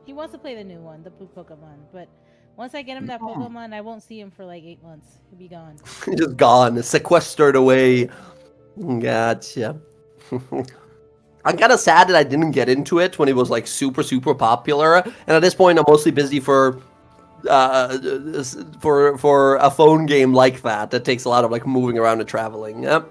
He wants to play the new one, the blue Pokemon. But once I get him that Pokemon, I won't see him for like 8 months. He'll be gone. Just gone, sequestered away. Gotcha. I'm kind of sad that I didn't get into it when it was like super, super popular. And at this point, I'm mostly busy uh, for a phone game like that that takes a lot of like moving around and traveling. Yep.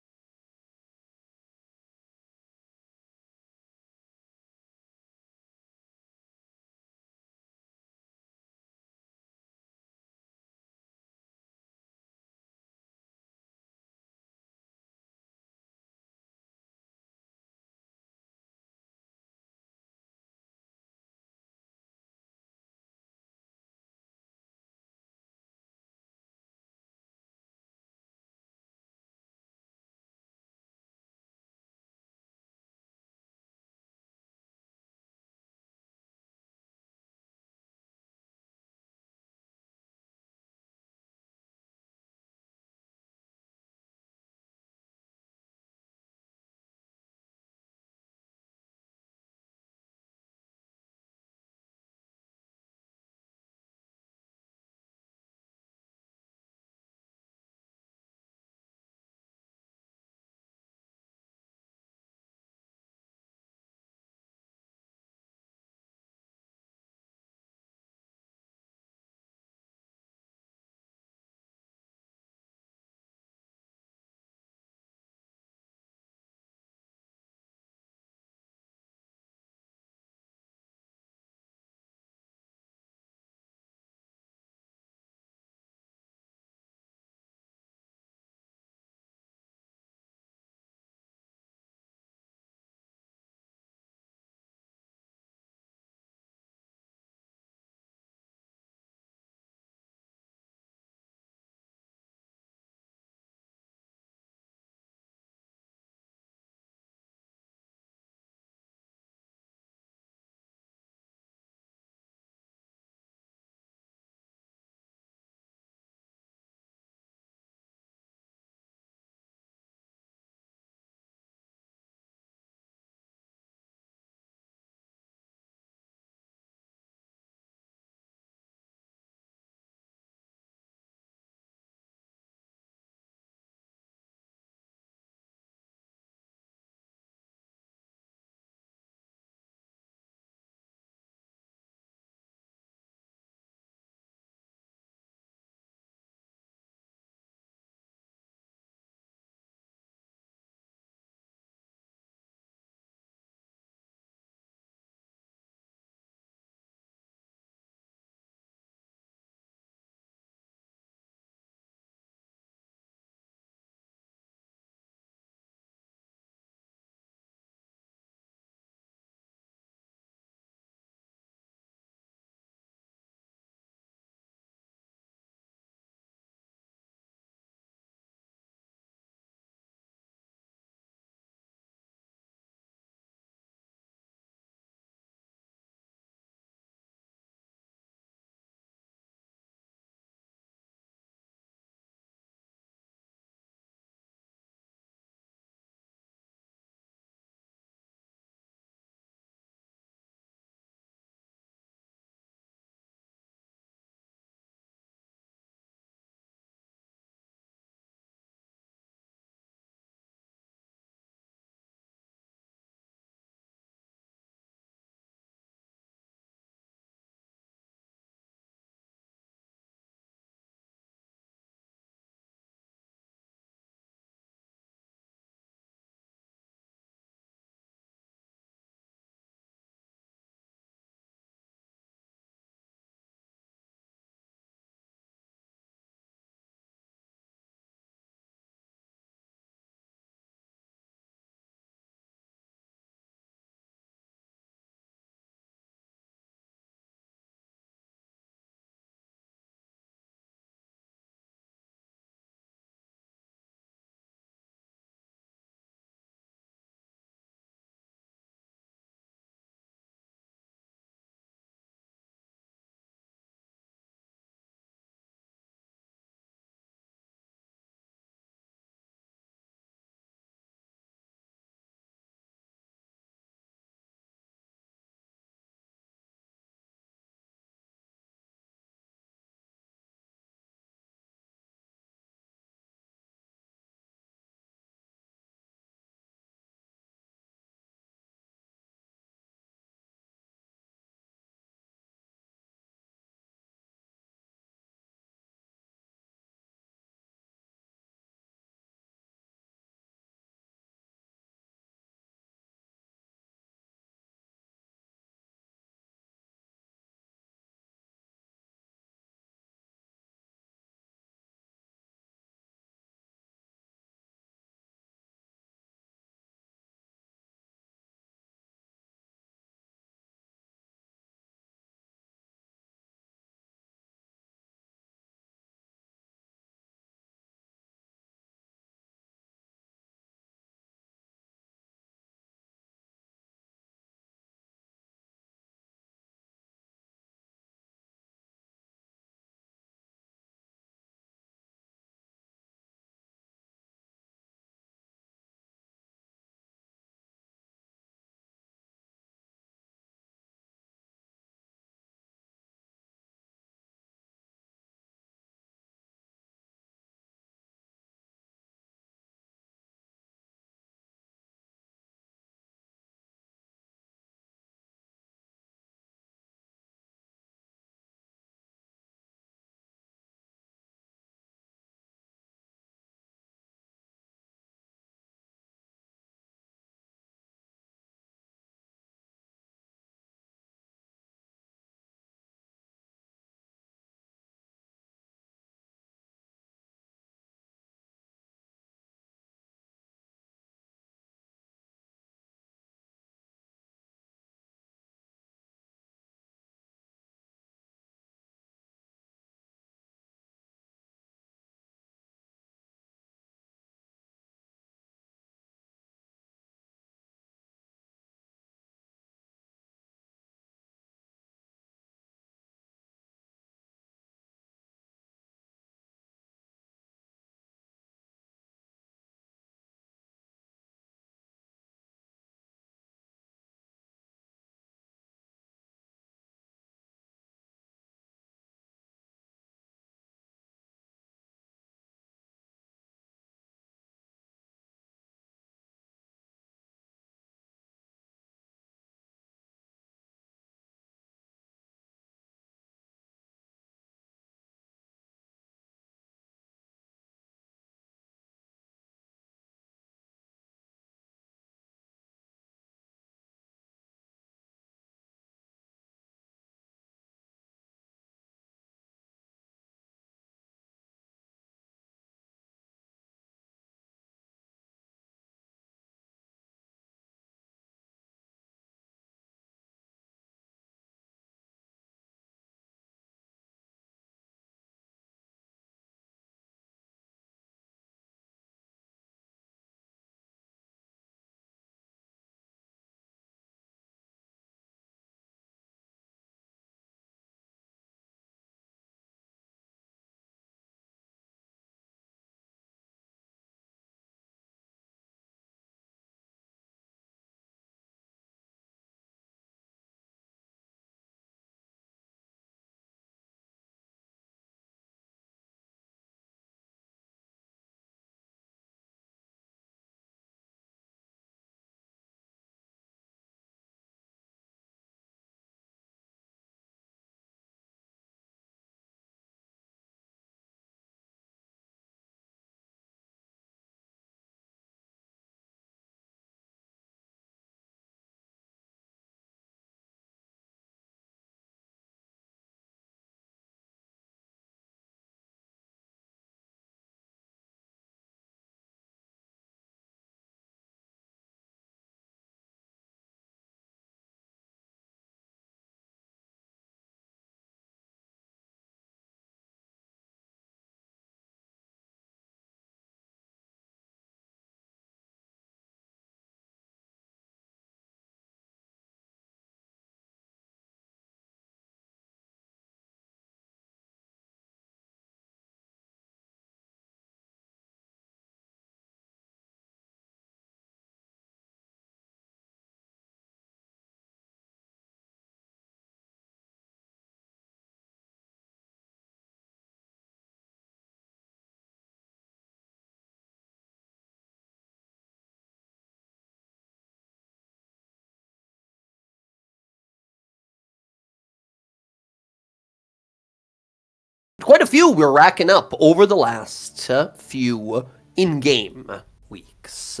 quite a few we're racking up over the last few in-game weeks.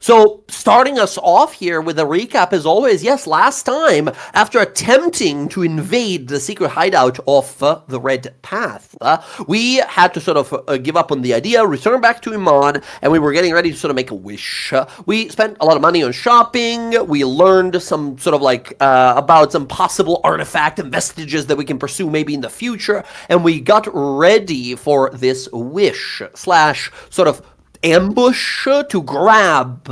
So, starting us off here with a recap, as always, yes, last time, after attempting to invade the secret hideout of the Red Path, we had to sort of give up on the idea, return back to Iman, and we were getting ready to sort of make a wish. We spent a lot of money on shopping, we learned some sort of like, about some possible artifact and vestiges that we can pursue maybe in the future, and we got ready for this wish, slash sort of ambush to grab,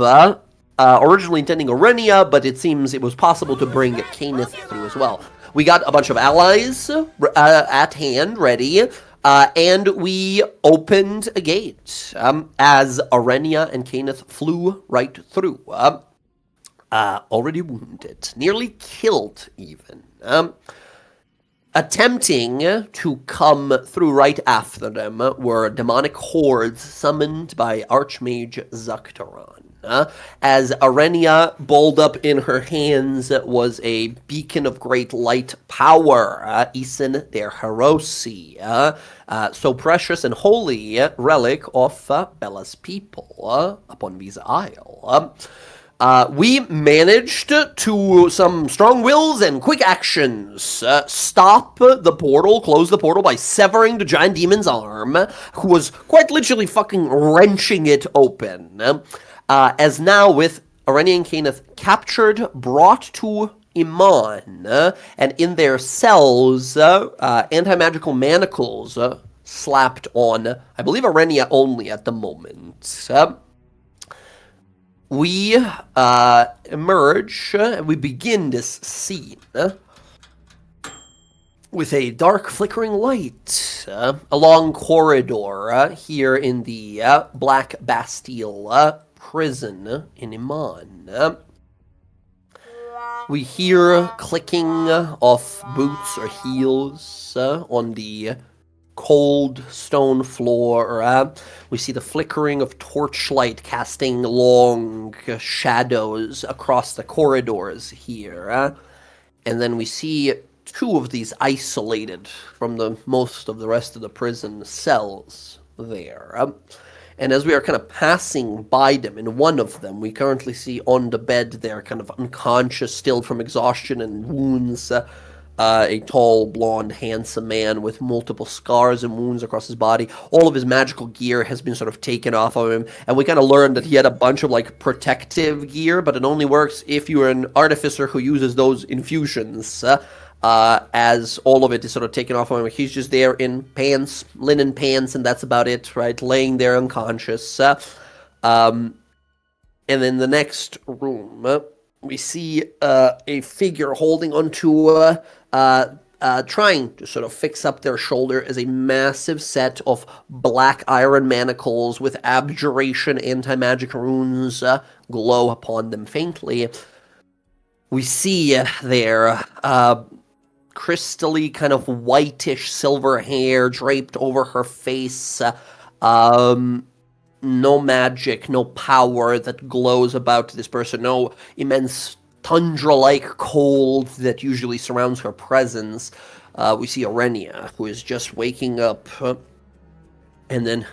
originally intending Orenia, but it seems it was possible to bring Cainith through as well. We got a bunch of allies at hand, ready, and we opened a gate as Orenia and Cainith flew right through. Already wounded, nearly killed even. Attempting to come through right after them were demonic hordes summoned by Archmage Zaktaran. As Orenia, balled up in her hands, was a beacon of great light power, Isen der Herosi, so precious and holy relic of Bella's people upon Visa Isle. We managed to some strong wills and quick actions stop the portal, close the portal by severing the giant demon's arm, who was quite literally fucking wrenching it open. As now with Orenia and Cainith captured, brought to Iman, and in their cells, anti-magical manacles slapped on, I believe, Orenia only at the moment. We emerge, and we begin this scene with a dark flickering light, a long corridor here in the Black Bastille prison in Iman. We hear clicking of boots or heels on the cold stone floor. We see the flickering of torchlight casting long shadows across the corridors here. And then we see two of these isolated from the most of the rest of the prison cells there. And as we are kind of passing by them, in one of them, we currently see on the bed there, kind of unconscious still from exhaustion and wounds, a tall, blonde, handsome man with multiple scars and wounds across his body. All of his magical gear has been sort of taken off of him, and we kind of learned that he had a bunch of, like, protective gear, but it only works if you're an artificer who uses those infusions, as all of it is sort of taken off of him. He's just there in pants, linen pants, and that's about it, right? Laying there unconscious. And in the next room, we see a figure holding onto trying to sort of fix up their shoulder as a massive set of black iron manacles with abjuration anti-magic runes glow upon them faintly. We see there crystally kind of whitish silver hair draped over her face. No magic, no power that glows about this person, no immense tundra-like cold that usually surrounds her presence. We see Orenia, who is just waking up and then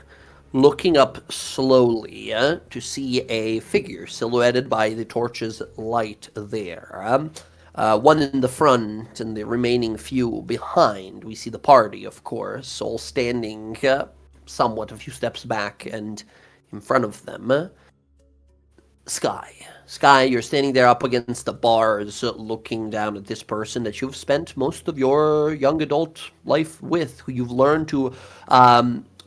looking up slowly to see a figure silhouetted by the torch's light there. One in the front and the remaining few behind. We see the party, of course, all standing somewhat a few steps back and in front of them. Sky, you're standing there up against the bars looking down at this person that you've spent most of your young adult life with, who you've learned to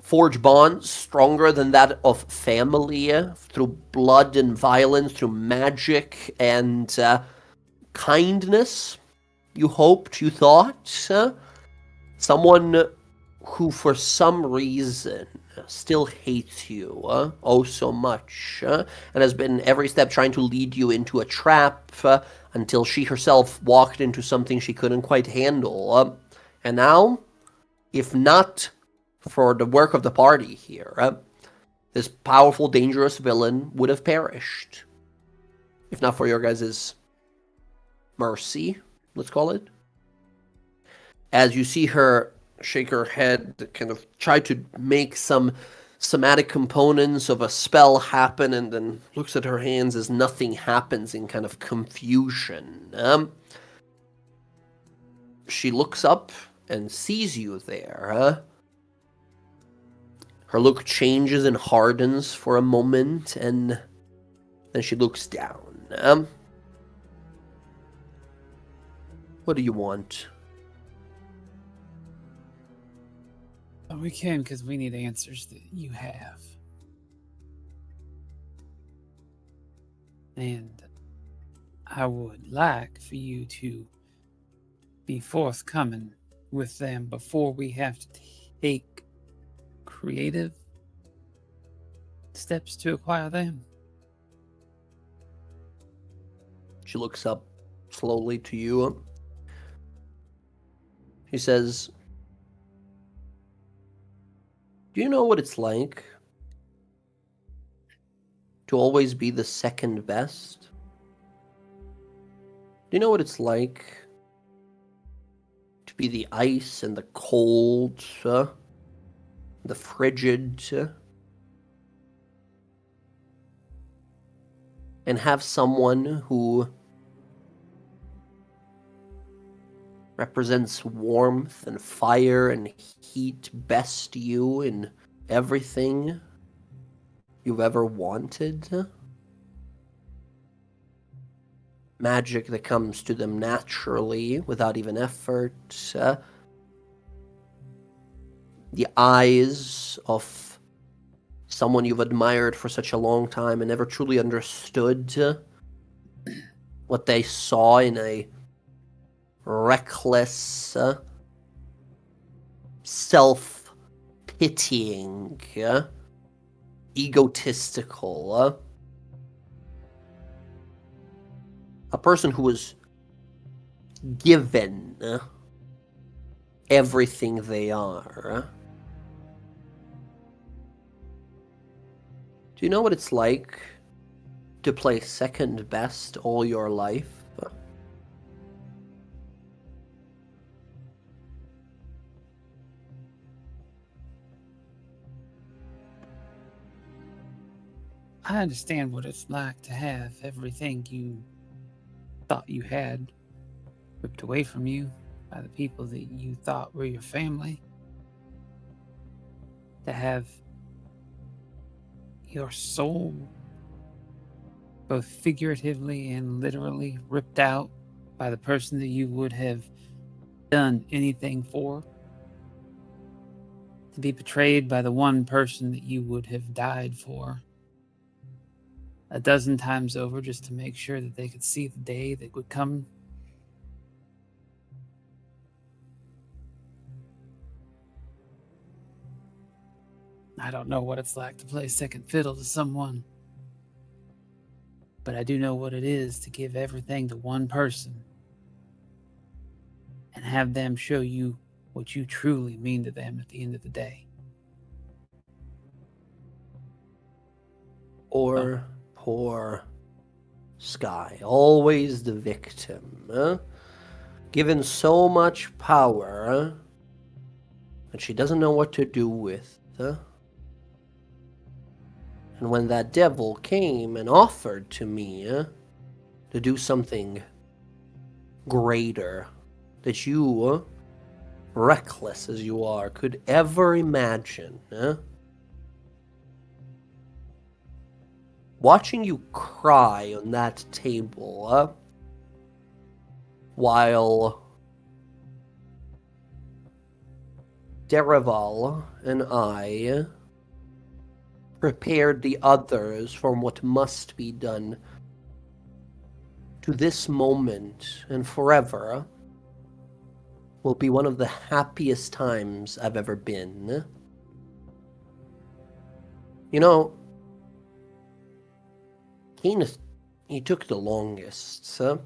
forge bonds stronger than that of family through blood and violence, through magic and kindness, you hoped, you thought. Someone who for some reason still hates you oh so much, and has been every step trying to lead you into a trap until she herself walked into something she couldn't quite handle. And now, if not for the work of the party here, this powerful, dangerous villain would have perished. If not for your guys' mercy, let's call it. As you see her shake her head, kind of try to make some somatic components of a spell happen, and then looks at her hands as nothing happens in kind of confusion. She looks up and sees you there. Her look changes and hardens for a moment, and then she looks down. What do you want? We can, because we need answers that you have. And I would like for you to be forthcoming with them before we have to take creative steps to acquire them. She looks up slowly to you. She says, do you know what it's like to always be the second best? Do you know what it's like to be the ice and the cold, the frigid, and have someone who represents warmth and fire and heat best you in everything you've ever wanted? Magic that comes to them naturally without even effort. The eyes of someone you've admired for such a long time and never truly understood what they saw in a reckless, self-pitying, egotistical, a person who was given everything they are. Do you know what it's like to play second best all your life? I understand what it's like to have everything you thought you had ripped away from you by the people that you thought were your family. To have your soul, both figuratively and literally, ripped out by the person that you would have done anything for. To be betrayed by the one person that you would have died for 12 times over just to make sure that they could see the day that would come. I don't know what it's like to play second fiddle to someone, but I do know what it is to give everything to one person and have them show you what you truly mean to them at the end of the day. Poor Sky, always the victim, given so much power that she doesn't know what to do with. And when that devil came and offered to me to do something greater that you, reckless as you are, could ever imagine, watching you cry on that table, while Derival and I prepared the others for what must be done, to this moment and forever will be one of the happiest times I've ever been. You know, Keeneth, he took the longest. The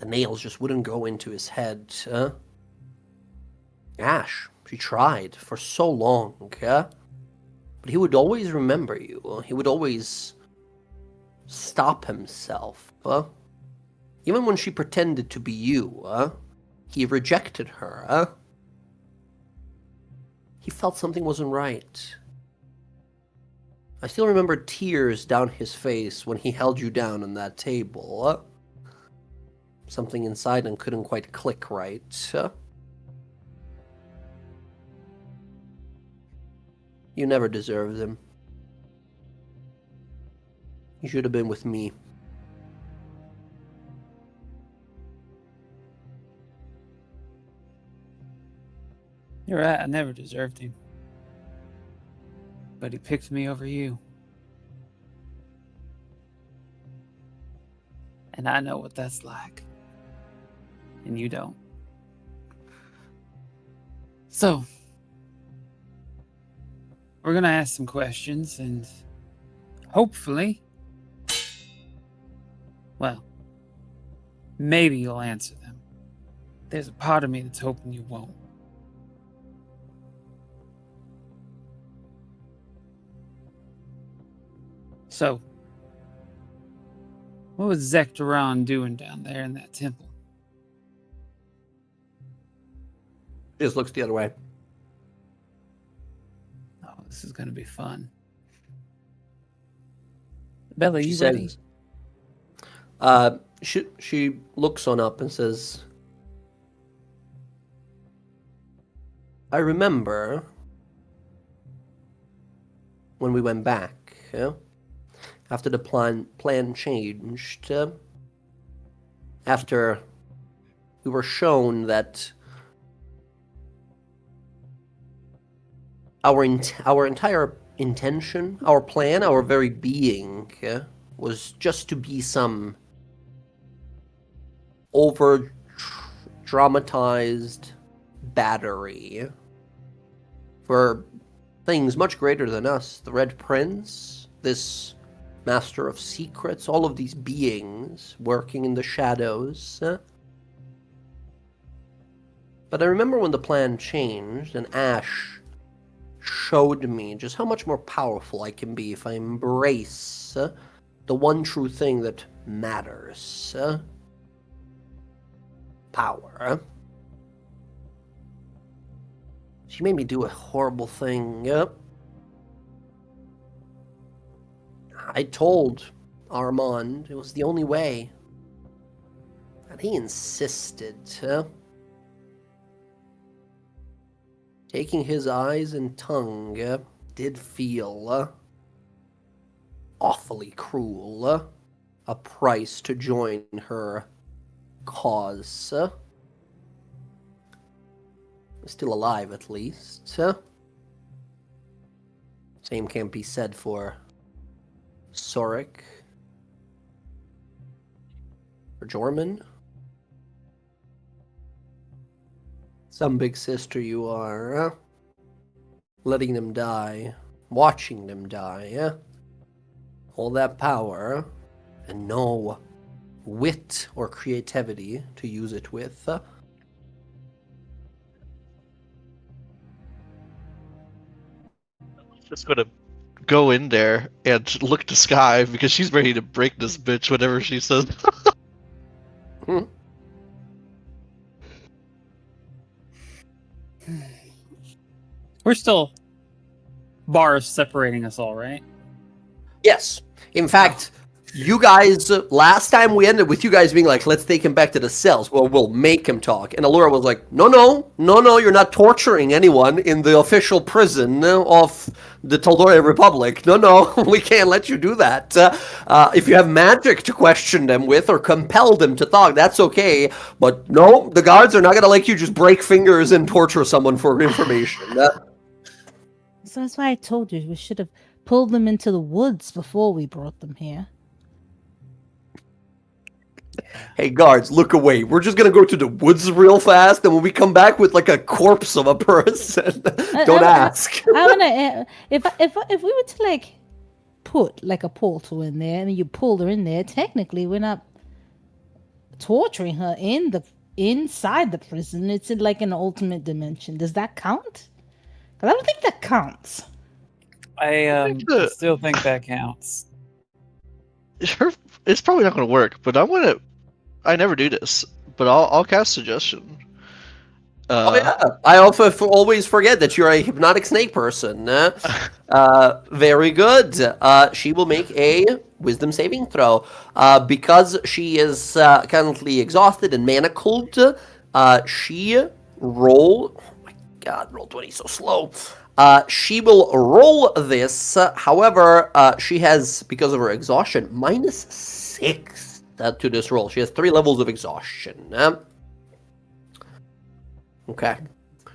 nails just wouldn't go into his head. Ash, she tried for so long, but he would always remember you. He would always stop himself. Even when she pretended to be you, he rejected her. he felt something wasn't right. I still remember tears down his face when he held you down on that table. Something inside him couldn't quite click right. You never deserved him. You should have been with me. You're right, I never deserved him. But he picked me over you. And I know what that's like. And you don't. So, we're going to ask some questions and hopefully, well, maybe you'll answer them. There's a part of me that's hoping you won't. So, what was Zektaron doing down there in that temple? He just looks the other way. Oh, this is going to be fun. Bella, She you says, ready? she looks on up and says, I remember when we went back, after the plan changed, after we were shown that our entire intention, our plan, our very being was just to be some over dramatized battery for things much greater than us. The Red Prince, this Master of Secrets, all of these beings working in the shadows. But I remember when the plan changed and Ash showed me just how much more powerful I can be if I embrace the one true thing that matters. Power. She made me do a horrible thing. I told Armand it was the only way. And he insisted. Taking his eyes and tongue did feel awfully cruel. A price to join her cause. Still alive, at least. Same can't be said for Sorik. Or Jorman. Some big sister you are, letting them die, watching them die, all that power, and no wit or creativity to use it with. Just gonna go in there and look to Sky because she's ready to break this bitch whatever she says. We're still bars separating us all, right? Yes. In fact, you guys, last time we ended with you guys being like, let's take him back to the cells. Well, we'll make him talk. And Allura was like, no, you're not torturing anyone in the official prison of the Tal'dorei Republic. No, we can't let you do that. If you have magic to question them with or compel them to talk, that's okay. But no, the guards are not going to let you just break fingers and torture someone for information. So that's why I told you we should have pulled them into the woods before we brought them here. Hey guards, look away. We're just gonna go to the woods real fast, and when we come back with like a corpse of a person, don't ask. I wanna if we were to like put like a portal in there and you pulled her in there, technically we're not torturing her inside the prison. It's in like an ultimate dimension. Does that count? Because I don't think that counts. I still think that counts. It's probably not going to work, but I never do this, but I'll cast suggestion. Oh yeah, I also always forget that you're a hypnotic snake person. Very good. She will make a wisdom saving throw. Because she is currently exhausted and manacled, she roll. Oh my god, roll 20 so slow. She will roll this. However, she has, because of her exhaustion, -6 to this roll. She has 3 levels of exhaustion. Okay.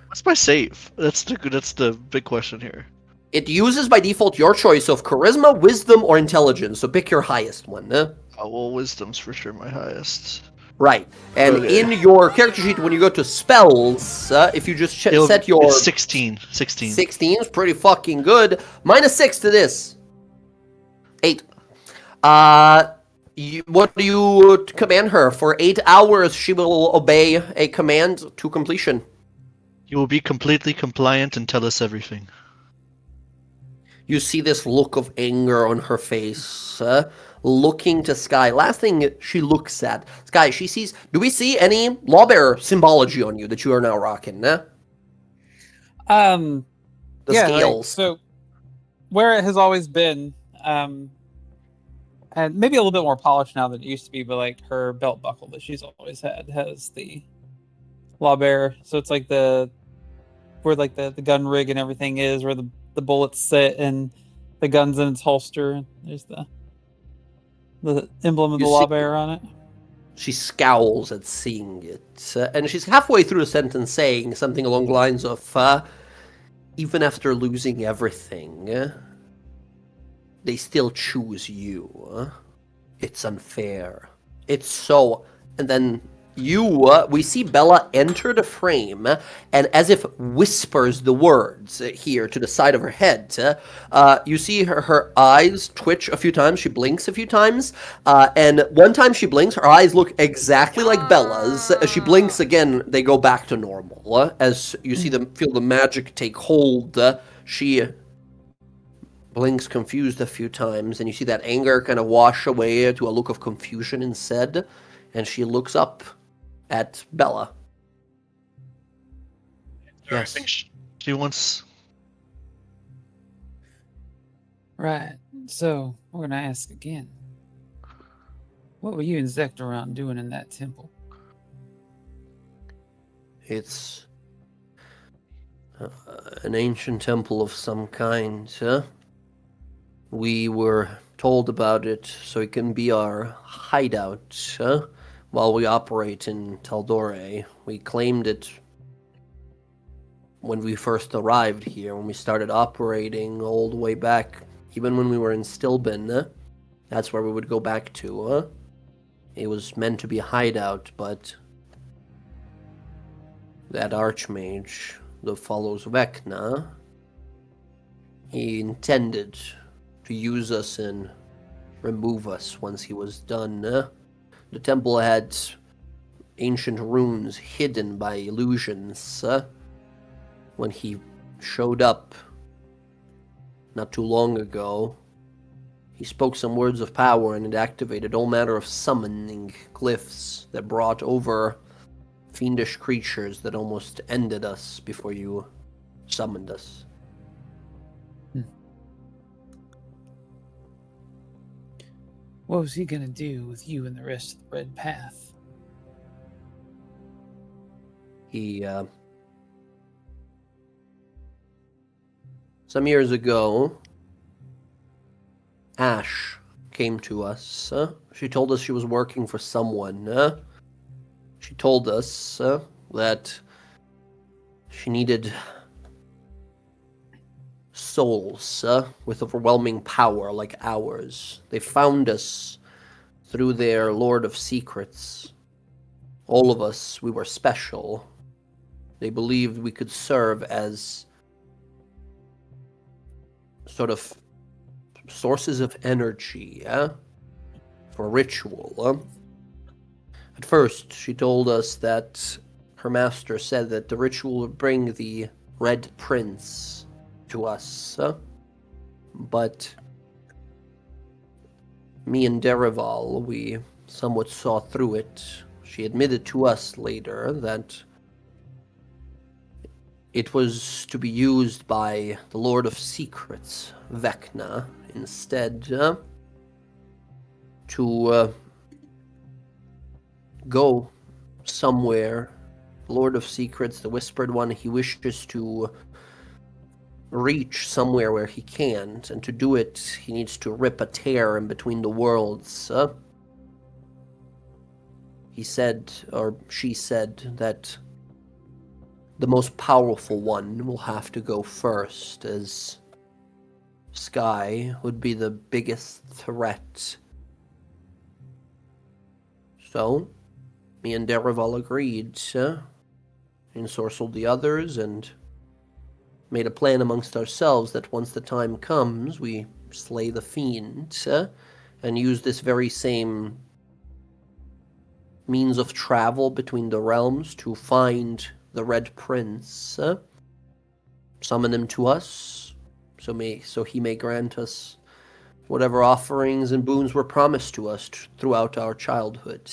What's my save? That's the big question here. It uses by default your choice of charisma, wisdom, or intelligence. So pick your highest one. Oh, well, wisdom's for sure my highest. Right. And Okay. in your character sheet, when you go to spells, if you just set your... It's 16. 16 is pretty fucking good. -6 to this. 8. What do you command her? For 8 hours, she will obey a command to completion. You will be completely compliant and tell us everything. You see this look of anger on her face, looking to Sky. Last thing she looks at, Sky, she sees, do we see any lawbearer symbology on you that you are now rocking? The Yeah, scales. so where it has always been, and maybe a little bit more polished now than it used to be, but like her belt buckle that she's always had has the lawbearer. So it's like where like the gun rig and everything is, where the bullets sit and the gun's in its holster. There's the emblem of the You see- lawbearer on it. She scowls at seeing it, and she's halfway through the sentence saying something along the lines of, even after losing everything, they still choose you. It's unfair. It's so... And then we see Bella enter the frame, and as if whispers the words here to the side of her head, you see her eyes twitch a few times, she blinks a few times, and one time she blinks, her eyes look exactly like Bella's. As she blinks again, they go back to normal. As you see them feel the magic take hold, she blinks confused a few times, and you see that anger kind of wash away to a look of confusion instead, and she looks up at Bella. I Yes. think she wants... Right. So we're gonna ask again. What were you and Zektoron doing in that temple? It's an ancient temple of some kind. We were told about it so it can be our hideout while we operate in Tal'dorei. We claimed it when we first arrived here, when we started operating all the way back, even when we were in Stilben. That's where we would go back to. It was meant to be a hideout, but that archmage that follows Vecna, he intended to use us and remove us once he was done. The temple had ancient runes hidden by illusions. When he showed up not too long ago, he spoke some words of power and it activated all manner of summoning glyphs that brought over fiendish creatures that almost ended us before you summoned us. What was he gonna do with you and the rest of the Red Path? He, some years ago, Ash came to us. She told us she was working for someone. She told us that she needed souls with overwhelming power like ours. They found us through their Lord of Secrets. All of us, we were special. They believed we could serve as sort of sources of energy for ritual. At first, she told us that her master said that the ritual would bring the Red Prince to us, but me and Derival, we somewhat saw through it. She admitted to us later that it was to be used by the Lord of Secrets, Vecna, instead, to go somewhere. Lord of Secrets, the Whispered One, he wishes to reach somewhere where he can't, and to do it, he needs to rip a tear in between the worlds. He said, or she said, that the most powerful one will have to go first, as Sky would be the biggest threat. So, me and Derival agreed, ensorcelled the others, and made a plan amongst ourselves that once the time comes, we slay the fiend, and use this very same means of travel between the realms to find the Red Prince, summon him to us, so he may grant us whatever offerings and boons were promised to us throughout our childhood.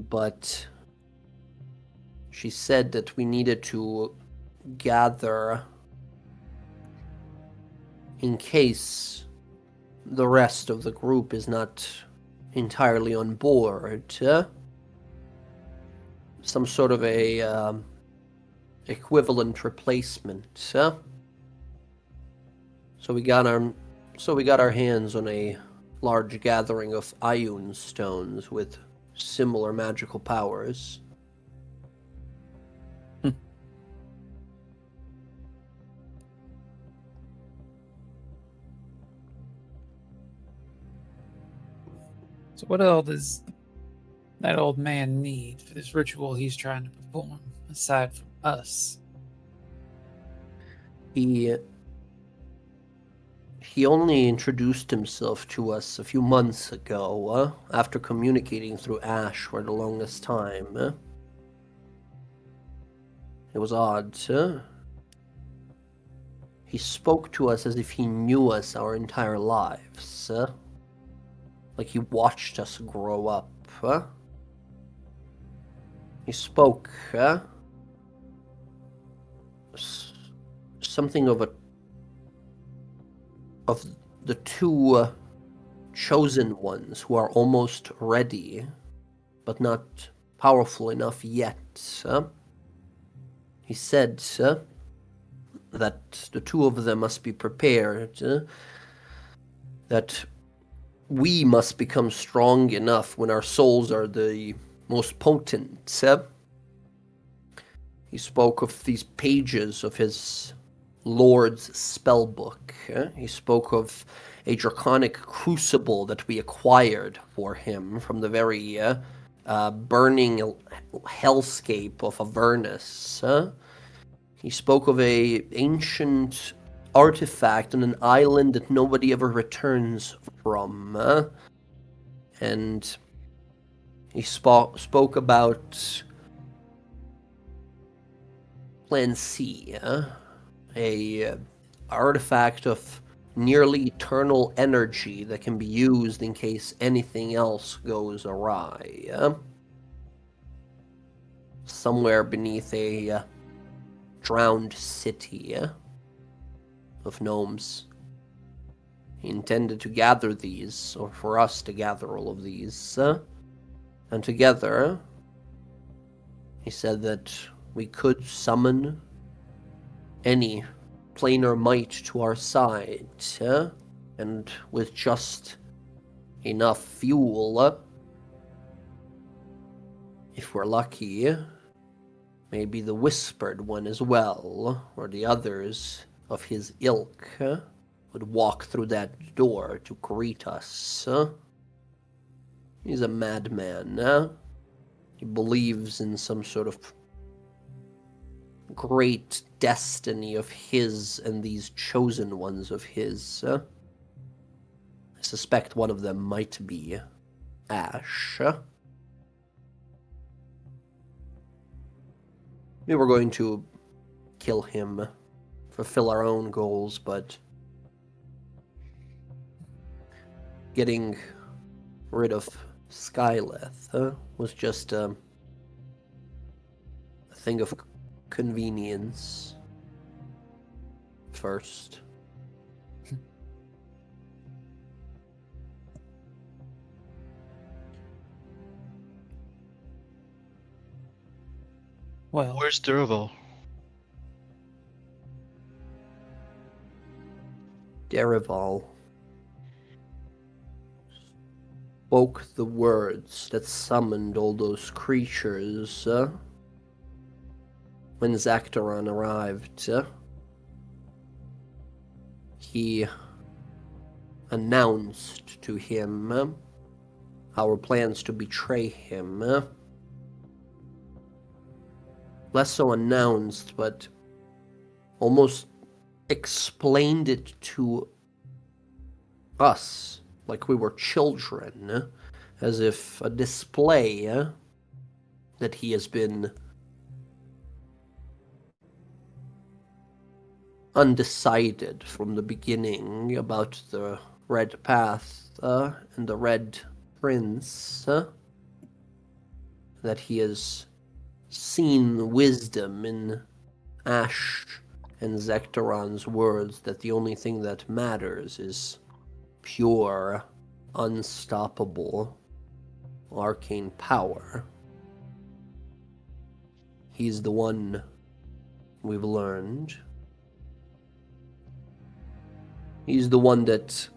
But she said that we needed to gather in case the rest of the group is not entirely on board. Some sort of a equivalent replacement. So we got our hands on a large gathering of Ioun stones with similar magical powers. So what else does that old man need for this ritual he's trying to perform, aside from us? He only introduced himself to us a few months ago, after communicating through Ash for the longest time. It was odd. He spoke to us as if he knew us our entire lives. Like he watched us grow up. He spoke something of the two chosen ones who are almost ready, but not powerful enough yet. He said that the two of them must be prepared, that we must become strong enough when our souls are the most potent. He spoke of these pages of his Lord's spellbook. He spoke of a draconic crucible that we acquired for him from the very burning hellscape of Avernus. He spoke of a ancient artifact on an island that nobody ever returns from. And he spoke about Plan C, a artifact of nearly eternal energy that can be used in case anything else goes awry. Somewhere beneath a drowned city of gnomes. He intended to gather these, or for us to gather all of these, and together, he said that we could summon any planar might to our side, and with just enough fuel, if we're lucky, maybe the Whispered One as well, or the others of his ilk, would walk through that door to greet us. He's a madman. He believes in some sort of great destiny of his and these chosen ones of his. I suspect one of them might be Ash. We were going to kill him, fulfill our own goals, but getting rid of Skyleth was just a thing of convenience first. Well, Where's Durval? Derival spoke the words that summoned all those creatures when Zactaron arrived. He announced to him our plans to betray him. Less so announced, but almost explained it to us like we were children, as if a display that he has been undecided from the beginning about the Red Path and the Red Prince, that he has seen wisdom in Ash and Zektaron's words, that the only thing that matters is pure, unstoppable, arcane power. He's the one we've learned. He's the one that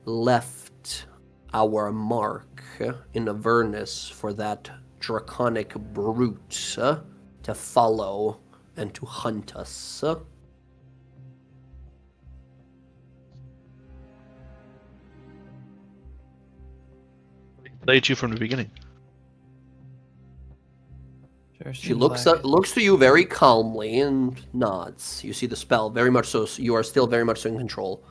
left our mark in Avernus for that draconic brute to follow and to hunt us. Played you from the beginning. sure She seems looks like it. looks to you very calmly and nods. You see the spell very much so. You are still very much in control.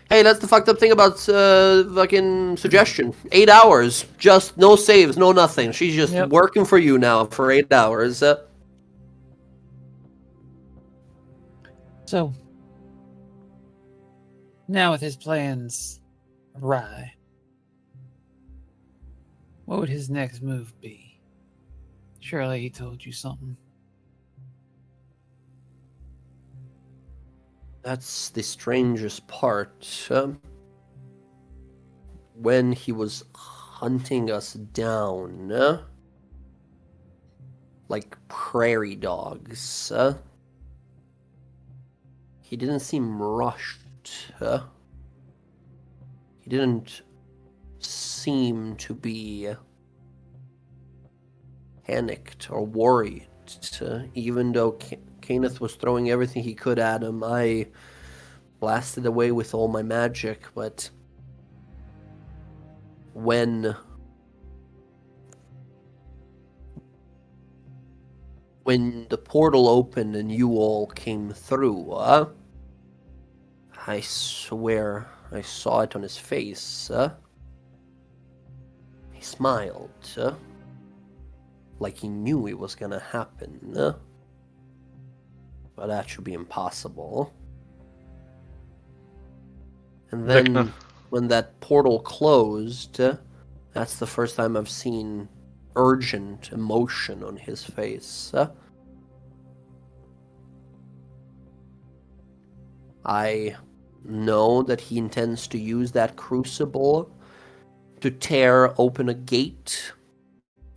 Hey, that's the fucked up thing about fucking suggestion. 8 hours, just no saves, no nothing. She's just Yep. working for you now for 8 hours. So, now with his plans awry, what would his next move be? Surely he told you something. That's the strangest part. When he was hunting us down, like prairie dogs, he didn't seem rushed. He didn't seem to be panicked or worried. Even though Kenneth was throwing everything he could at him, I blasted away with all my magic, but when the portal opened and you all came through, I swear I saw it on his face. He smiled, like he knew it was gonna happen. But that should be impossible. And then, Vecna. when that portal closed, that's the first time I've seen urgent emotion on his face. I know that he intends to use that crucible to tear open a gate,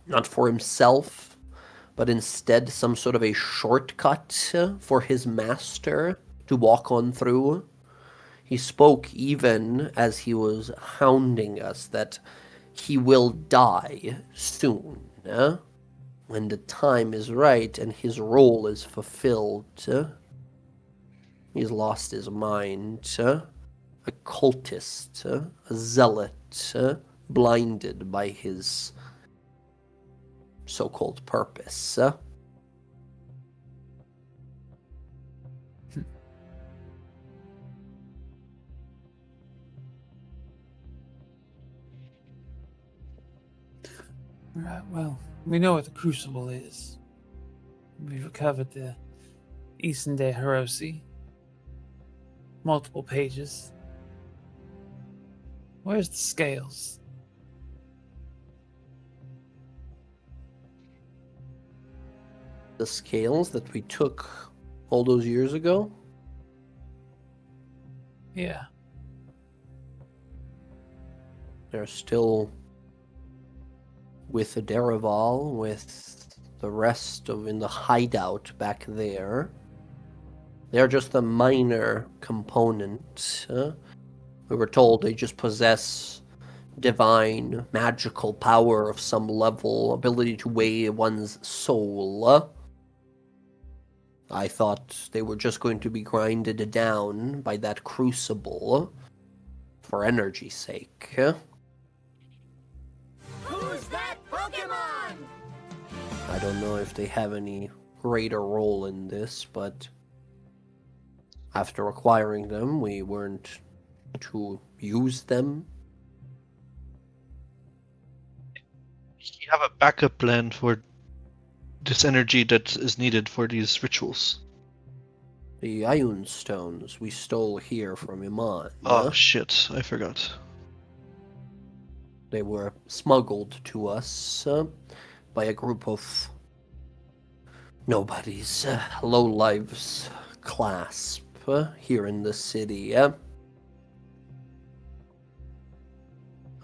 not for himself, but instead some sort of a shortcut for his master to walk on through. He spoke even as he was hounding us that he will die soon, when the time is right and his role is fulfilled. He's lost his mind, a cultist, a zealot, blinded by his so-called purpose. Right, well, we know what the Crucible is. We've recovered the Eastern Day Herosi. Multiple pages. Where's the scales? the scales that we took all those years ago? Yeah. They're still with the Derival, with the rest of in the hideout back there. They're just a minor component. We were told they just possess divine, magical power of some level, ability to weigh one's soul. I thought they were just going to be grinded down by that crucible for energy's sake. Who's that Pokemon? I don't know if they have any greater role in this, but after acquiring them, we weren't to use them. You have a backup plan for this energy that is needed for these rituals. The Ioun stones we stole here from Iman. Oh shit, I forgot. They were smuggled to us by a group of nobodies, lowlifes clasp here in the city. A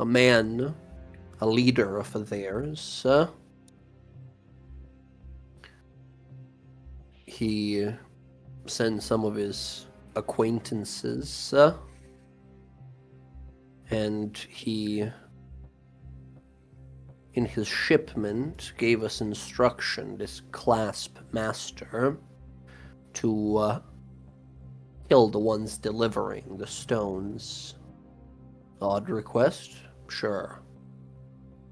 man, a leader of theirs, he sent some of his acquaintances, and he, in his shipment, gave us instruction, this clasp master, to kill the ones delivering the stones. Odd request? Sure.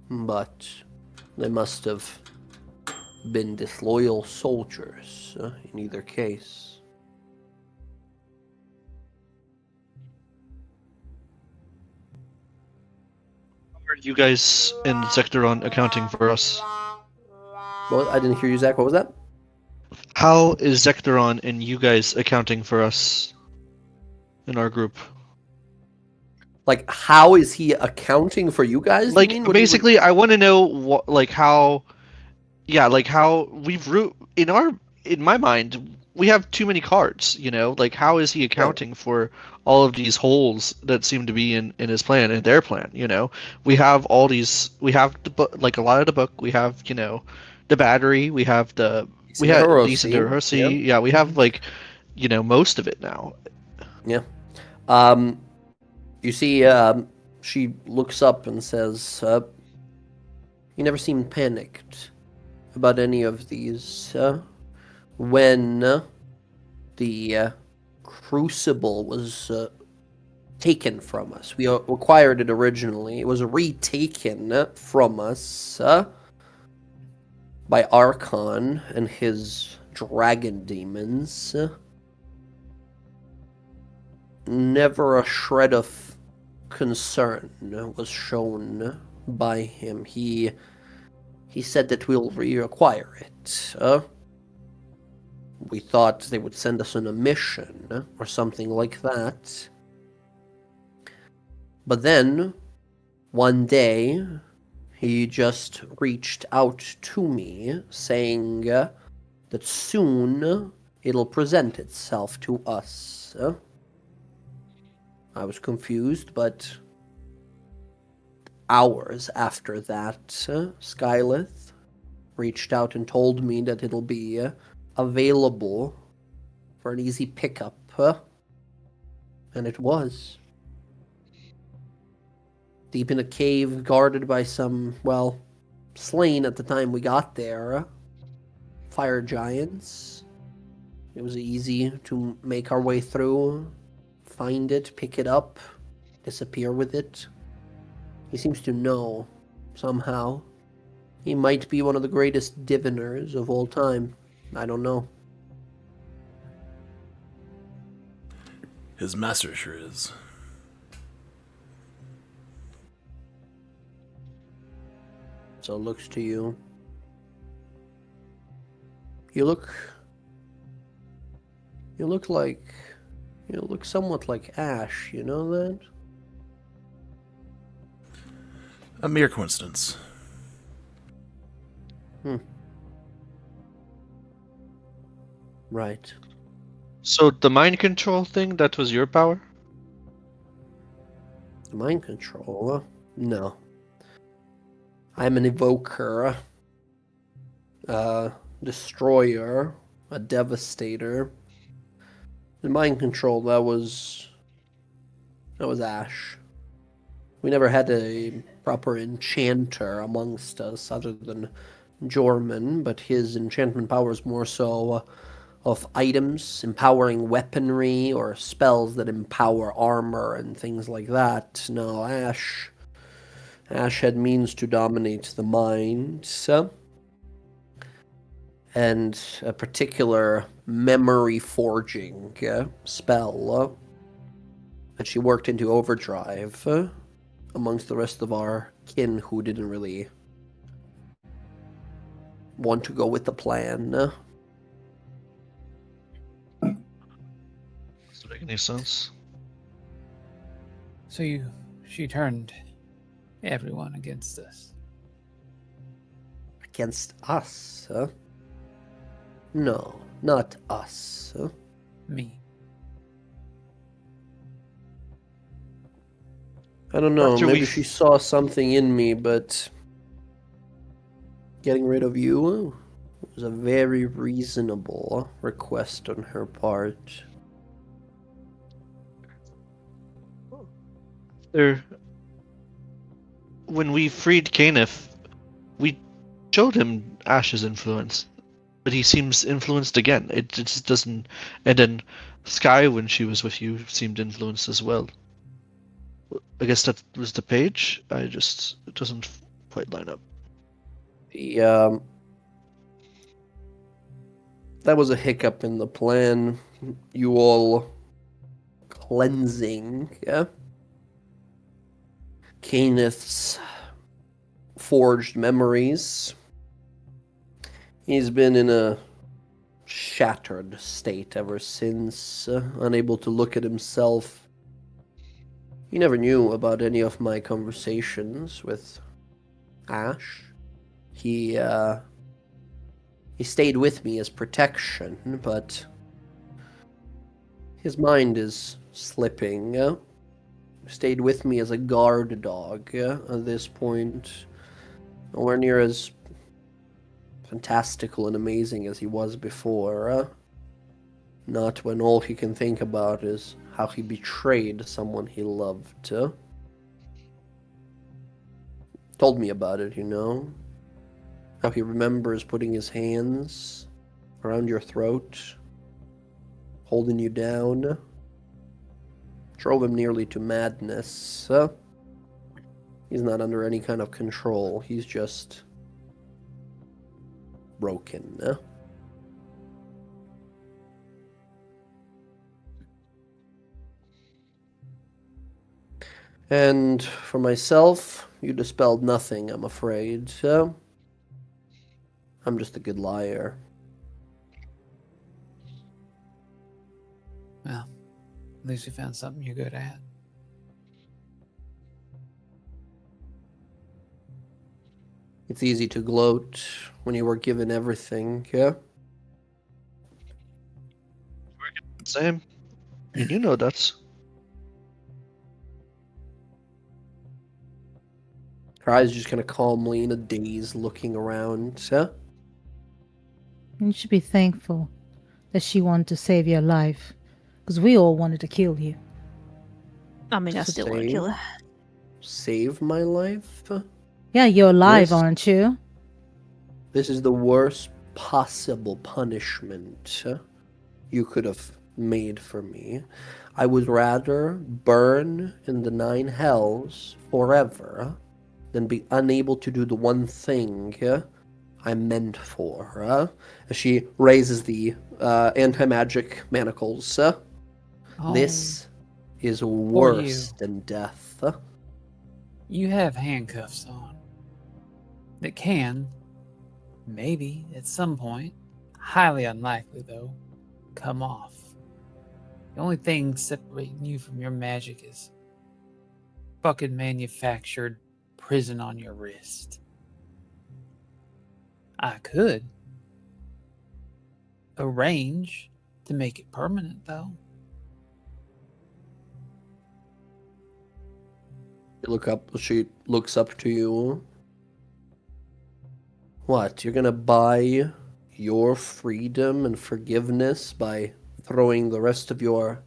But they must have been disloyal soldiers in either case. How are you guys in Zektoron accounting for us? Well, I didn't hear you, Zach. What was that? How is Zektoron and you guys accounting for us in our group? Like, how is he accounting for you guys? Like, you mean? basically, I want to know what, like, how, yeah, like how we've in my mind, we have too many cards. You know, like how is he accounting for all of these holes that seem to be in his plan, in their plan? You know, we have all these, we have the book, like a lot of the book. We have, you know, the battery. We have we had Lisa DeRossi. Yeah, we have like, you know, most of it now. Yeah. You see, she looks up and says, "You never seem panicked about any of these. When the crucible was taken from us, we acquired it originally. It was retaken from us by Archon and his dragon demons. Never a shred of concern was shown by him. He said that we'll reacquire it. We thought they would send us on a mission or something like that. But then, one day, he just reached out to me saying that soon it'll present itself to us. I was confused, but hours after that, Skyleth reached out and told me that it'll be available for an easy pickup, and it was. Deep in a cave, guarded by some, well, slain at the time we got there, fire giants. It was easy to make our way through, find it, pick it up, disappear with it. He seems to know, somehow. He might be one of the greatest diviners of all time. I don't know. His master sure is. So looks to you. You look somewhat like Ash, you know that? A mere coincidence. Right. So the mind control thing, that was your power? Mind control? No. I'm an evoker, a destroyer, a devastator. The mind control, that was Ash. We never had a proper enchanter amongst us other than Jorman, but his enchantment power is more so of items, empowering weaponry, or spells that empower armor and things like that. No, Ash had means to dominate the mind, and a particular memory forging spell that she worked into overdrive amongst the rest of our kin who didn't really want to go with the plan. Does that make any sense? So she turned everyone against us. Against us, huh? No, not us. Huh? Me. I don't know, After maybe we- she saw something in me, but getting rid of you was a very reasonable request on her part. When we freed Caneth, we showed him Ash's influence, but he seems influenced again. It just doesn't. And then Sky, when she was with you, seemed influenced as well. I guess that was the page. It doesn't quite line up. That was a hiccup in the plan. You all cleansing, Caneth's forged memories. He's been in a shattered state ever since, unable to look at himself. He never knew about any of my conversations with Ash. He stayed with me as protection, but his mind is slipping. Stayed with me as a guard dog at this point. Nowhere near as fantastical and amazing as he was before. Not when all he can think about is how he betrayed someone he loved. Told me about it, How he remembers putting his hands around your throat, holding you down. Drove him nearly to madness. He's not under any kind of control. He's just broken. And for myself, you dispelled nothing, I'm afraid. I'm just a good liar. Well, at least you found something you're good at. It's easy to gloat when you were given everything, Same. And you know that. Her eyes just kind of calmly in a daze looking around, You should be thankful that she wanted to save your life, because we all wanted to kill you. I mean, I Just still want to saying. kill her. Save my life? Yeah, you're alive, Yes. aren't you? This is the worst possible punishment you could have made for me. I would rather burn in the 9 hells forever than be unable to do the one thing I'm meant for. As she raises the anti-magic manacles. This is worse than death. You have handcuffs on that can, maybe at some point, highly unlikely though, come off. The only thing separating you from your magic is fucking manufactured prison on your wrist. I could arrange to make it permanent, though. She looks up to you. What? You're gonna buy your freedom and forgiveness by throwing the rest of your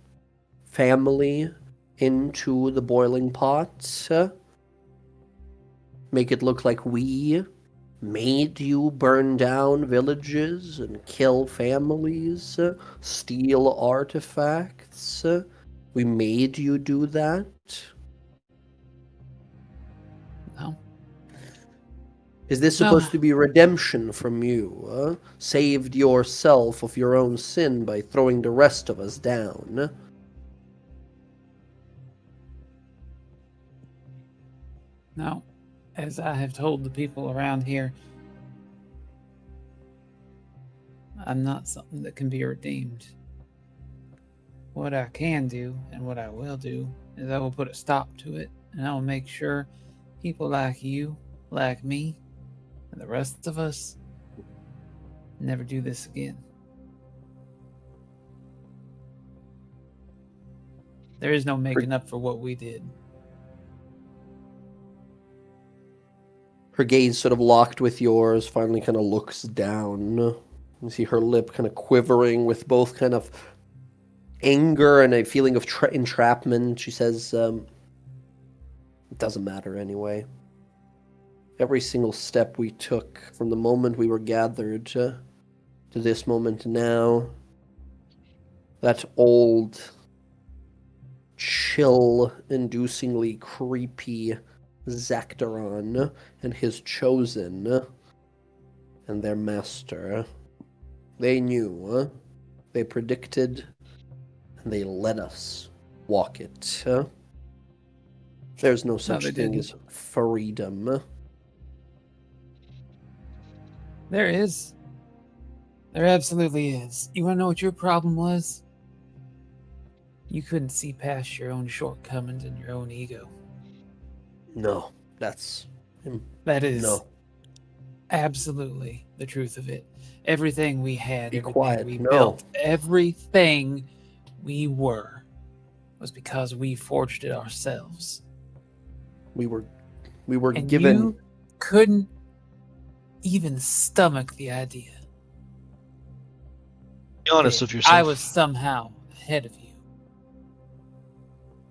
family into the boiling pot? Make it look like we made you burn down villages and kill families, steal artifacts? We made you do that? No. Is this No. supposed to be redemption from you? Saved yourself of your own sin by throwing the rest of us down? No. As I have told the people around here, I'm not something that can be redeemed. What I can do and what I will do is I will put a stop to it, and I will make sure people like you, like me, and the rest of us never do this again. There is no making up for what we did. Her gaze sort of locked with yours, finally kind of looks down. You see her lip kind of quivering with both kind of anger and a feeling of entrapment. She says, it doesn't matter anyway. Every single step we took from the moment we were gathered to this moment now, that old, chill-inducingly creepy Zaktaron and his chosen and their master, they knew, they predicted, and they let us walk it. There's no such they thing didn't. as freedom. There is. There absolutely is. You want to know what your problem was? You couldn't see past your own shortcomings and your own ego. No, that's... That is No. absolutely the truth of it. Everything we had, Be everything quiet. we No. built, everything we were was because we forged it ourselves. We were And given... you couldn't even stomach the idea Be honest that with yourself. I was somehow ahead of you.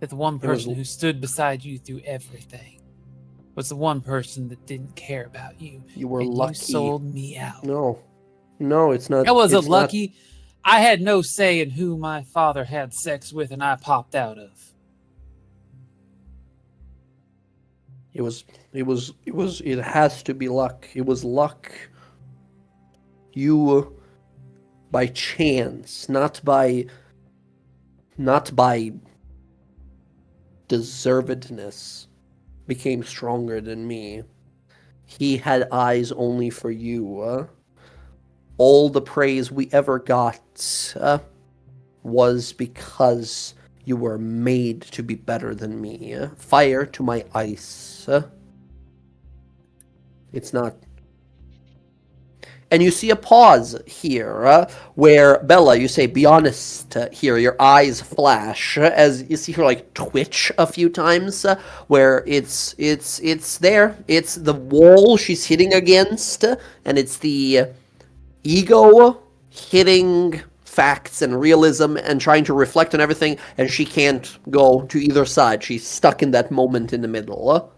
That the one It was- person who stood beside you through everything was the one person that didn't care about you. You were and lucky. You sold me out. No, it's not... I wasn't it's not- lucky. I had no say in who my father had sex with and I popped out of. It has to be luck. It was luck. You, by chance, not by deservedness, became stronger than me. He had eyes only for you. All the praise we ever got was because you were made to be better than me. Fire to my ice. It's not... And you see a pause here, where Bella, you say, "Be honest here." Your eyes flash as you see her like twitch a few times, where it's there. It's the wall she's hitting against, and it's the ego hitting facts and realism and trying to reflect on everything, and she can't go to either side. She's stuck in that moment in the middle.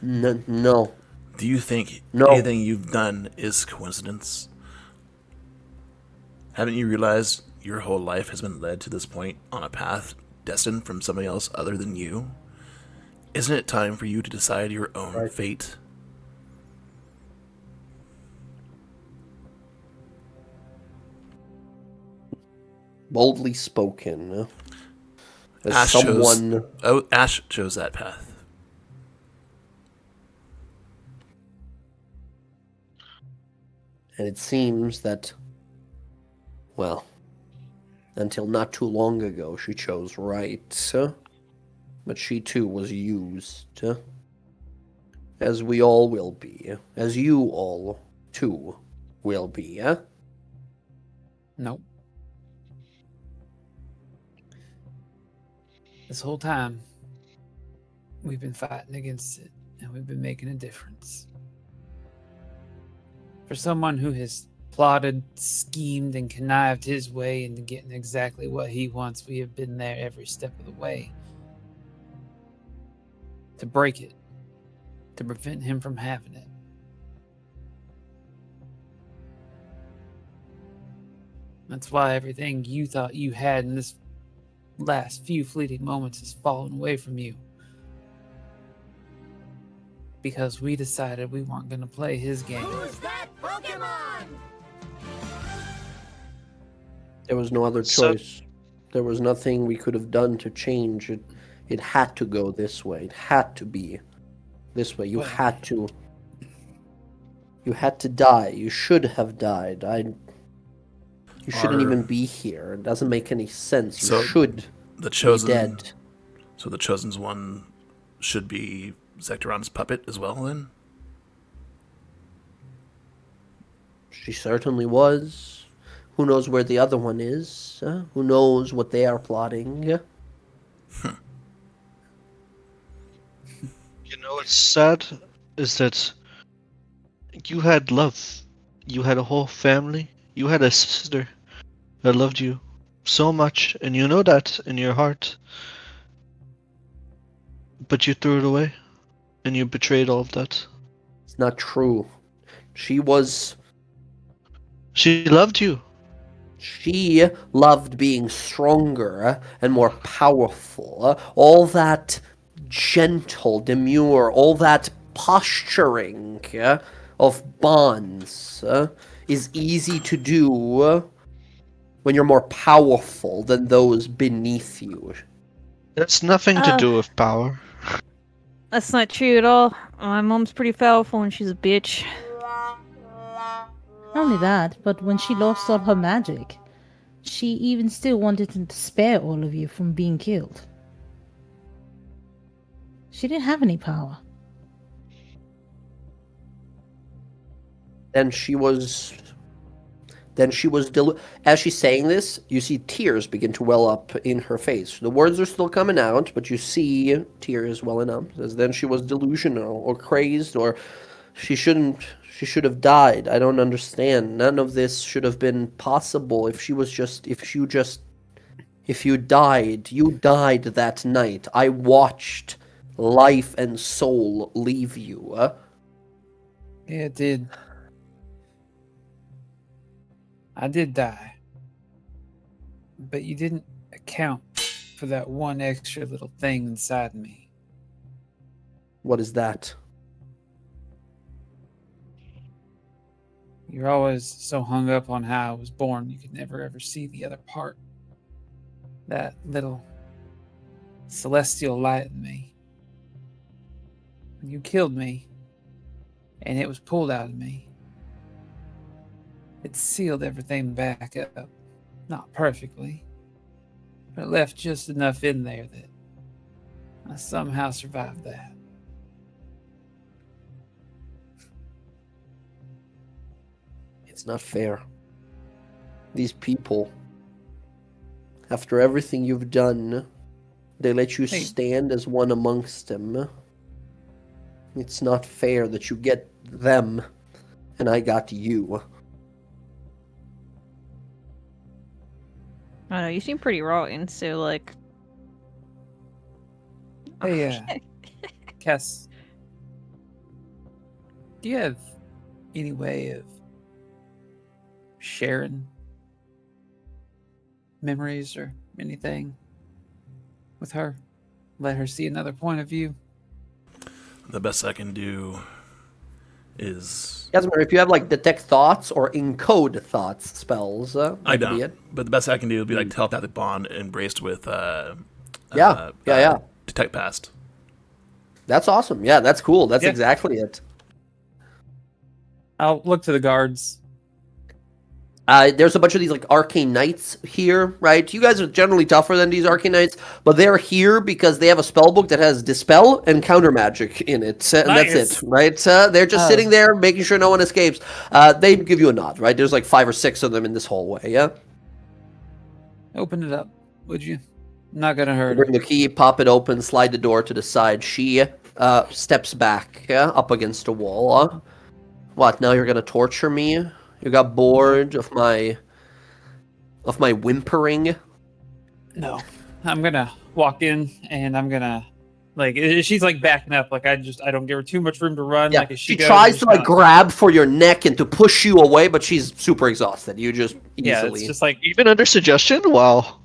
No. Do you think No. anything you've done is coincidence? Haven't you realized your whole life has been led to this point on a path destined from somebody else other than you? Isn't it time for you to decide your own fate? Boldly spoken. As Ash someone... Ash chose that path. And it seems that, well, until not too long ago, she chose right. But she too was used. As we all will be. As you all, too, will be. Nope. This whole time, we've been fighting against it, and we've been making a difference. For someone who has plotted, schemed, and connived his way into getting exactly what he wants, we have been there every step of the way to break it, to prevent him from having it. That's why everything you thought you had in this last few fleeting moments has fallen away from you. Because we decided we weren't going to play his game. Who's that Pokemon? There was no other So- choice. There was nothing we could have done to change it. It had to go this way. It had to be this way. You Well- had to. You had to die. You should have died. You shouldn't Are- even be here. It doesn't make any sense. You So, should The be chosen. dead. So the chosen's one should be Zektoron's puppet as well. Then. She certainly was. Who knows where the other one is? Who knows what they are plotting? You know what's sad is that you had love. You had a whole family. You had a sister that loved you so much, and you know that in your heart. But you threw it away, and you betrayed all of that. It's not true. She loved you. She loved being stronger and more powerful. All that gentle, demure, all that posturing of bonds is easy to do when you're more powerful than those beneath you. That's nothing to do with power. That's not true at all. My mom's pretty powerful and she's a bitch. Not only that, but when she lost all her magic, she even still wanted to spare all of you from being killed. She didn't have any power. Then she was as she's saying this, you see tears begin to well up in her face. The words are still coming out, but you see tears welling up. As then she was delusional or crazed, or she should have died. I don't understand. None of this should have been possible if you died. You died that night. I watched life and soul leave you. Yeah, it did. I did die. But you didn't account for that one extra little thing inside me. What is that? You're always so hung up on how I was born, you could never ever see the other part. That little celestial light in me. When you killed me, and it was pulled out of me, it sealed everything back up. Not perfectly, but it left just enough in there that I somehow survived that. It's not fair. These people, after everything you've done, they let you Hey. stand as one amongst them. It's not fair that you get them and I got you. I don't know, you seem pretty rotten, so like... Hey, Cass, do you have any way of sharing memories or anything with her? Let her see another point of view? The best I can do is Doesn't matter if you have like detect thoughts or encode thoughts spells. I that could be don't. it. But the best I can do would be like telepathic bond embraced with Yeah. detect past. That's awesome. Yeah, that's cool. That's Yeah. exactly it. I'll look to the guards. There's a bunch of these like arcane knights here, right? You guys are generally tougher than these arcane knights, but they're here because they have a spell book that has dispel and counter magic in it. And Nice. that's it, right? They're just sitting there making sure no one escapes. They give you a nod, right? There's like 5 or 6 of them in this hallway, yeah? Open it up, would you? Not gonna hurt her. Bring the key, pop it open, slide the door to the side. She steps back up against a wall. What, now you're gonna torture me? You got bored of my whimpering? No, I'm gonna walk in and I'm gonna she's like backing up. Like I don't give her too much room to run. Yeah, Like if she goes, tries I'm to just like grab for your neck and to push you away, but she's super exhausted. You just yeah, easily. it's just like Even under suggestion? Wow.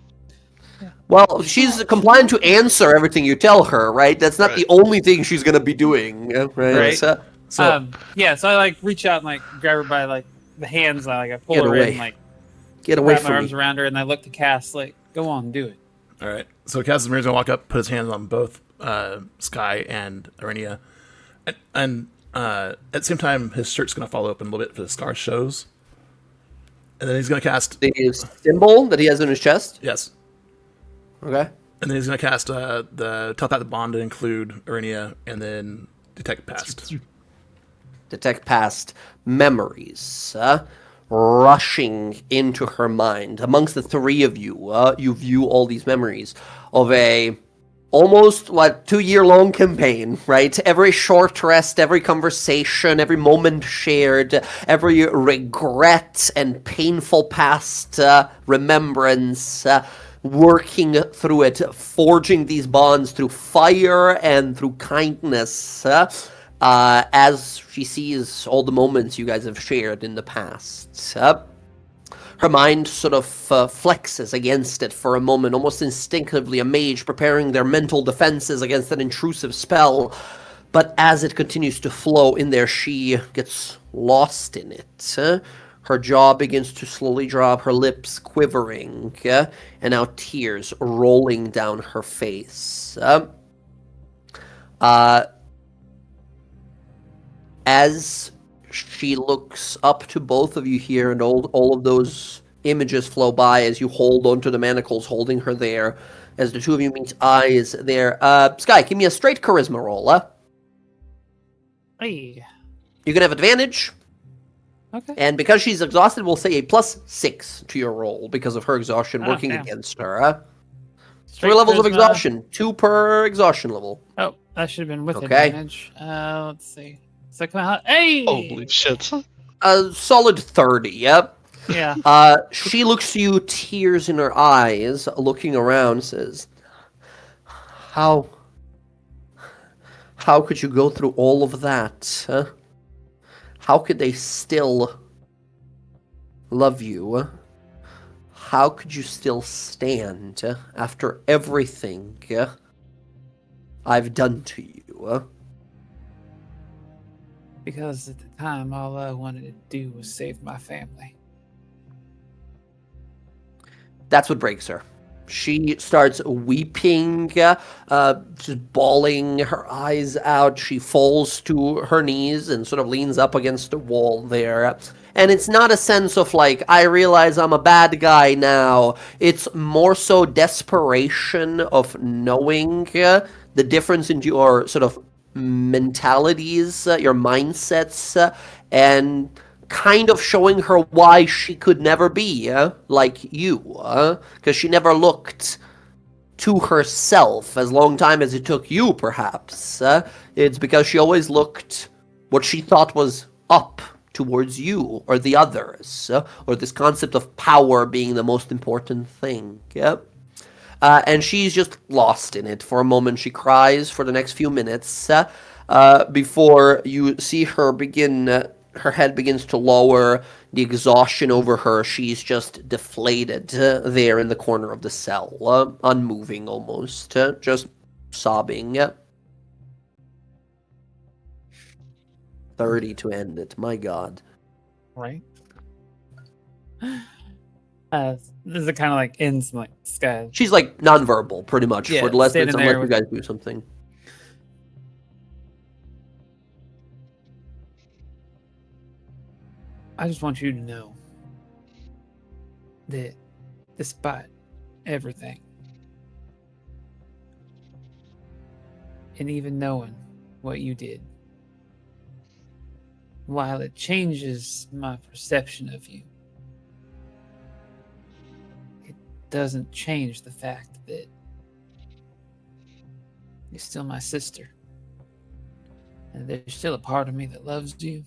Well, she's compliant to answer everything you tell her, right? That's not the only thing she's gonna be doing, right? Right. So, So so I like reach out and like grab her by like the hands. And I pull Get her away. in, like get away wrap my from arms me. around her, and I look to Cass. Like, go on, do it. all right. So Casimir's gonna walk up, put his hands on both Sky and Arenia, and at the same time, his shirt's gonna fall open a little bit for the scar shows, and then he's gonna cast The symbol that he has on his chest. yes, Okay. and then he's gonna cast the telepathic bond to include Arenia, and then detect past. Detect past memories rushing into her mind. Amongst the three of you, you view all these memories of a almost 2-year-long campaign, right? Every short rest, every conversation, every moment shared, every regret and painful past remembrance, working through it, forging these bonds through fire and through kindness, as she sees all the moments you guys have shared in the past. Her mind sort of flexes against it for a moment, almost instinctively, a mage preparing their mental defenses against an intrusive spell. But as it continues to flow in there, she gets lost in it. Her jaw begins to slowly drop, her lips quivering, and now tears rolling down her face. As she looks up to both of you here, and all of those images flow by as you hold onto the manacles, holding her there, as the two of you meet eyes there. Sky, give me a straight charisma roll. Hey. You can have advantage, Okay. and because she's exhausted, we'll say a +6 to your roll because of her exhaustion working damn. against her. Straight 3 levels of charisma. exhaustion, 2 per exhaustion level. Oh, that should have been with Okay. advantage. Let's see. Second out. Hey. Holy shit. A solid 30, yep. Yeah. She looks to you, tears in her eyes, looking around, says, How could you go through all of that? Huh? How could they still love you? How could you still stand after everything I've done to you? Because at the time, all I wanted to do was save my family. That's what breaks her. She starts weeping, just bawling her eyes out. She falls to her knees and sort of leans up against the wall there. And it's not a sense of like, I realize I'm a bad guy now. It's more so desperation of knowing the difference in your sort of mentalities, your mindsets, and kind of showing her why she could never be like you, because she never looked to herself as long time as it took you, perhaps. It's because she always looked what she thought was up towards you or the others, or this concept of power being the most important thing. And she's just lost in it for a moment. She cries for the next few minutes before you see her begin. Her head begins to lower, the exhaustion over her. She's just deflated there in the corner of the cell, unmoving almost, just sobbing. 30 to end it, my god. Right. This is kind of like ends like Sky. She's like nonverbal, pretty much, Yeah, for the less standing unless there you guys do something. I just want you to know that despite everything, and even knowing what you did, while it changes my perception of you, it doesn't change the fact that you're still my sister. And there's still a part of me that loves you.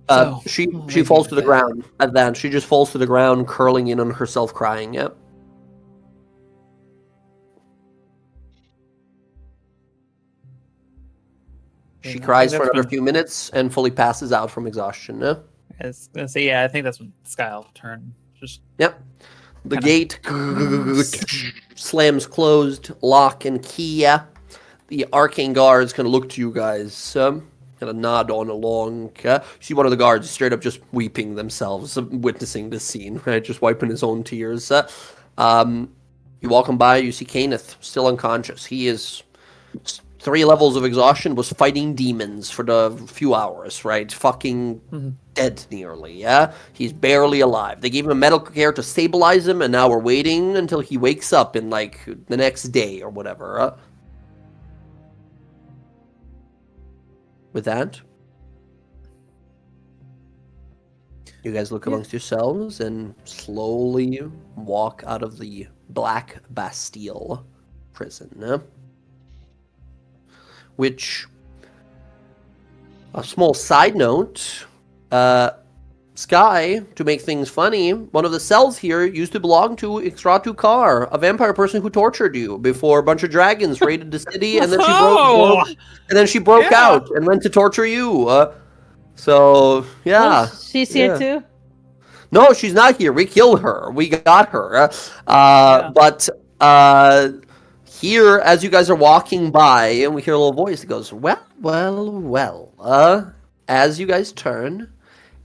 So, she we'll leave she it falls at to the that. ground. At that, she just falls to the ground, curling in on herself, crying. Yep. She And I cries think for that's another when- few minutes and fully passes out from exhaustion. Yeah? So yeah, I think that's when Sky will turn. Just Yep. The Kinda- gate slams closed, lock and key. Yeah. The arcane guards kind of look to you guys, kind of nod on along. You see one of the guards straight up just weeping themselves, witnessing this scene, right? Just wiping his own tears. You walk him by, you see Kenneth still unconscious. He is 3 levels of exhaustion, was fighting demons for the few hours, right? Fucking dead nearly, yeah? He's barely alive. They gave him medical care to stabilize him, and now we're waiting until he wakes up in, like, the next day or whatever. With that, you guys look amongst yourselves and slowly walk out of the Black Bastille prison. Which, a small side note, Sky, to make things funny, one of the cells here used to belong to Extratu Kar, a vampire person who tortured you before a bunch of dragons raided the city, and then she broke Yeah. out and went to torture you. So yeah, Oh, she's here too. no, she's not here. We killed her. We got her. Yeah. But here, as you guys are walking by, and we hear a little voice that goes, well. As you guys turn,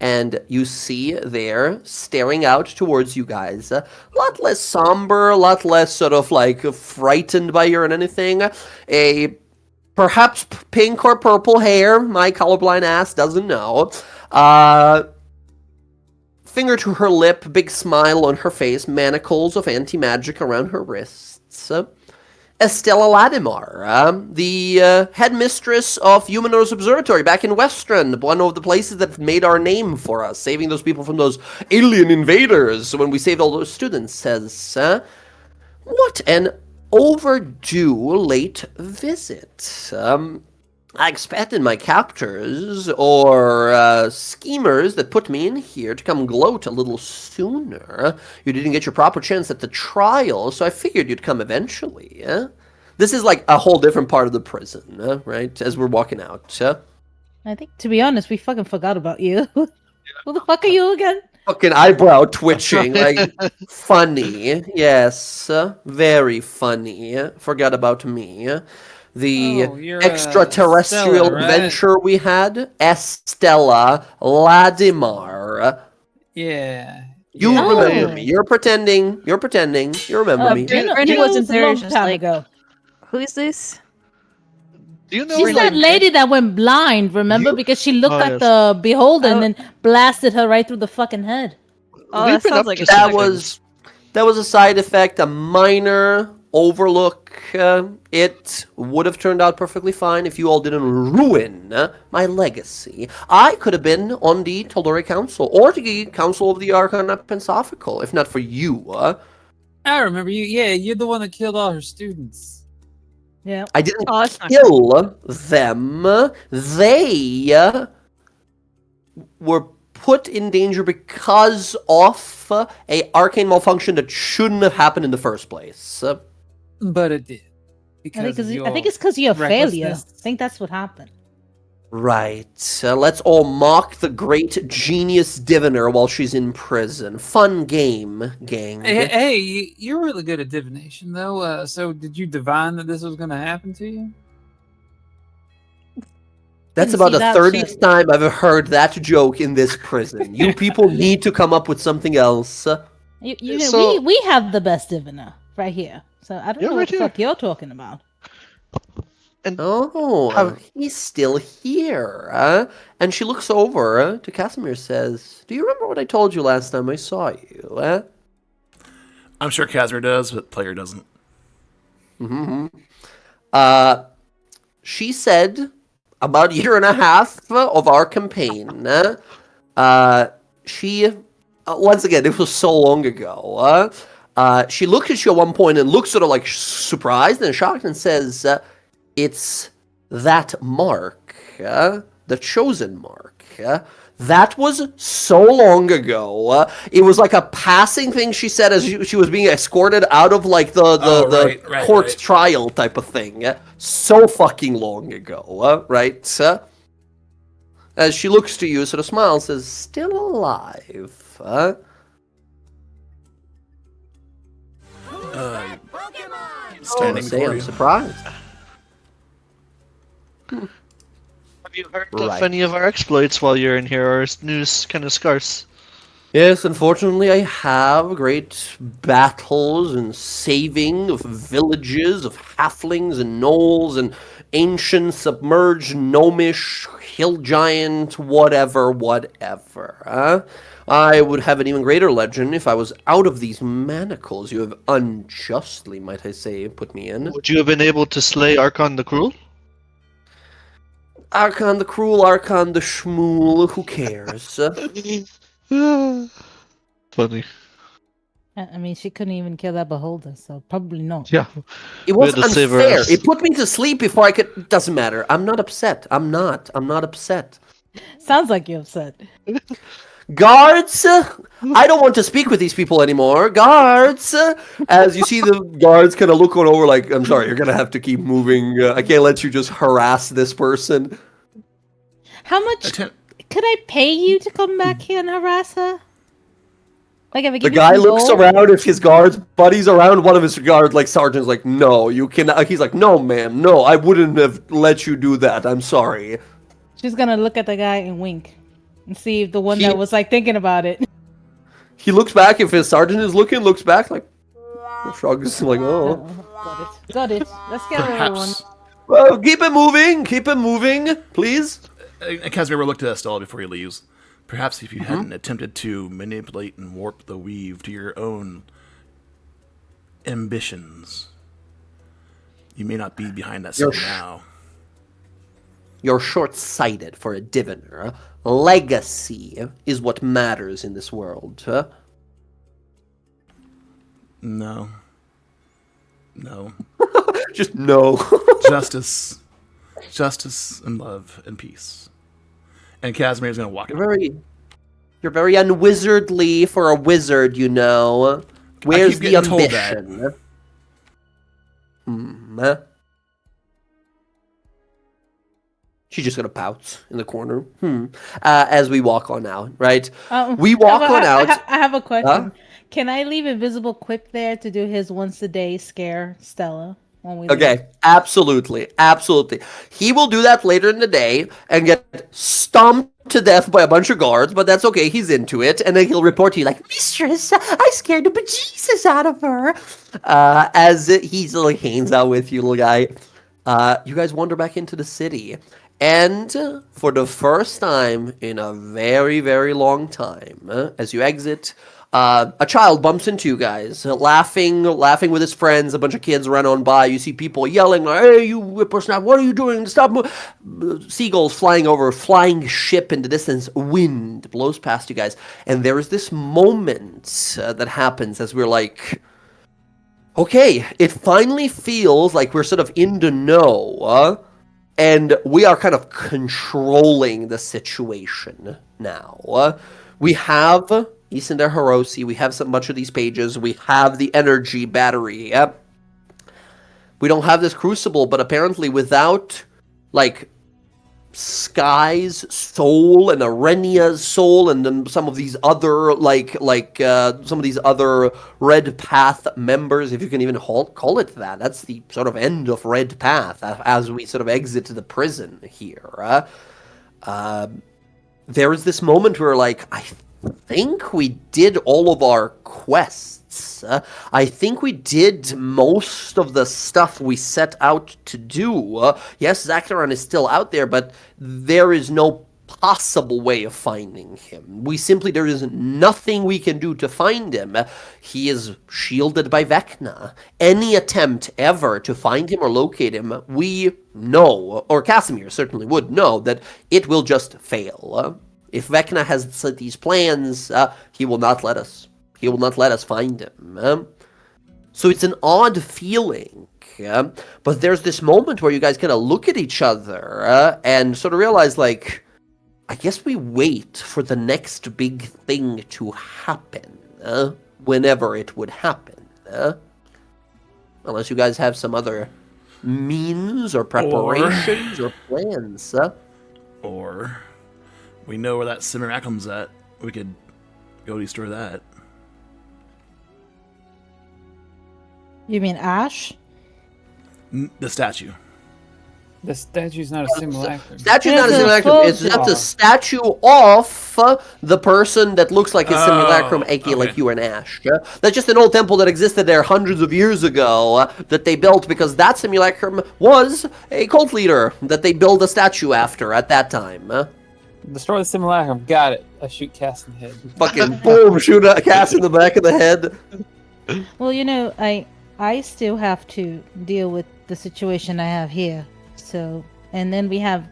and you see there, staring out towards you guys, a lot less somber, a lot less sort of like frightened by you or anything, a perhaps pink or purple hair, my colorblind ass doesn't know, finger to her lip, big smile on her face, manacles of anti-magic around her wrists. Estella Ladimar, the headmistress of Humanos Observatory back in Western, one of the places that made our name for us, saving those people from those alien invaders when we saved all those students, says, what an overdue late visit. I expected my captors or schemers that put me in here to come gloat a little sooner. You didn't get your proper chance at the trial, so I figured you'd come eventually. This is like a whole different part of the prison, right? As we're walking out. I think, to be honest, we fucking forgot about you. Who the fuck are you again? Fucking eyebrow twitching, like funny. Yes, very funny. Forgot about me. The Oh, you're, extraterrestrial Stella, right? adventure we had, Estella Ladimar. Yeah. You yeah. remember Oh. me. You're pretending. You remember me. Randy was wasn't a there, long just time like- ago. Who is this? Do you know? She's that lady that went blind, remember? You- Because she looked Oh, at yes. the beholden Oh. and blasted her right through the fucking head. Oh, We've that been sounds up like to a That something. was a side effect, a minor overlook. It would have turned out perfectly fine if you all didn't ruin my legacy. I could have been on the Tal'dorei Council or the Council of the Arcana Pensophical, if not for you. I remember you. Yeah, you're the one that killed all her students. Yeah. I didn't Oh, that's not kill them. They were put in danger because of a arcane malfunction that shouldn't have happened in the first place. But it did. I Because think it's because you're a failure. I recklessness. think that's what happened. Right. Let's all mock the great genius diviner while she's in prison. Fun game, gang. Hey, you're really good at divination, though. So, did you divine that this was going to happen to you? That's Didn't about see the that 30th shit. time I've heard that joke in this prison. You people need to come up with something else. So- we have the best diviner right here. So I don't Yeah, know right what the here. fuck you're talking about. Oh, Have- he's still here. And she looks over to Casimir, says, do you remember what I told you last time I saw you? I'm sure Casimir does, but player doesn't. Mm-hmm. she said about a year and a half of our campaign, she, once again, it was so long ago, she looked at you at one point and looked sort of like surprised and shocked and says, it's that mark, the chosen mark. That was so long ago. It was like a passing thing she said as she was being escorted out of like the court trial type of thing. So fucking long ago, right? As she looks to you, sort of smiles, says, still alive. Standing Say before I'm you. surprised. Have you heard of any of our exploits while you're in here, or is news kind of scarce? Yes, unfortunately, I have great battles and saving of villages, of halflings and gnolls and ancient, submerged, gnomish, hill giant, whatever. I would have an even greater legend if I was out of these manacles you have unjustly, might I say, put me in. Would you have been able to slay Archon the Cruel? Archon the Cruel, Archon the Shmool, who cares? Funny. I mean, she couldn't even kill that beholder, so probably not. Yeah. It was We had to save her unfair. ass. It put me to sleep before I could... Doesn't matter. I'm not upset. I'm not upset. Sounds like you're upset. Guards! I don't want to speak with these people anymore. Guards! As you see the guards kind of look on over like, I'm sorry, you're going to have to keep moving. I can't let you just harass this person. How much could I pay you to come back here and harass her? Like, if I The give you guy some looks gold? around if his guards, buddies around, one of his guards, like sergeant's like, no, you cannot. He's like, no, ma'am, no, I wouldn't have let you do that. I'm sorry. She's gonna look at the guy and wink. And see if the one He- that was, like, thinking about it. He looks back, if his sergeant is looking, looks back, like, shrugs, like, oh. Got it. Let's get everyone. Perhaps. Well, keep it moving, please. Casimir will look to Estella before he leaves. Perhaps if you hadn't attempted to manipulate and warp the weave to your own ambitions, you may not be behind that You're scene now. You're short-sighted for a diviner. Legacy is what matters in this world, huh? No. Just no. Justice and love and peace. And Casimir's gonna walk. You're very unwizardly for a wizard, you know. Where's the getting told that. ambition? She's just gonna pout in the corner. As we walk on out, right? We walk on out. I have a question. Huh? Can I leave Invisible Quip there to do his once a day scare Stella when we leave? Okay, absolutely. He will do that later in the day and get stomped to death by a bunch of guards, but that's okay. He's into it, and then he'll report to you like, "Mistress, I scared the bejesus out of her." As he's like hangs out with you, little guy. You guys wander back into the city, and for the first time in a very, very long time, as you exit. A child bumps into you guys, laughing with his friends. A bunch of kids run on by. You see people yelling, like, "Hey, you whippersnapper, what are you doing? Stop!" Seagulls flying over, flying ship in the distance. Wind blows past you guys. And there is this moment that happens as we're like, okay, it finally feels like we're sort of in the know. And we are kind of controlling the situation now. We have... Isindar Hiroshi, we have much of these pages, we have the energy battery, yep. We don't have this crucible, but apparently without, like, Sky's soul and Arenia's soul and then some of these other, some of these other Red Path members, if you can even call it that. That's the sort of end of Red Path as we sort of exit the prison here. There is this moment where, like, I think we did all of our quests. I think we did most of the stuff we set out to do. Yes, Zactaron is still out there, but there is no possible way of finding him. There is nothing we can do to find him. He is shielded by Vecna. Any attempt ever to find him or locate him, we know, or Casimir certainly would know, that it will just fail. If Vecna has set these plans, he will not let us. He will not let us find him. So it's an odd feeling. But there's this moment where you guys kind of look at each other and sort of realize, like, I guess we wait for the next big thing to happen, whenever it would happen. Unless you guys have some other means or preparations or plans. Or we know where that simulacrum's at. We could go destroy that. You mean Ash? The statue. The statue's not a simulacrum. Statue's not a simulacrum. It's just a statue of the person that looks like a simulacrum, aka like you and Ash. That's just an old temple that existed there hundreds of years ago that they built because that simulacrum was a cult leader that they built a statue after at that time. Destroy the simulacrum. Got it. I shoot Cass in the head. Fucking boom, shoot a Cass in the back of the head. Well, I still have to deal with the situation I have here. So, and then we have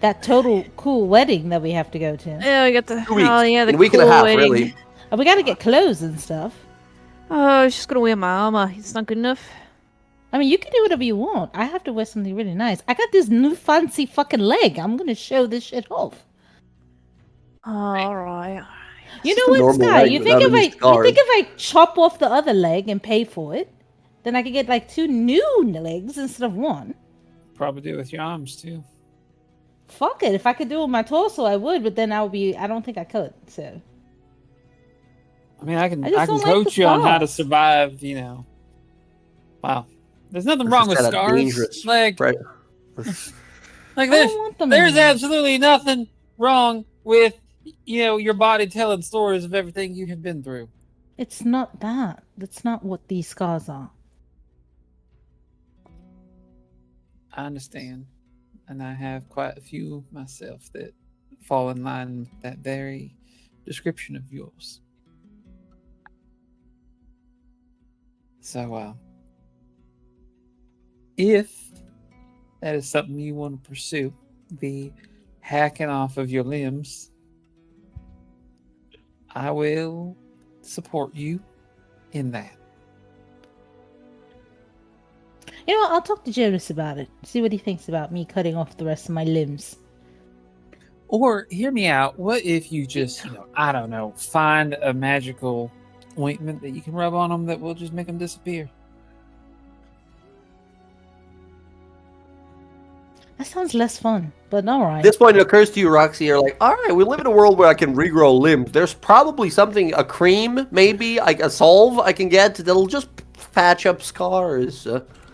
that total cool wedding that we have to go to. Yeah, we got the. 2 weeks. Oh yeah, the a week cool and a half, wedding. really. We got to get clothes and stuff. Oh, I was just gonna wear my armor. It's not good enough. I mean, you can do whatever you want. I have to wear something really nice. I got this new fancy fucking leg. I'm gonna show this shit off. All right. You Just know a what, normal Sky? leg You think without any if scars. I chop off the other leg and pay for it, then I could get like 2 new legs instead of 1. Probably do it with your arms too. Fuck it. If I could do it with my torso, I would. But then I don't think I could. So I mean, I can I just don't like coach the you on how to scars. survive. Wow, there's nothing wrong with That's kinda scars. dangerous, Like right? I this. don't want them. There's anymore. absolutely nothing wrong with your body telling stories of everything you have been through. It's not that. That's not what these scars are. I understand, and I have quite a few myself that fall in line with that very description of yours. So, if that is something you want to pursue, the hacking off of your limbs, I will support you in that. You know what? I'll talk to Jonas about it. See what he thinks about me cutting off the rest of my limbs. Or hear me out. What if you just, I don't know, find a magical ointment that you can rub on them that will just make them disappear? That sounds less fun, but all right. At this point, it occurs to you, Roxy, you're like, all right, we live in a world where I can regrow limbs. There's probably something, a cream, maybe, like a salve I can get that'll just patch up scars.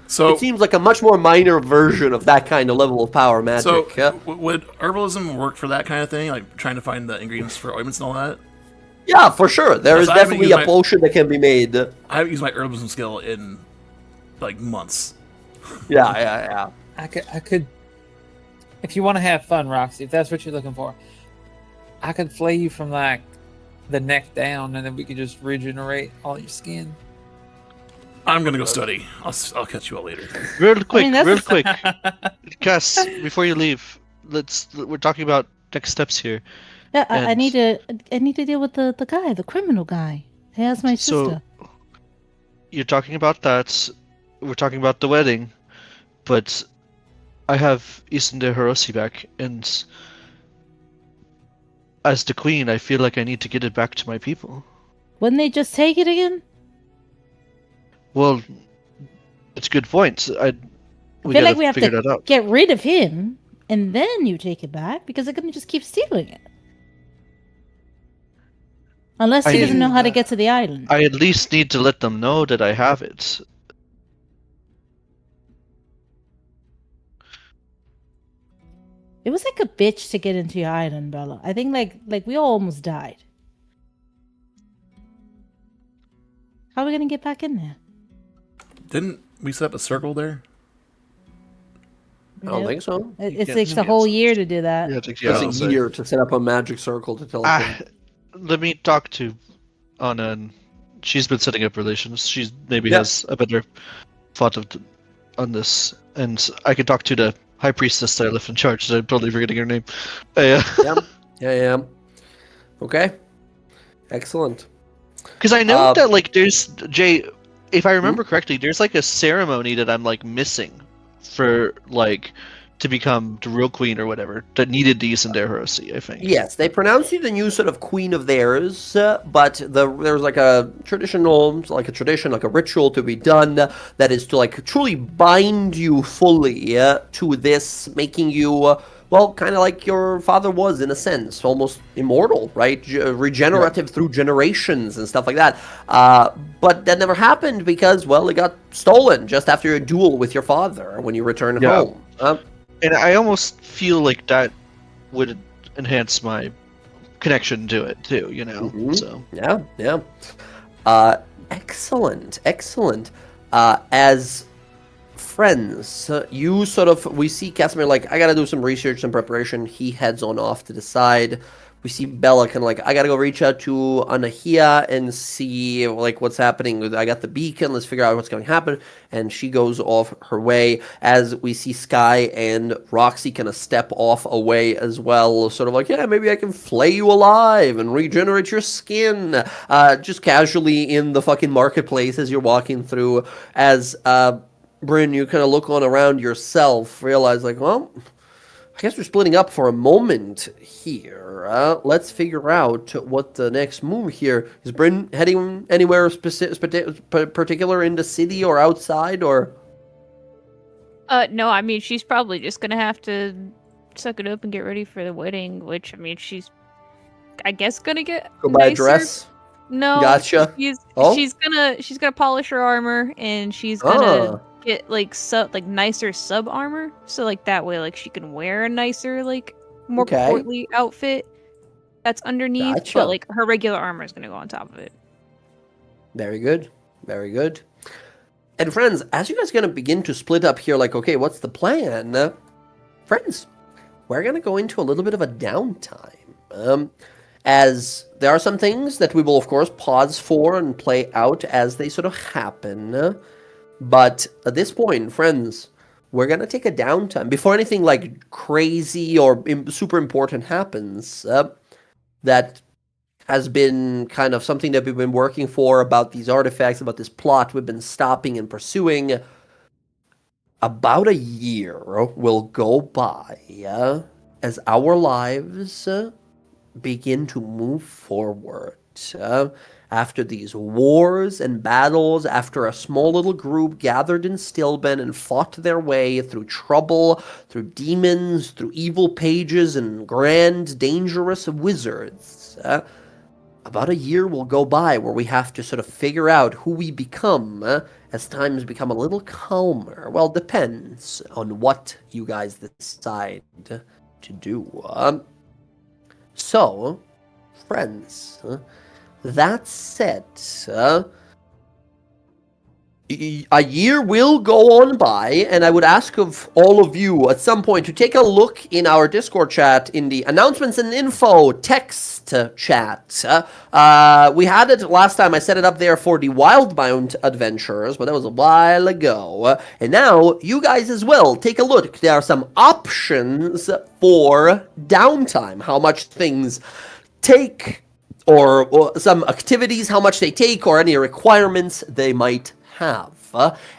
So it seems like a much more minor version of that kind of level of power magic. So, would herbalism work for that kind of thing? Like trying to find the ingredients for ointments and all that? Yeah, for sure. There is Yes, I haven't definitely used a potion that can be made. I haven't used my herbalism skill in like months. Yeah. I could, if you want to have fun, Roxy, if that's what you're looking for, I could flay you from like the neck down, and then we could just regenerate all your skin. I'm gonna go study. I'll catch you all later. Real quick, that's- real quick. Cass, before you leave, we're talking about next steps here. Yeah, I and- need to deal with the guy, the criminal guy. He has my sister. So you're talking about that. We're talking about the wedding, but I have Isende Hiroshi back, and as the queen, I feel like I need to get it back to my people. Wouldn't they just take it again? Well, it's a good point. I feel like we have figure to that out. get rid of him, and then you take it back, because they're going to just keep stealing it. Unless he I- doesn't know how to get to the island. I at least need to let them know that I have it. It was like a bitch to get into your island, Bella. I think like we all almost died. How are we going to get back in there? Didn't we set up a circle there? I don't Nope. think so. It get takes a some whole answers. year to do that. Yeah, it takes It's I'll a say. year to set up a magic circle to teleport. Let me talk to Anna. And she's been setting up relations. She maybe Yeah. has a better thought on this. And I can talk to the high priestess that I left in charge. I'm totally forgetting her name. Yeah. Okay. Excellent. Because I know Uh, that like there's Jay, if I remember correctly, there's like a ceremony that I'm like missing for like to become the real queen or whatever that needed these in their heresy. I think. Yes, they pronounce you the new sort of queen of theirs, but there's like a tradition, like a ritual to be done that is to like truly bind you fully to this, making you, well, kind of like your father was in a sense, almost immortal, right? Regenerative through generations and stuff like that. But that never happened because, well, it got stolen just after your duel with your father when you returned Yeah. home. And I almost feel like that would enhance my connection to it too. You know. Mhm. So. Yeah. Excellent. As friends, we see Casimir like, I gotta do some research and preparation. He heads on off to the side. We see Bella kind of like, I gotta go reach out to Anahia and see like what's happening. I got the beacon. Let's figure out what's going to happen. And she goes off her way. As we see Sky and Roxy kind of step off away as well, sort of like, yeah, maybe I can flay you alive and regenerate your skin. Just casually in the fucking marketplace as you're walking through. As Bryn, you kind of look on around yourself, realize like, well, I guess we're splitting up for a moment here. Let's figure out what the next move here is. Bryn heading anywhere particular in the city or outside, or? No, I mean, she's probably just gonna have to suck it up and get ready for the wedding, which, I mean, she's, I guess, gonna get Go buy a nicer. dress? No, Gotcha. She's Oh? she's gonna polish her armor, and she's gonna get like nicer sub armor, so like that way like she can wear a nicer, like more Okay. portly outfit that's underneath, Gotcha. but like her regular armor is gonna go on top of it. Very good. And friends, as you guys are going to begin to split up here, like, okay, what's the plan? Friends, we're going to go into a little bit of a downtime. As there are some things that we will, of course, pause for and play out as they sort of happen. But at this point, friends, we're going to take a downtime. Before anything like crazy or super important happens, that has been kind of something that we've been working for about these artifacts, about this plot we've been stopping and pursuing. About a year will go by as our lives begin to move forward. After these wars and battles, after a small little group gathered in Stilben and fought their way through trouble, through demons, through evil pages and grand, dangerous wizards, about a year will go by where we have to sort of figure out who we become as times become a little calmer. Well, depends on what you guys decide to do. So, friends, that said, a year will go on by, and I would ask of all of you at some point to take a look in our Discord chat in the announcements and info text chat. We had it last time. I set it up there for the Wildbound adventures, but that was a while ago. And now you guys as well take a look. There are some options for downtime, how much things take, or some activities, how much they take, or any requirements they might have.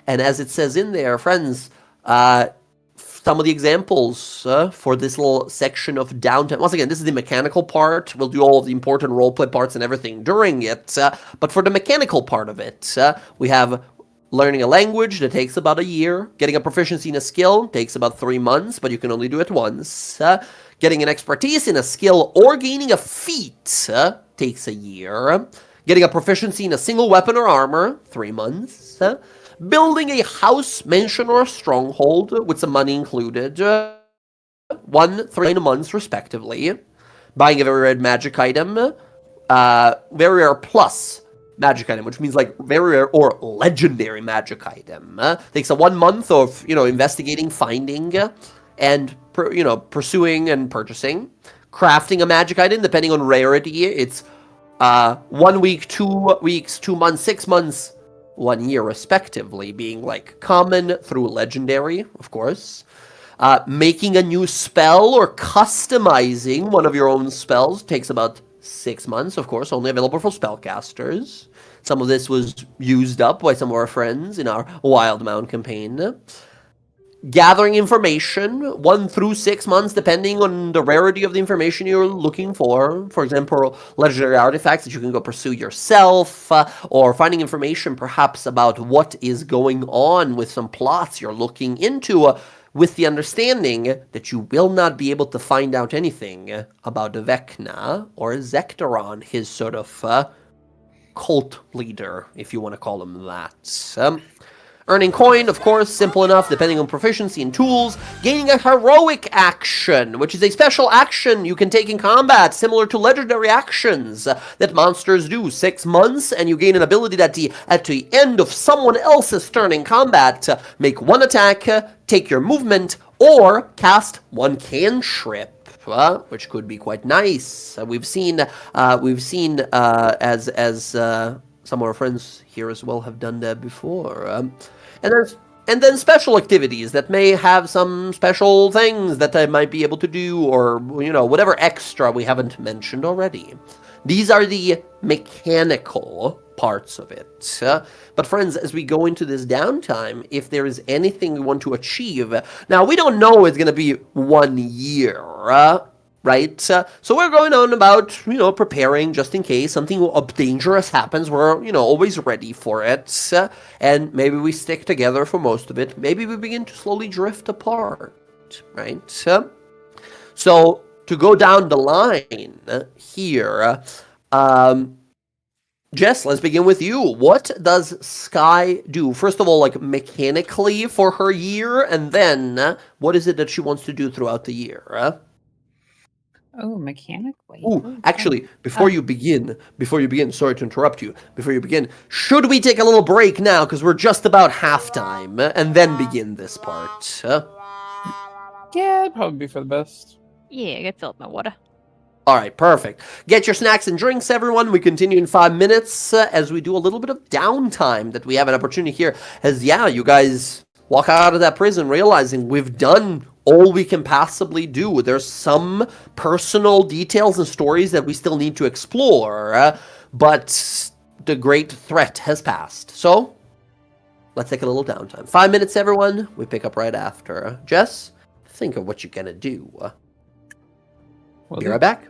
And as it says in there, friends, some of the examples for this little section of downtime. Once again, this is the mechanical part. We'll do all of the important roleplay parts and everything during it. But for the mechanical part of it, we have learning a language that takes about a year. Getting a proficiency in a skill takes about 3 months, but you can only do it once. Getting an expertise in a skill or gaining a feat takes a year. Getting a proficiency in a single weapon or armor, 3 months. Building a house, mansion, or a stronghold with some money included, 3 months respectively. Buying a very rare magic item, very rare plus magic item, which means like very rare or legendary magic item. Takes a 1 month of investigating, finding, and pursuing and purchasing. Crafting a magic item, depending on rarity, it's 1 week, 2 weeks, 2 months, 6 months, 1 year, respectively, being like common through legendary, of course. Making a new spell or customizing one of your own spells takes about 6 months, of course, only available for spellcasters. Some of this was used up by some of our friends in our Wildmount campaign. Gathering information, 1 through 6 months, depending on the rarity of the information you're looking for. For example, legendary artifacts that you can go pursue yourself, or finding information perhaps about what is going on with some plots you're looking into, with the understanding that you will not be able to find out anything about Vecna or Zektaron, his sort of cult leader, if you want to call him that. Earning coin, of course, simple enough, depending on proficiency and tools. Gaining a heroic action, which is a special action you can take in combat, similar to legendary actions that monsters do. 6 months, and you gain an ability that at the end of someone else's turn in combat, make 1 attack, take your movement, or cast 1 cantrip. Which could be quite nice. We've seen as some of our friends here as well have done that before. And then special activities that may have some special things that I might be able to do, or whatever extra we haven't mentioned already. These are the mechanical parts of it. But friends, as we go into this downtime, if there is anything we want to achieve, now we don't know it's going to be 1 year, right? So we're going on about, preparing just in case something dangerous happens. We're, always ready for it. And maybe we stick together for most of it. Maybe we begin to slowly drift apart, right? So to go down the line here, Jess, let's begin with you. What does Sky do? First of all, like mechanically for her year, and then what is it that she wants to do throughout the year? Oh, mechanically. Ooh, actually, before you begin, sorry to interrupt you. Before you begin, should we take a little break now, because we're just about halftime, and then begin this part? Yeah, it'd probably be for the best. Yeah, I gotta fill up my water. All right, perfect. Get your snacks and drinks, everyone. We continue in 5 minutes as we do a little bit of downtime that we have an opportunity here. As, you guys walk out of that prison realizing we've done all we can possibly do. There's some personal details and stories that we still need to explore, but the great threat has passed. So, let's take a little downtime. 5 minutes, everyone. We pick up right after. Jess, think of what you're going to do. Be right back.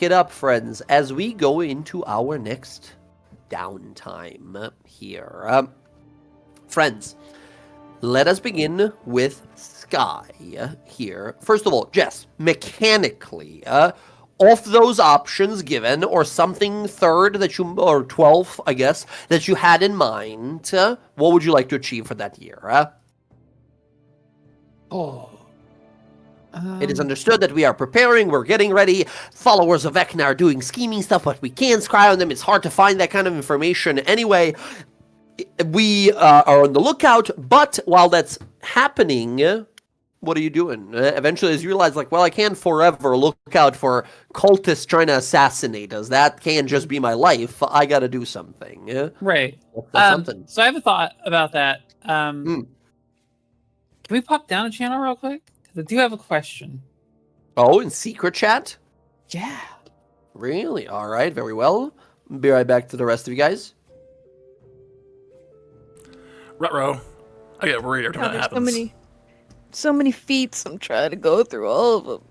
it up, friends, as we go into our next downtime here. Friends, let us begin with Sky here. First of all, Jess, mechanically, of those options given, or something third that you, or 12th, I guess, that you had in mind, what would you like to achieve for that year? It is understood that we are preparing, we're getting ready. Followers of Vecna are doing scheming stuff, but we can't scry on them. It's hard to find that kind of information. Anyway, we are on the lookout, but while that's happening, what are you doing? Eventually, as you realize, like, well, I can't forever look out for cultists trying to assassinate us. That can't just be my life. I gotta do something. Right. Something. So I have a thought about that. Hmm. Can we pop down a channel real quick? Because I do have a question. Oh, in secret chat? Yeah. Really? All right, very well. Be right back to the rest of you guys. Ruh-roh. I get worried every time that there's happens. so many feats. I'm trying to go through all of them.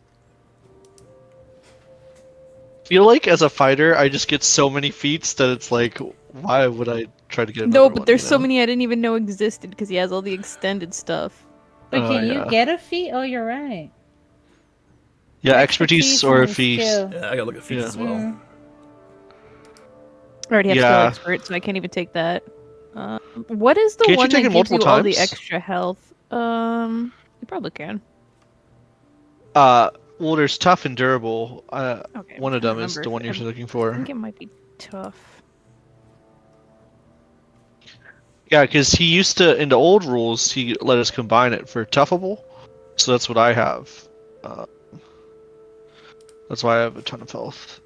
Feel like as a fighter, I just get so many feats that it's like, why would I try to get another No, but one, there's you so know? many I didn't even know existed because he has all the extended stuff. But Oh, can you yeah. get a feat? Oh, you're right. Yeah, expertise or a and feat. skill. Yeah, I gotta look at feats Yeah. as well. Mm. I already have skill Yeah. expert, so I can't even take that. What is the Can't you one take that it gives you multiple all the times? extra health? You probably can. Well, there's tough and durable. Okay, One I'm of trying them to is the remember one you're if looking I for. think it might be tough. Yeah, because he used to, in the old rules, he let us combine it for toughable. So that's what I have. That's why I have a ton of health.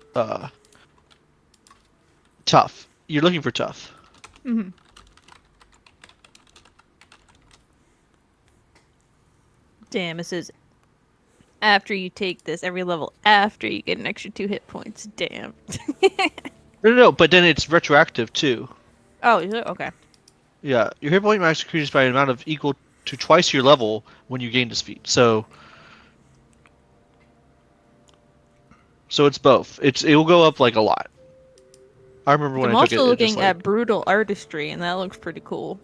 Tough. You're looking for tough. Mm-hmm. Damn, it says after you take this, every level after you get an extra 2 hit points. Damn. No, but then it's retroactive too. Oh, is it? Okay. Yeah, your hit point max increases by an amount of equal to twice your level when you gain this feat. So it's both. It will go up like a lot. I remember when I'm I took also it, it just looking like at brutal artistry, and that looks pretty cool.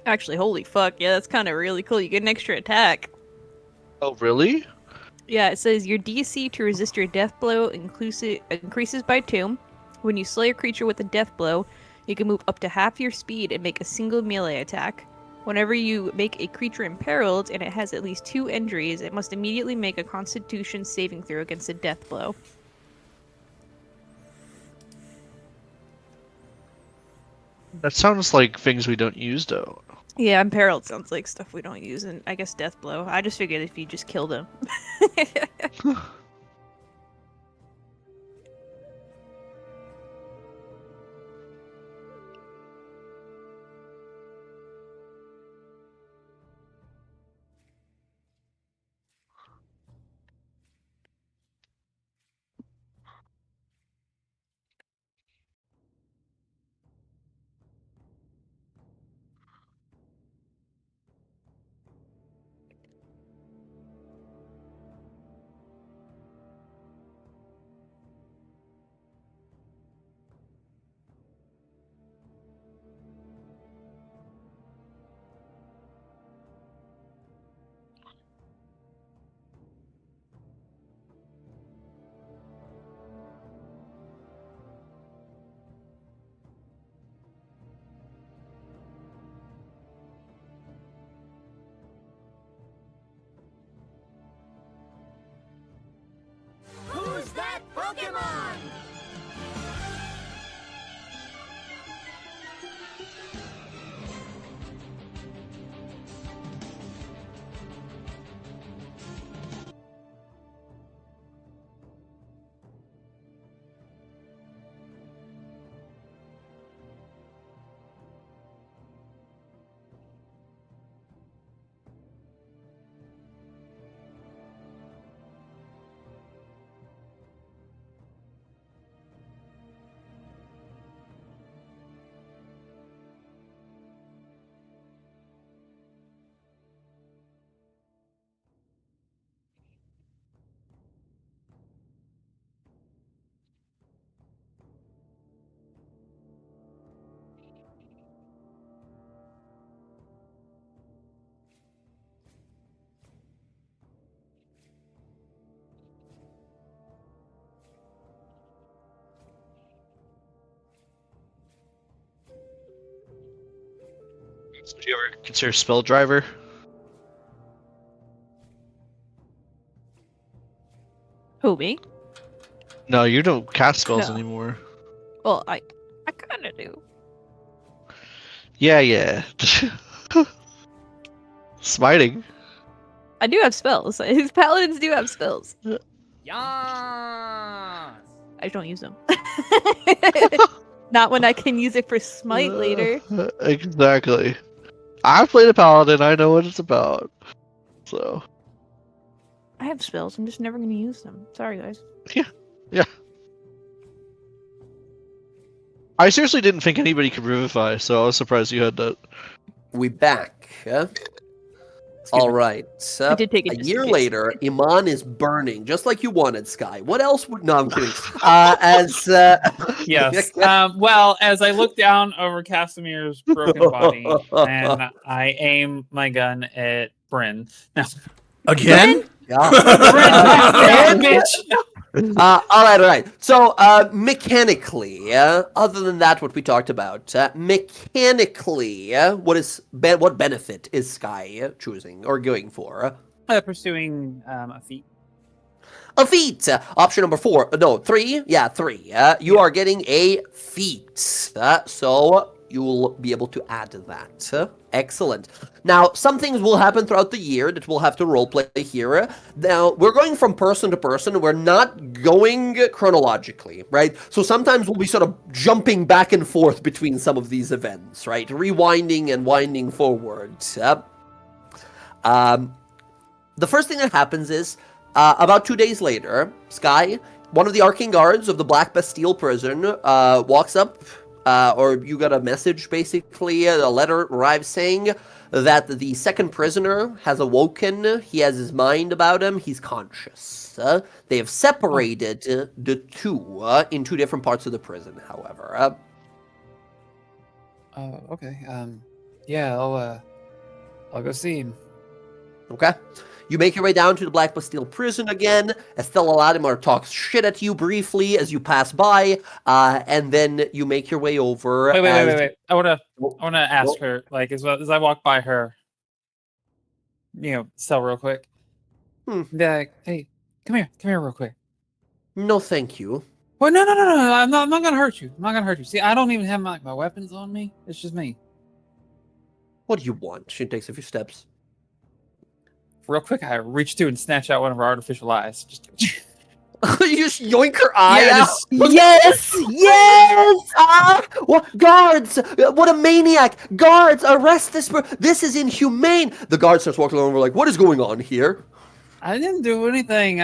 Actually, holy fuck, yeah, that's kind of really cool. You get an extra attack. oh really? Yeah, it says your DC to resist your death blow increases by 2. When you slay a creature with a death blow, you can move up to half your speed and make a single melee attack. Whenever you make a creature imperiled and it has at least 2 injuries, it must immediately make a Constitution saving throw against a death blow. That sounds like things we don't use though. Yeah, imperiled sounds like stuff we don't use, and I guess death blow. I just figured if you just killed him. Would you ever consider spell driver? Who, me? No, you don't cast spells No. anymore. Well, I kind of do. Yeah. Smiting. I do have spells. His paladins do have spells. Yes. I just don't use them. Not when I can use it for smite later. Exactly. I've played a paladin. I know what it's about. So. I have spells. I'm just never going to use them. Sorry, guys. Yeah. I seriously didn't think anybody could revivify, so I was surprised you had that. We back. All right. I did take it A just year in case. later, Iman is burning, just like you wanted, Sky. What else would? No, I'm kidding. Yes. Well, as I look down over Casimir's broken body, and I aim my gun at Bryn. Now, Again? Yeah. Bryn, bitch. All right. So, mechanically, other than that, what we talked about, mechanically, what benefit is Sky choosing or going for? Pursuing a feat. A feat. Option number 4. No, 3. Yeah, 3. You are getting a feat. So you'll be able to add that. Excellent. Now, some things will happen throughout the year that we'll have to roleplay here. Now, we're going from person to person. We're not going chronologically, right? So sometimes we'll be sort of jumping back and forth between some of these events, right? Rewinding and winding forwards. The first thing that happens is, about 2 days later, Sky, one of the arcane guards of the Black Bastille prison, walks up, or you got a message, basically, a letter arrives saying that the second prisoner has awoken, he has his mind about him, he's conscious. They have separated the two in 2 different parts of the prison, however. Okay. Yeah, I'll go see him. Okay. You make your way down to the Black Bastille prison again. Estella Latimer talks shit at you briefly as you pass by, and then you make your way over. Wait. I wanna ask her, like, as I walk by her, Cell real quick. Be like, hey, come here real quick. No, thank you. Well, no. I'm not gonna hurt you. I'm not gonna hurt you. See, I don't even have my weapons on me. It's just me. What do you want? She takes a few steps. Real quick, I reach through and snatch out one of her artificial eyes. Just You just yoink her eye out. Yes! What guards? What a maniac! Guards, arrest this! This is inhumane. The guard starts walking along. We're like, what is going on here? I didn't do anything.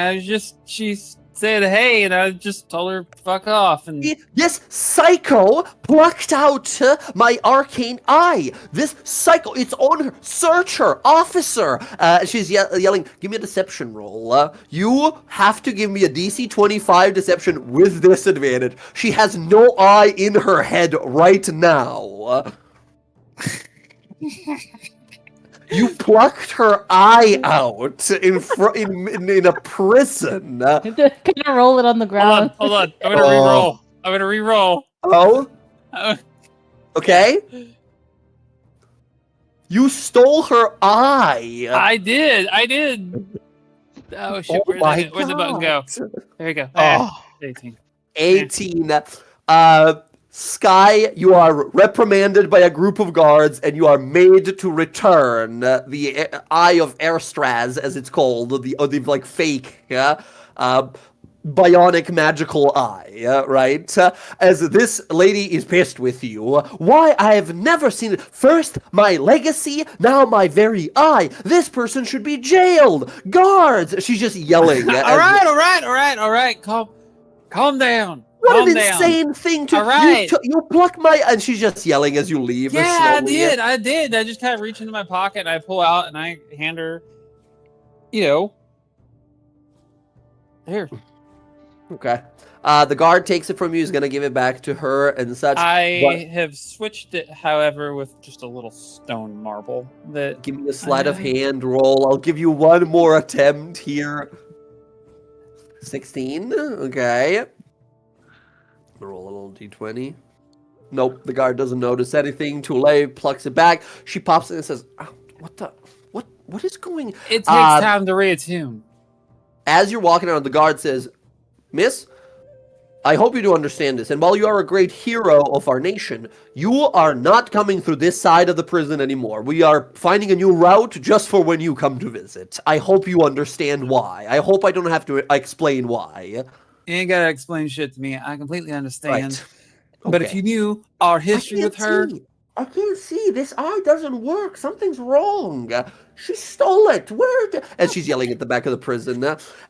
She said hey, and I just told her fuck off. And This psycho plucked out my arcane eye. This psycho, it's on her. Search her, officer. She's yelling, give me a deception roll. You have to give me a DC 25 deception with disadvantage. She has no eye in her head right now. You plucked her eye out in a prison. Can I roll it on the ground? hold on. I'm gonna re-roll. Oh? Okay. You stole her eye. I did. Oh shit! Oh my Where'd the button go? There you go. Oh. 18. 18. Sky, you are reprimanded by a group of guards, and you are made to return the Eye of Erstraz, as it's called, the like fake, bionic magical eye, right? As this lady is pissed with you. Why, I have never seen it. First, my legacy, now my very eye. This person should be jailed. Guards! She's just yelling. All right. Calm down. What Calm an down. insane thing to All right. you pluck my, and she's just yelling as you leave. Yeah, slowly. I did. I just kind of reach into my pocket and I pull out and I hand her, here. Okay. The guard takes it from you. He's gonna give it back to her and such. I have switched it, however, with just a little stone marble. That Give me a sleight of hand roll. I'll give you one more attempt here. 16. Okay. Roll a little d20. Nope, the guard doesn't notice anything. Tule plucks it back. She pops in and says, oh, what is going? It takes time to reattune. As you're walking out, the guard says, Miss, I hope you do understand this. And while you are a great hero of our nation, you are not coming through this side of the prison anymore. We are finding a new route just for when you come to visit. I hope you understand why. I hope I don't have to explain why. You ain't gotta explain shit to me. I completely understand. Right. But if Okay. you knew our history with her, I can't see. This eye doesn't work. Something's wrong. She stole it. And she's yelling at the back of the prison.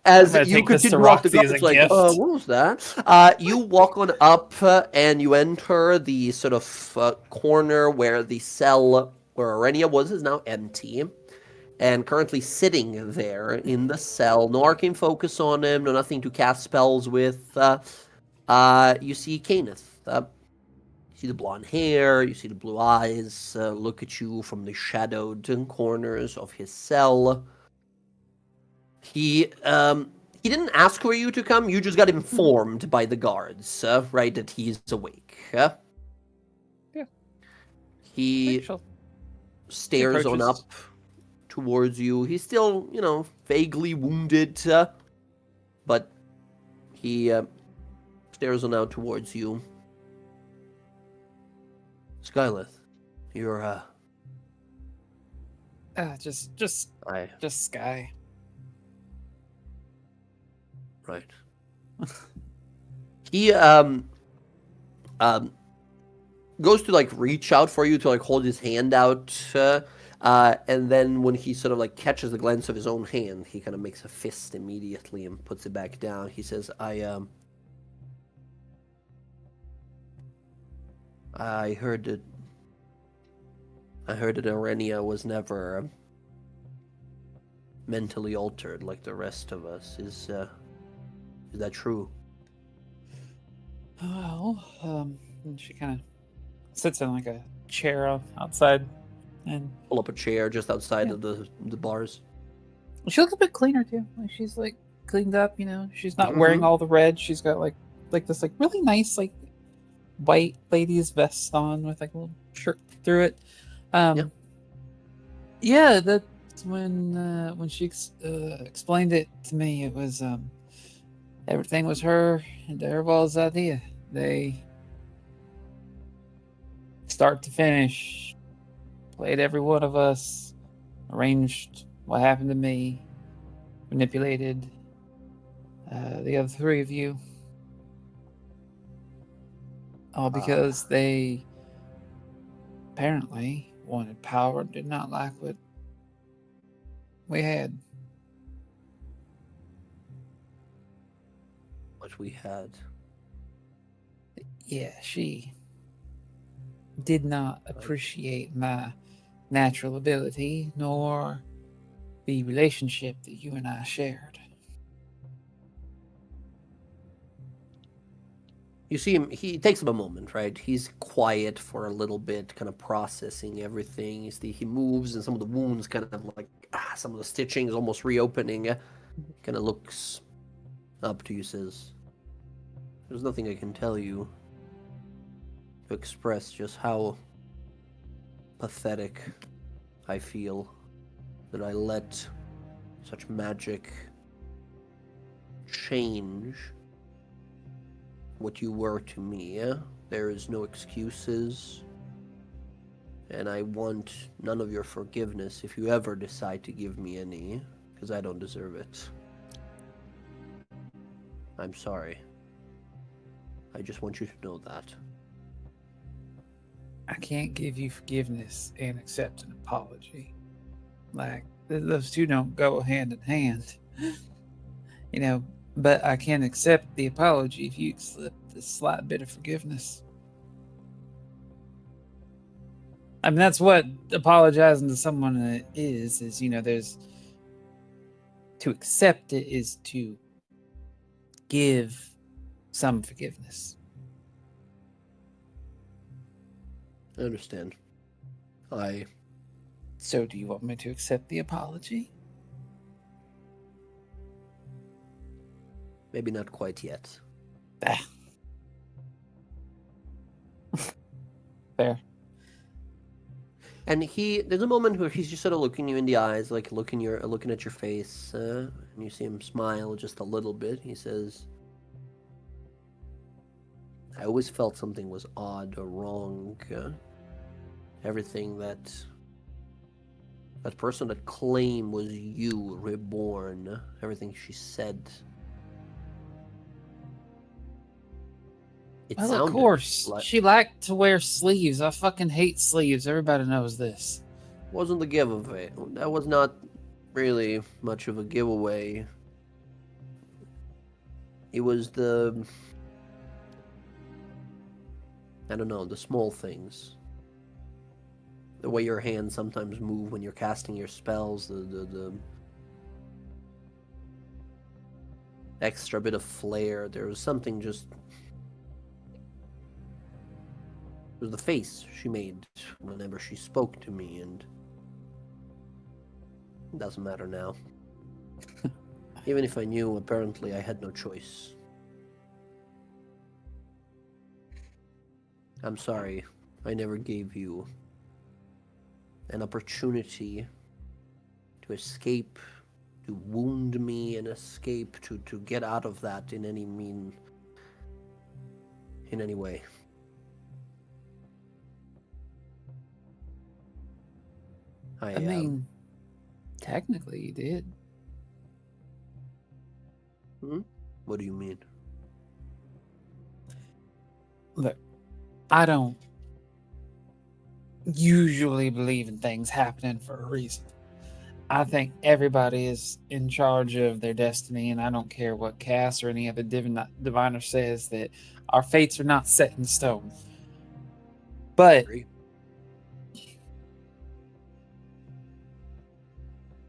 As gonna you take this to continue to walk, the Roxy as a guard's like, gift. what was that? You walk on up and you enter the sort of corner where the cell where Arenia was is now empty. And currently sitting there in the cell. No arcane focus on him. No nothing to cast spells with. You see Kenneth. You see the blonde hair, you see the blue eyes, look at you from the shadowed corners of his cell. He didn't ask for you to come, you just got informed by the guards, right, that he's awake. Yeah. He stares on up towards you. He's still, vaguely wounded, but he stares on out towards you. Skyleth, you're just Sky. Right. He goes to reach out for you to hold his hand out, and then when he sort of catches the glance of his own hand, he kind of makes a fist immediately and puts it back down. He says, I heard that Arenia was never mentally altered like the rest of us. Is that true? Well, and she kind of sits in a chair outside and Pull up a chair just outside of the bars. she looks a bit cleaner too. She's cleaned up, She's not wearing all the red. She's got this really nice white ladies vest on with a little shirt through it. Yeah, that's when she explained it to me. It was everything was her and Derval's idea. They start to finish played every one of us, arranged what happened to me, manipulated the other three of you. All because they apparently wanted power and did not like what we had. What we had. Yeah, she did not appreciate my natural ability nor the relationship that you and I shared. You see him, he takes him a moment, right? He's quiet for a little bit, kind of processing everything. You see he moves and some of the wounds kind of some of the stitching is almost reopening. Kind of looks up to you, says, there's nothing I can tell you to express just how pathetic I feel that I let such magic change what you were to me. There is no excuses, and I want none of your forgiveness if you ever decide to give me any, because I don't deserve it. I'm sorry. I just want you to know that. I can't give you forgiveness and accept an apology. Those two don't go hand in hand. But I can accept the apology if you accept a slight bit of forgiveness. I mean, that's what apologizing to someone is, there's... To accept it is to give some forgiveness. I understand. So do you want me to accept the apology? Maybe not quite yet. Fair. And there's a moment where he's just sort of looking you in the eyes, like looking at your face, and you see him smile just a little bit. He says, I always felt something was odd or wrong. Everything that person that claimed was you, reborn, everything she said. It Well, of sounded course. like She liked to wear sleeves. I fucking hate sleeves. Everybody knows this. wasn't the giveaway. That was not really much of a giveaway. It was I don't know, the small things. The way your hands sometimes move when you're casting your spells, the extra bit of flair. There was something just... It was the face she made whenever she spoke to me, and it doesn't matter now. Even if I knew, apparently I had no choice. I'm sorry, I never gave you an opportunity to escape, to wound me and escape, to get out of that in any way. I mean, technically you did. What do you mean? Look, I don't usually believe in things happening for a reason. I think everybody is in charge of their destiny, and I don't care what Cass or any other diviner says, that our fates are not set in stone. But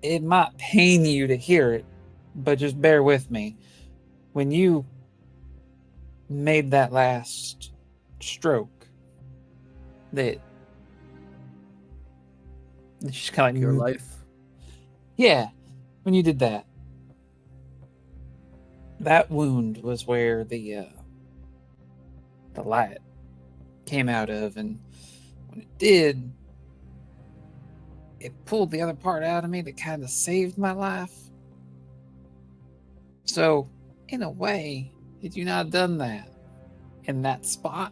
it might pain you to hear it, but just bear with me. When you made that last stroke, that just kind of Your life? Yeah, when you did that, that wound was where the light came out of, and when it did, it pulled the other part out of me that kind of saved my life. So, in a way, had you not done that in that spot,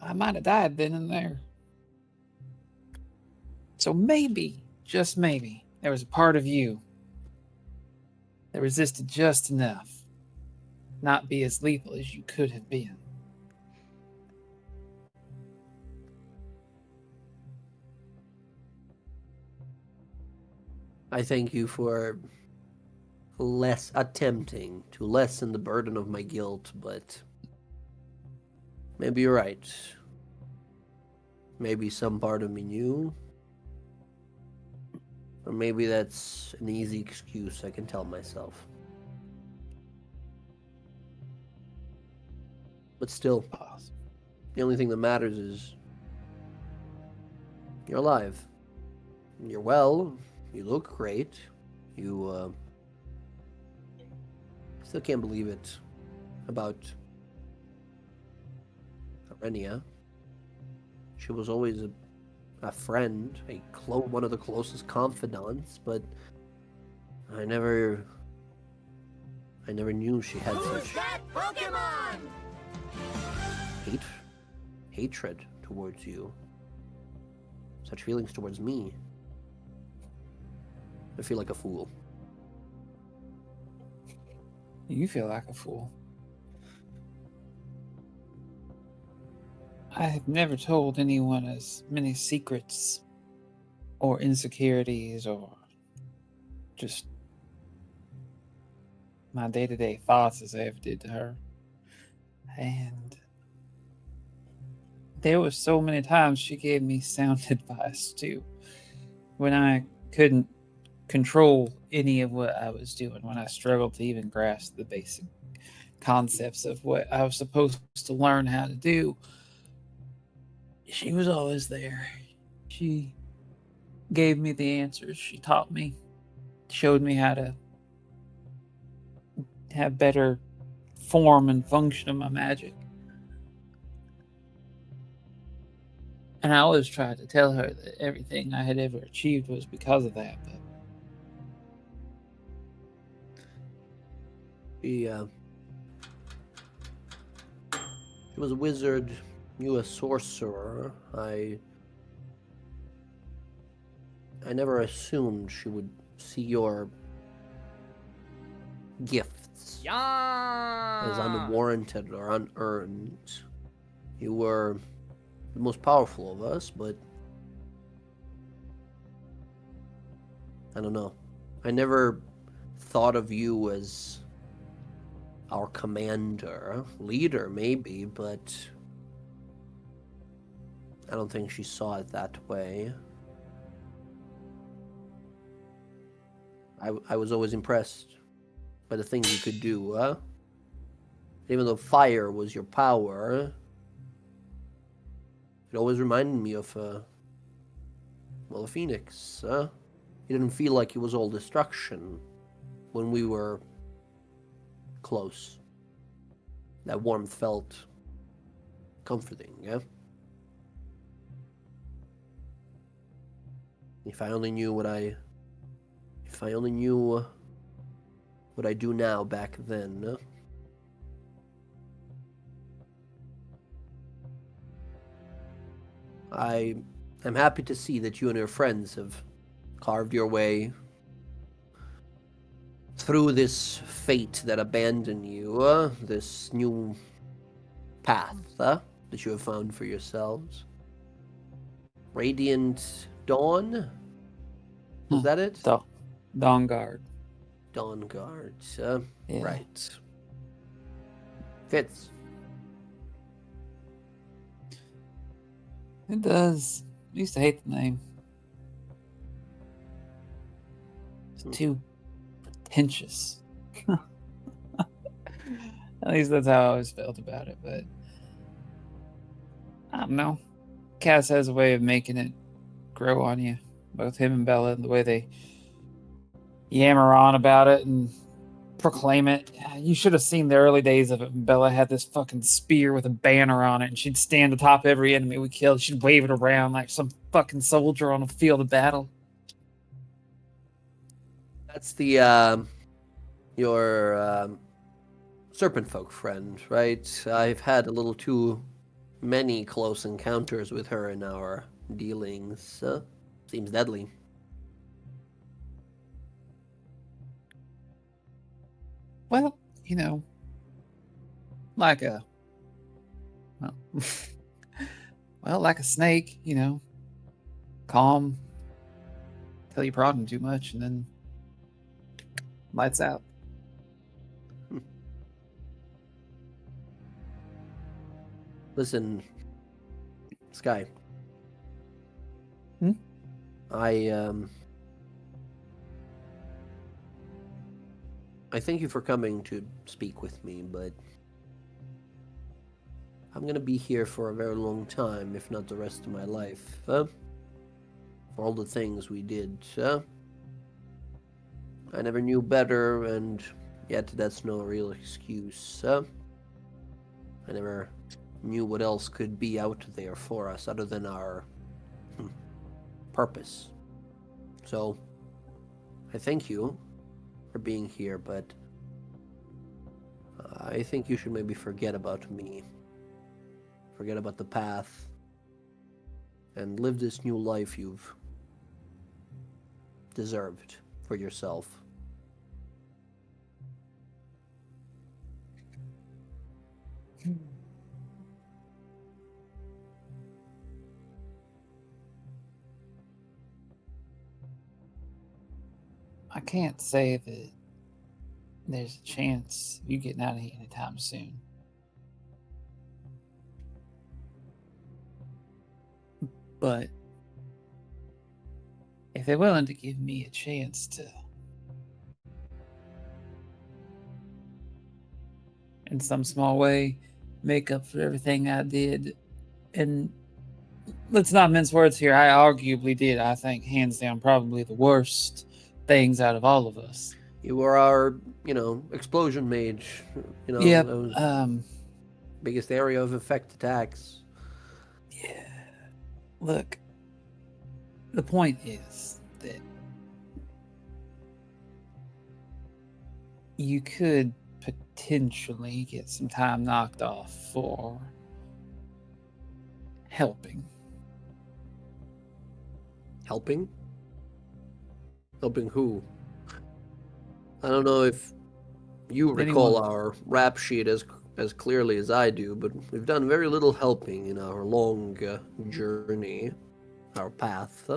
I might have died then and there. So maybe, just maybe, there was a part of you that resisted just enough, not be as lethal as you could have been. I thank you for attempting to lessen the burden of my guilt, but maybe you're right. Maybe some part of me knew, or maybe that's an easy excuse I can tell myself. But still, the only thing that matters is you're alive. You're well. You look great. You still can't believe it about Arenia. She was always a friend, one of the closest confidants, but I never knew she had Who's such that Pokemon? hatred towards you, such feelings towards me. I feel like a fool. You feel like a fool. I have never told anyone as many secrets or insecurities or just my day-to-day thoughts as I ever did to her. And there were so many times she gave me sound advice too, when I couldn't control any of what I was doing, when I struggled to even grasp the basic concepts of what I was supposed to learn how to do. She was always there. She gave me the answers. She taught me, showed me how to have better form and function of my magic. And I always tried to tell her that everything I had ever achieved was because of that. But She was a wizard, you a sorcerer. I never assumed she would see your gifts as unwarranted or unearned. You were the most powerful of us, but I don't know. I never thought of you as our commander, leader maybe, but I don't think she saw it that way. I was always impressed by the things you could do, huh? Even though fire was your power, it always reminded me of, well, a phoenix, huh? It didn't feel like it was all destruction when we were close. That warmth felt comforting, yeah? If I only knew what I do now back then. I am happy to see that you and your friends have carved your way through this fate that abandoned you, this new path that you have found for yourselves. Radiant Dawn? Was that it? DawnGuard. DawnGuard. Yeah. Right. Fits. It does. I used to hate the name. It's too pretentious. At least that's how I always felt about it, but I don't know. Cass has a way of making it grow on you. Both him and Bella, and the way they yammer on about it and proclaim it. You should have seen the early days of it when Bella had this fucking spear with a banner on it, and she'd stand atop every enemy we killed. She'd wave it around like some fucking soldier on a field of battle. That's the, your, serpent folk friend, right? I've had a little too many close encounters with her in our dealings. Seems deadly. Well, you know, like a like a snake, you know, calm till you prod him too much, and then lights out. Listen, Sky. Hmm? I thank you for coming to speak with me, but I'm gonna be here for a very long time, if not the rest of my life. For all the things we did. I never knew better, and yet that's no real excuse. I never knew what else could be out there for us other than our purpose. So, I thank you for being here, but I think you should maybe forget about me. Forget about the path. And live this new life you've deserved for yourself. I can't say that there's a chance of you getting out of here anytime soon. But if they're willing to give me a chance to, in some small way, make up for everything I did, and let's not mince words here, I arguably did, I think, hands down, probably the worst things out of all of us. You were our, explosion mage. Yep. That was biggest area of effect attacks. Yeah. Look, the point is that you could potentially get some time knocked off for helping. Helping? Helping who? I don't know if you recall Anyone. our rap sheet as clearly as I do, but we've done very little helping in our long journey, our path.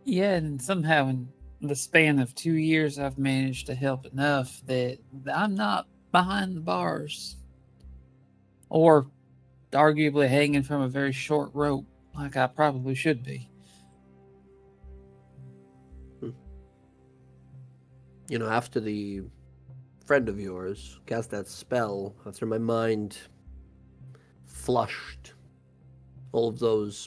Yeah, and somehow in the span of 2 years, I've managed to help enough that I'm not behind the bars. Or arguably hanging from a very short rope like I probably should be. You know, after the friend of yours cast that spell, after my mind flushed all of those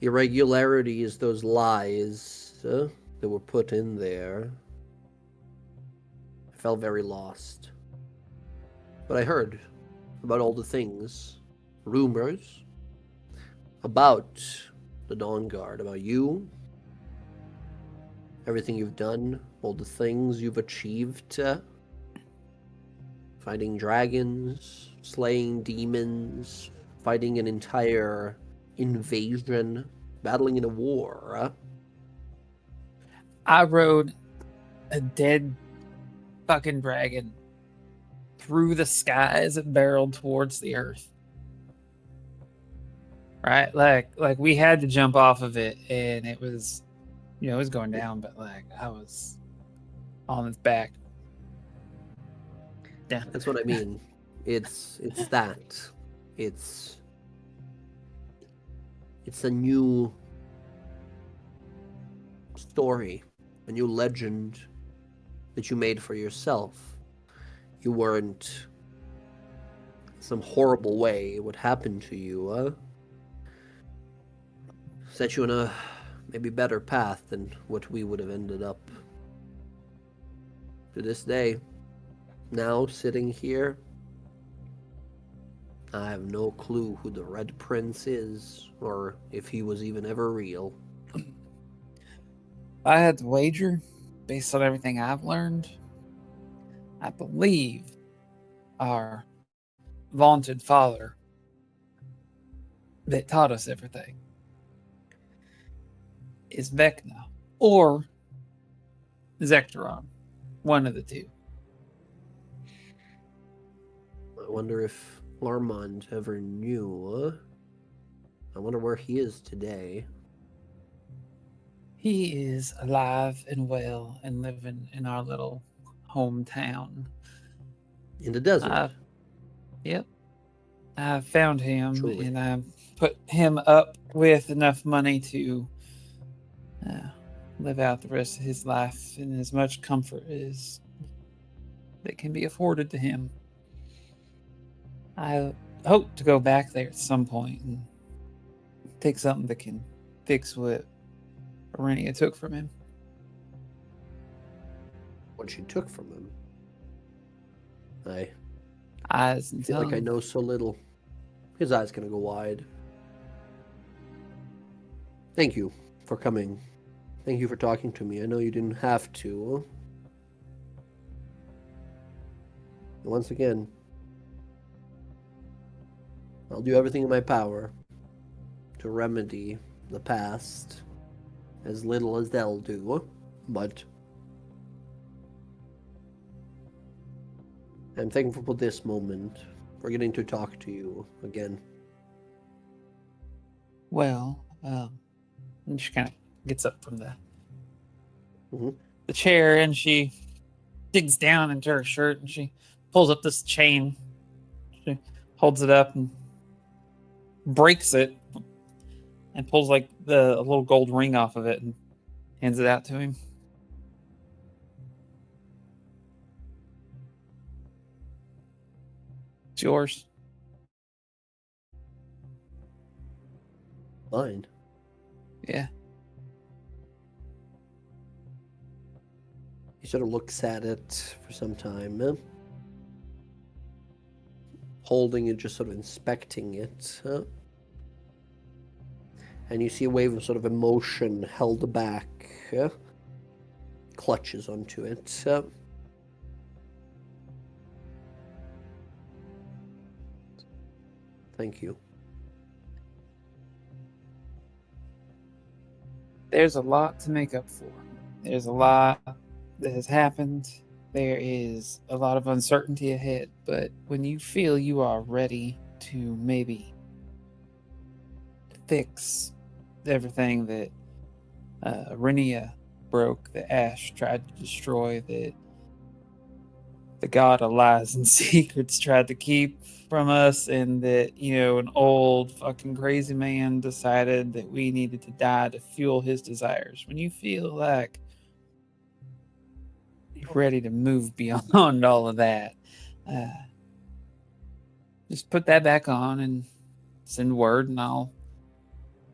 irregularities, those lies that were put in there, I felt very lost. But I heard about all the things, rumors, about the DawnGuard, about you, everything you've done, all the things you've achieved, fighting dragons, slaying demons, fighting an entire invasion, battling in a war. I rode a dead fucking dragon through the sky as it barreled towards the earth. Right? Like we had to jump off of it, and it was, it was going down, but like I was on its back. Yeah. That's what I mean. It's that. It's a new story, a new legend that you made for yourself. You weren't some horrible way what happened to you, set you on a maybe better path than what we would have ended up. To this day, now sitting here, I have no clue who the Red Prince is, or if he was even ever real. I had to wager, based on everything I've learned, I believe our vaunted father that taught us everything is Vecna or Zekteron, one of the two. I wonder if Larmond ever knew. I wonder where he is today. He is alive and well and living in our little hometown. In the desert. Yep. I found him Truly. and I put him up with enough money to live out the rest of his life in as much comfort as that can be afforded to him. I hope to go back there at some point and take something that can fix what Arenia took from him. What she took from him. I Eyes and feel like I tongue. know so little. His eyes gonna go wide. Thank you for coming. Thank you for talking to me. I know you didn't have to. And once again, I'll do everything in my power to remedy the past, as little as they'll do, but I'm thankful for this moment, for getting to talk to you again. Well, and she kind of gets up from Mhm. the chair and she digs down into her shirt and she pulls up this chain. She holds it up and breaks it and pulls like a little gold ring off of it and hands it out to him. It's yours. Fine. Yeah. He sort of looks at it for some time, holding it, just sort of inspecting it. and you see a wave of sort of emotion held back, clutches onto it. Thank you. There's a lot to make up for. There's a lot that has happened. There is a lot of uncertainty ahead, but when you feel you are ready to maybe fix everything that Renia broke, that Ash tried to destroy, that the god of lies and secrets tried to keep from us, and that, an old fucking crazy man decided that we needed to die to fuel his desires. When you feel like you're ready to move beyond all of that, just put that back on and send word, and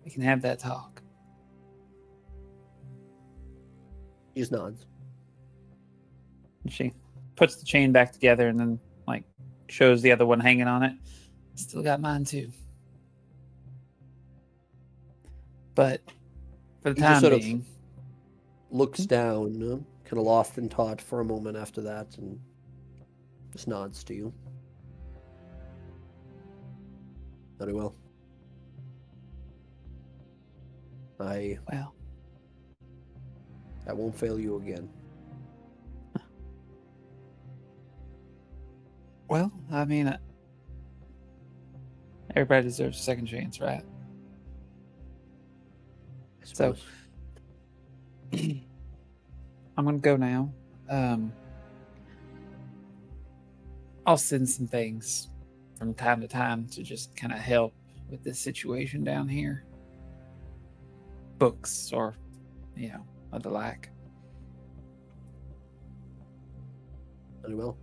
we can have that talk. He just nods. She puts the chain back together and then shows the other one hanging on it. Still got mine too. But for the He just time sort of being, looks down, kind of lost in thought for a moment after that, and just nods to you. Very well. I won't fail you again. well, I mean, everybody deserves a second chance, right? I So- suppose. I'm gonna go now. I'll send some things from time to time to just kind of help with this situation down here. Books or, of the like. Very well.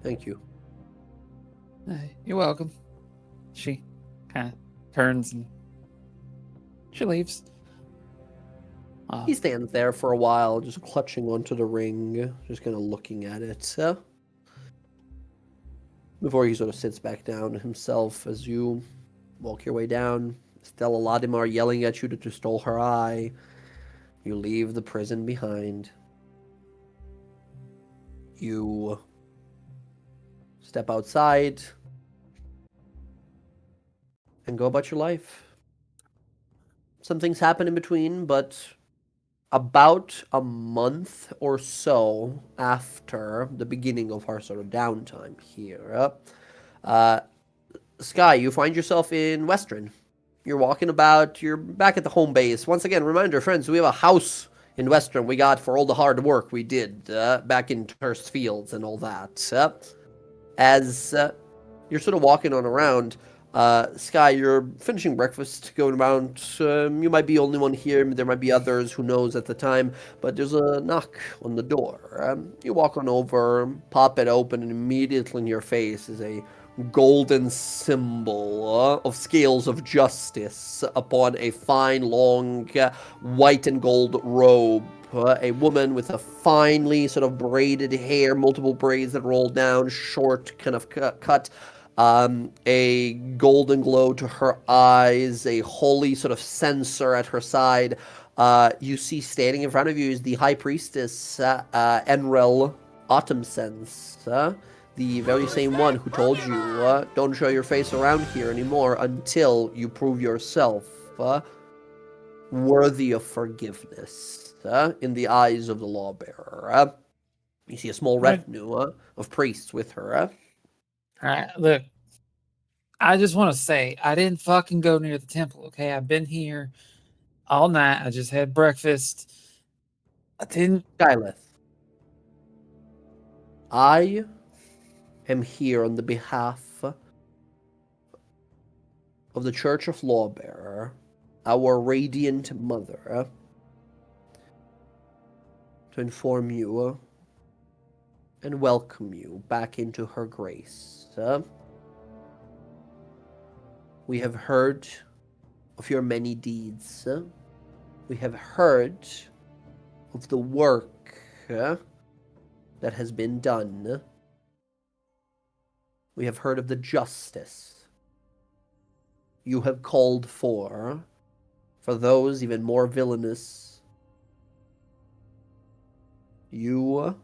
Thank you. You're welcome. She kind of turns and she leaves. He stands there for a while, just clutching onto the ring, just kind of looking at it. Before he sort of sits back down himself as you walk your way down. Stella Latimer yelling at you that you stole her eye. You leave the prison behind. You step outside and go about your life. Some things happen in between, but about a month or so after the beginning of our sort of downtime here, Sky, you find yourself in Western. You're walking about, you're back at the home base. Once again, reminder, friends, we have a house in Western we got for all the hard work we did back in Turst Fields and all that. As you're sort of walking on around, Sky, you're finishing breakfast, going around. You might be the only one here. There might be others, who knows at the time. But there's a knock on the door. You walk on over, pop it open, and immediately in your face is a golden symbol of scales of justice upon a fine, long, white and gold robe. A woman with a finely sort of braided hair, multiple braids that roll down, short kind of cut. A golden glow to her eyes, a holy sort of censer at her side. You see standing in front of you is the High Priestess, Enrel Autumnsense, the very same one who told you, don't show your face around here anymore until you prove yourself worthy of forgiveness in the eyes of the lawbearer. You see a small retinue of priests with her. All right, look, I just want to say, I didn't fucking go near the temple, okay? I've been here all night. I just had breakfast. I didn't... Skyleth, I am here on the behalf of the Church of Lawbearer, our Radiant Mother, to inform you and welcome you back into her grace. We have heard of your many deeds. We have heard of the work that has been done. We have heard of the justice you have called for For those even more villainous, you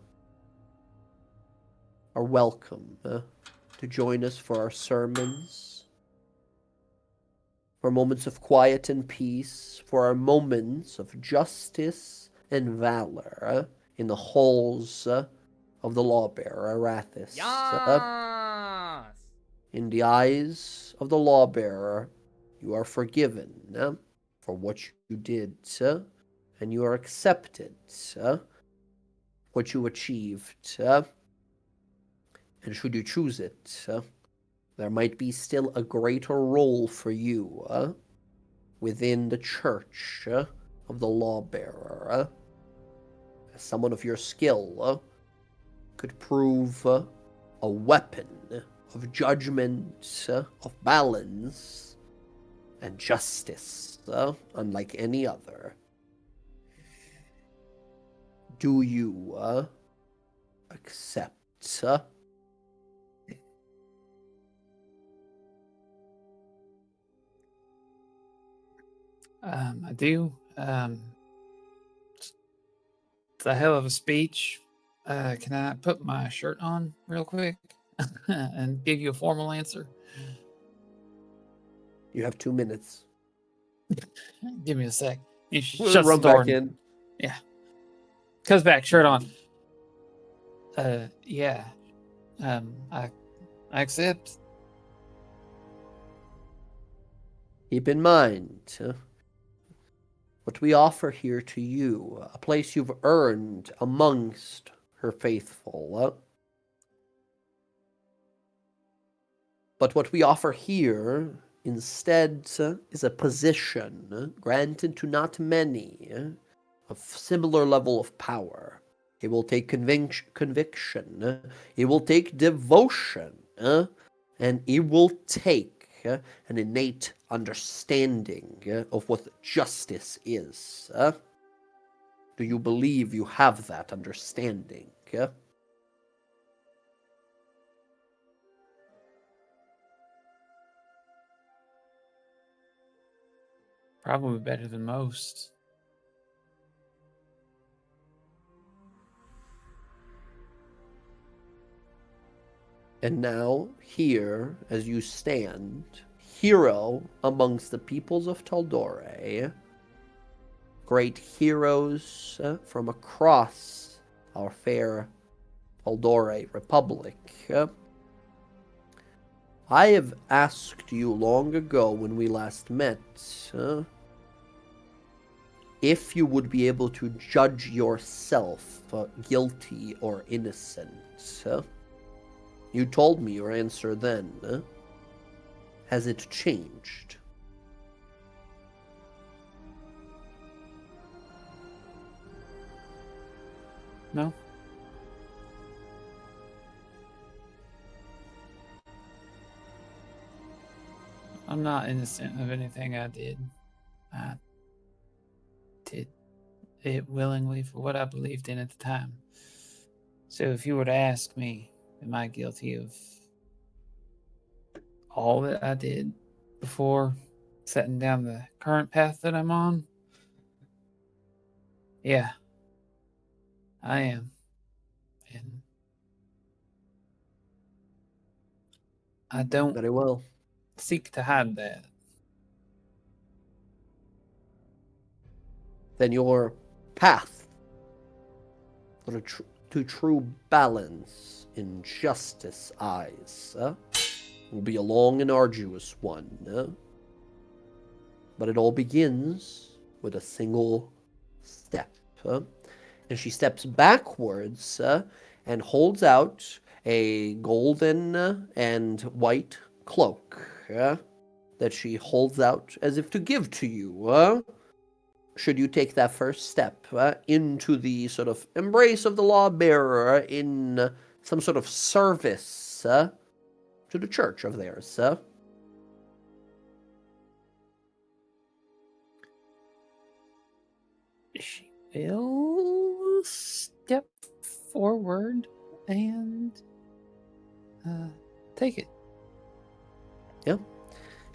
are welcome to join us for our sermons, for moments of quiet and peace, for our moments of justice and valor in the halls of the lawbearer Arathis. In the eyes of the lawbearer, you are forgiven for what you did, and you are accepted what you achieved. And should you choose it, there might be still a greater role for you within the church of the lawbearer. As someone of your skill could prove a weapon of judgment, of balance, and justice, unlike any other. Do you accept? I do. It's a hell of a speech. Can I put my shirt on real quick and give you a formal answer? You have 2 minutes. Give me a sec. He We'll shuts run the door. back in. Yeah. Comes back, shirt on. Yeah. I accept. Keep in mind what we offer here to you, a place you've earned amongst her faithful. But what we offer here instead is a position granted to not many of similar level of power. It will take conviction, it will take devotion, and it will take an innate understanding of what justice is. Do you believe you have that understanding? Probably better than most. And now, here, as you stand, hero amongst the peoples of Tal'dorei, great heroes from across our fair Tal'dorei Republic, I have asked you long ago when we last met if you would be able to judge yourself guilty or innocent. You told me your answer then. Has it changed? No? I'm not innocent of anything I did. I did it willingly for what I believed in at the time. So if you were to ask me, am I guilty of all that I did before setting down the current path that I'm on? Yeah, I am. And I don't Very well. seek to hide that. Then your path to true balance in justice eyes will be a long and arduous one. But it all begins with a single step. And she steps backwards and holds out a golden and white cloak that she holds out as if to give to you. Should you take that first step into the sort of embrace of the lawbearer in some sort of service to the church of theirs. She will step forward and take it. Yeah.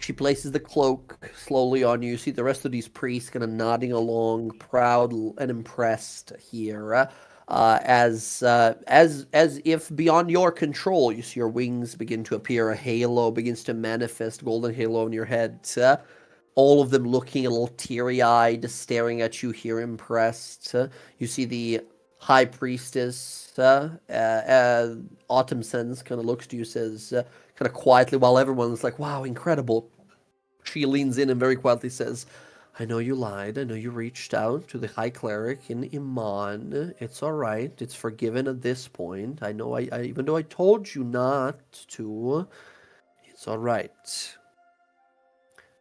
She places the cloak slowly on you. You see the rest of these priests kind of nodding along, proud and impressed here. As if beyond your control, you see your wings begin to appear. A halo begins to manifest, golden halo on your head. All of them looking a little teary-eyed, staring at you here, impressed. You see the high priestess, Autumn Sense, kind of looks to you, says, kind of quietly, while everyone's like, wow, incredible. She leans in and very quietly says, I know you lied. I know you reached out to the High Cleric in Iman. It's all right. It's forgiven at this point. I know I even though I told you not to, it's all right.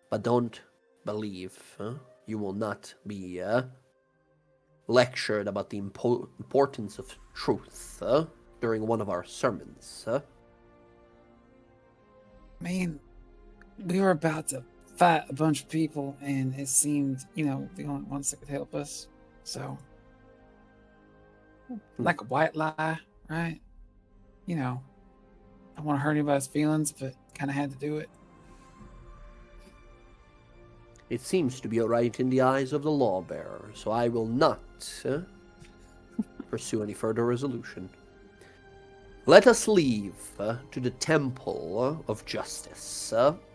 But don't believe. You will not be lectured about the importance of truth during one of our sermons. I mean, we were about to fight a bunch of people, and it seemed, the only ones that could help us. So, like a white lie, right? I don't want to hurt anybody's feelings, but kind of had to do it. It seems to be all right in the eyes of the lawbearer, so I will not pursue any further resolution. Let us leave to the Temple of Justice.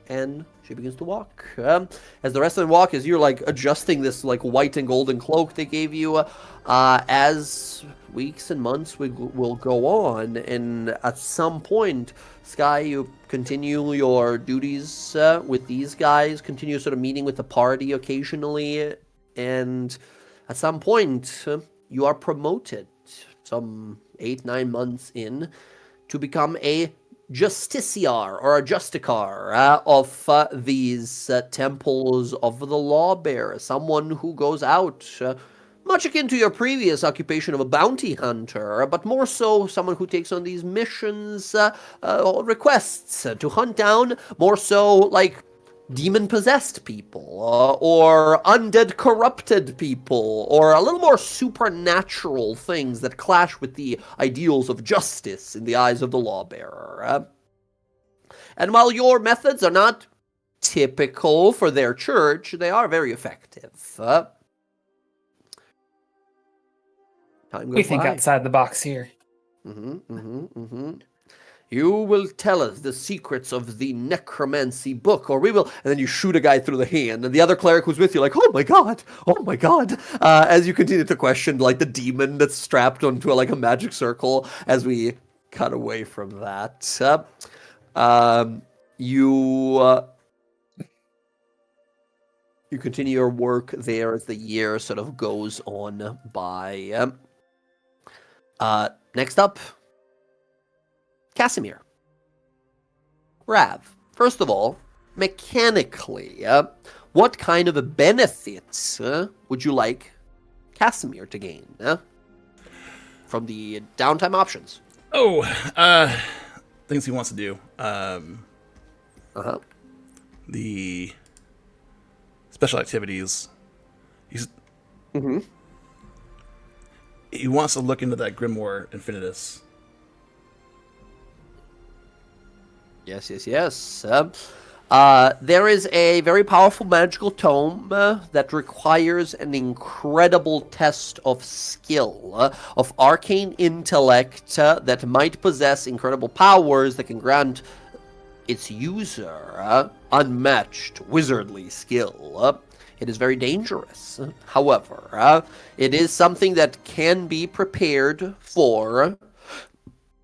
And she begins to walk. As the rest of them walk, as you're adjusting this white and golden cloak they gave you, as weeks and months will go on, and at some point, Sky, you continue your duties with these guys, continue sort of meeting with the party occasionally, and at some point, you are promoted, some 8-9 months in, to become a justiciar or a justicar of these temples of the lawbearer, someone who goes out, much akin to your previous occupation of a bounty hunter, but more so someone who takes on these missions, requests to hunt down more so demon-possessed people, or undead corrupted people, or a little more supernatural things that clash with the ideals of justice in the eyes of the lawbearer. And while your methods are not typical for their church, they are very effective. Time goes We think by. outside the box here. You will tell us the secrets of the necromancy book, or we will... And then you shoot a guy through the hand, and the other cleric who's with you oh my god, as you continue to question, the demon that's strapped onto a magic circle, as we cut away from that. You continue your work there as the year sort of goes on by. Next up, Casimir. Rav, first of all, mechanically, what kind of benefits would you like Casimir to gain from the downtime options? Things he wants to do. The special activities. He wants to look into that Grimoire Infinitus. Yes. There is a very powerful magical tome that requires an incredible test of skill, of arcane intellect that might possess incredible powers that can grant its user unmatched wizardly skill. It is very dangerous. However, it is something that can be prepared for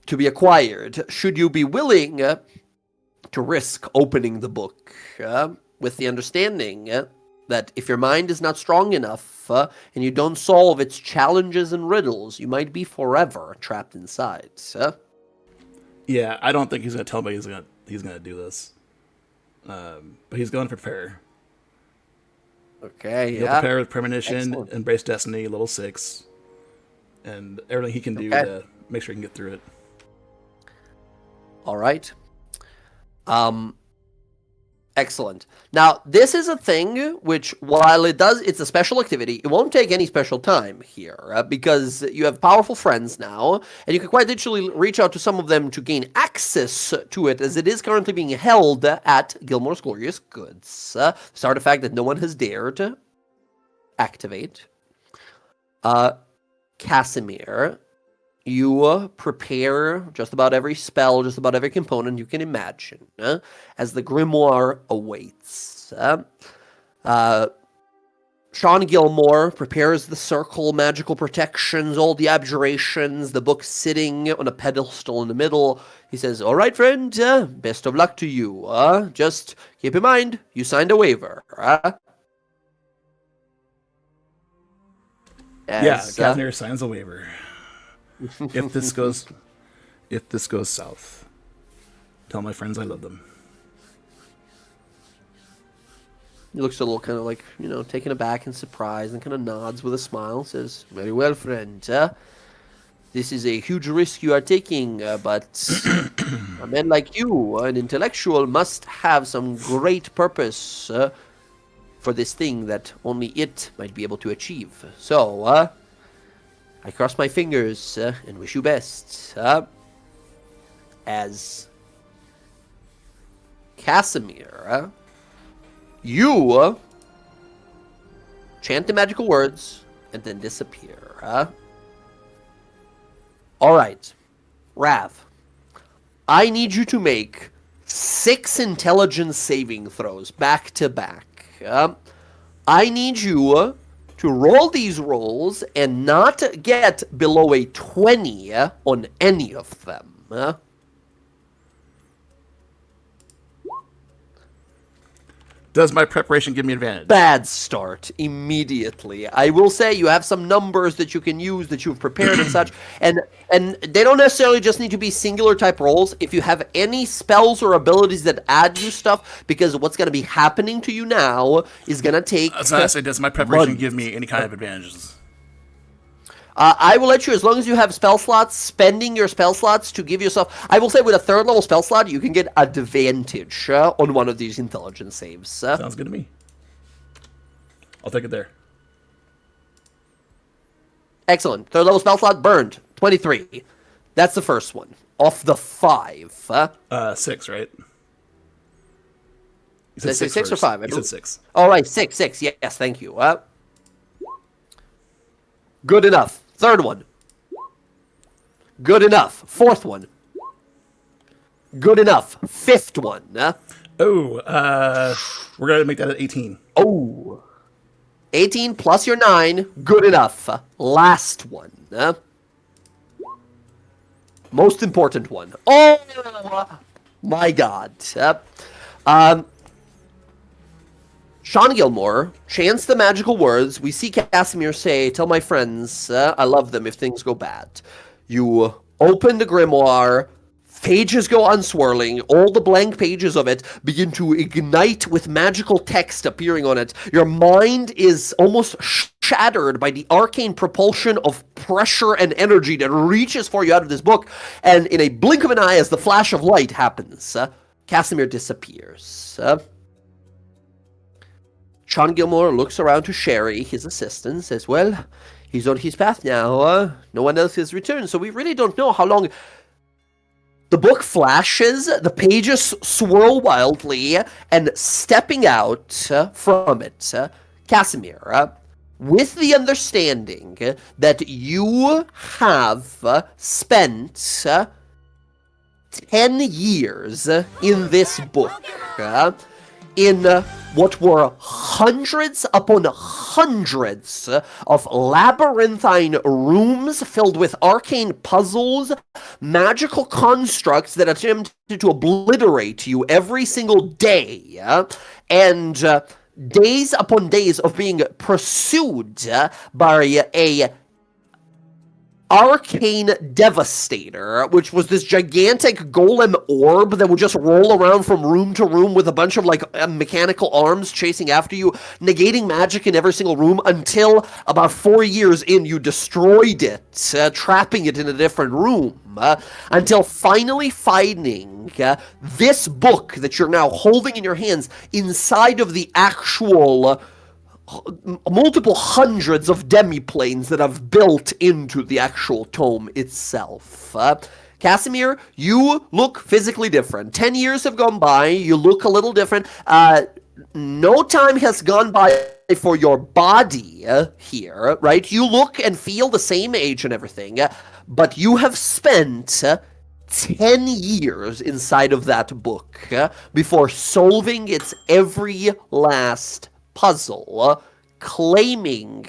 to be acquired, should you be willing to risk opening the book with the understanding that if your mind is not strong enough and you don't solve its challenges and riddles, you might be forever trapped inside. Yeah, I don't think he's going to tell me he's gonna do this. But he's going to prepare. Okay, He'll prepare with premonition, Excellent. embrace destiny, level 6, and everything he can do to make sure he can get through it. All right. Excellent. Now, this is a thing which, while it's a special activity, it won't take any special time here because you have powerful friends now, and you can quite literally reach out to some of them to gain access to it, as it is currently being held at Gilmore's Glorious Goods. This artifact that no one has dared to activate. Casimir, you prepare just about every spell, just about every component you can imagine, as the grimoire awaits. Sean Gilmore prepares the circle, magical protections, all the abjurations, the book sitting on a pedestal in the middle. He says, all right, friend, best of luck to you. Just keep in mind, you signed a waiver. Casimir signs a waiver. If this goes south, tell my friends I love them. He looks a little kind of like, taken aback and surprised, and kind of nods with a smile, says, very well, friend. This is a huge risk you are taking, but a man like you, an intellectual, must have some great purpose for this thing that only it might be able to achieve. So, I cross my fingers and wish you best. As Casimir, you chant the magical words and then disappear. All right, Rav, I need you to make 6 intelligence saving throws back to back. I need you to roll these rolls and not get below a 20 on any of them. Does my preparation give me advantage? Bad start immediately. I will say you have some numbers that you can use that you've prepared and such, and they don't necessarily just need to be singular type rolls. If you have any spells or abilities that add you stuff, because what's going to be happening to you now is going to take... Does my preparation give me any kind of advantages? I will let you, as long as you have spell slots, spending your spell slots to give yourself... I will say with a 3rd level spell slot, you can get advantage on one of these intelligence saves. Sounds good to me. I'll take it there. Excellent. 3rd level spell slot burned. 23. That's the first one. Off the 5. 6, right? You Did I say 6 or 5? You said 6. All right, 6. Yes, thank you. Good enough. 3rd one. Good enough. 4th one. Good enough. 5th one. We're going to make that at 18. Oh. 18 plus your 9. Good enough. Last one. Most important one. Oh, my God. Sean Gilmore chants the magical words. We see Casimir say, tell my friends I love them if things go bad. You open the grimoire. Pages go unswirling. All the blank pages of it begin to ignite with magical text appearing on it. Your mind is almost shattered by the arcane propulsion of pressure and energy that reaches for you out of this book. And in a blink of an eye, as the flash of light happens, Casimir disappears. Sean Gilmore looks around to Sherry, his assistant, says, well, he's on his path now. No one else has returned, so we really don't know how long... The book flashes, the pages swirl wildly, and stepping out from it, Casimir, with the understanding that you have spent 10 years in this book, in what were hundreds upon hundreds of labyrinthine rooms filled with arcane puzzles, magical constructs that attempted to obliterate you every single day, and days upon days of being pursued by a Arcane Devastator, which was this gigantic golem orb that would just roll around from room to room with a bunch of like mechanical arms chasing after you, negating magic in every single room until about 4 years in you destroyed it, trapping it in a different room, until finally finding this book that you're now holding in your hands inside of the actual multiple hundreds of demiplanes that have built into the actual tome itself. Casimir, you look physically different. 10 years have gone by, you look a little different. No time has gone by for your body here, right? You look and feel the same age and everything, but you have spent 10 years inside of that book before solving its every last puzzle, claiming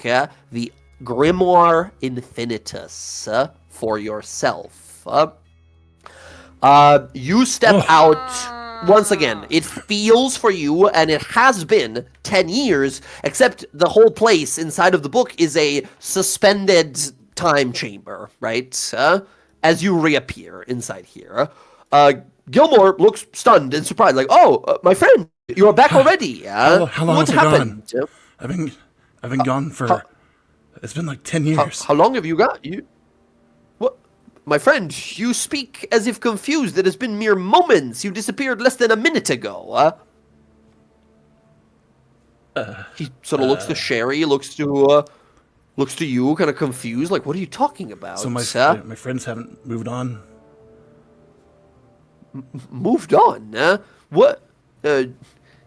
the Grimoire Infinitus for yourself. You step out once again. It feels for you, and it has been 10 years, except the whole place inside of the book is a suspended time chamber, right? As you reappear inside here. Gilmore looks stunned and surprised, like, "Oh, my friend, you are back already." How long what has it happened? gone? I've been gone for. It's been like 10 years. How long have you got? What, my friend? You speak as if confused. It has been mere moments. You disappeared less than a minute ago. He sort of looks to Sherry, looks to you, kind of confused, like, "What are you talking about?" So my friends haven't moved on. Moved on? What?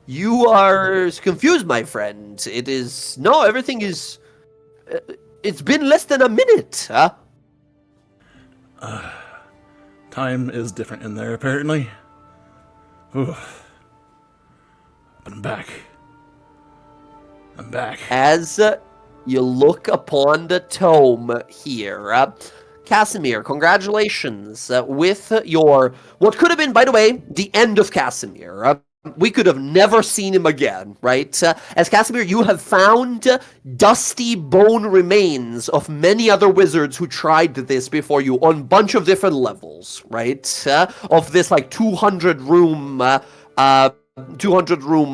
You are confused, my friend. It is... No, everything is... it's been less than a minute, Time is different in there, apparently. Ooh. But I'm back. I'm back. As you look upon the tome here... Casimir, congratulations with your... What could have been, by the way, the end of Casimir. We could have never seen him again, right? As Casimir, you have found dusty bone remains of many other wizards who tried this before you on a bunch of different levels, right? Of this, like, 200-room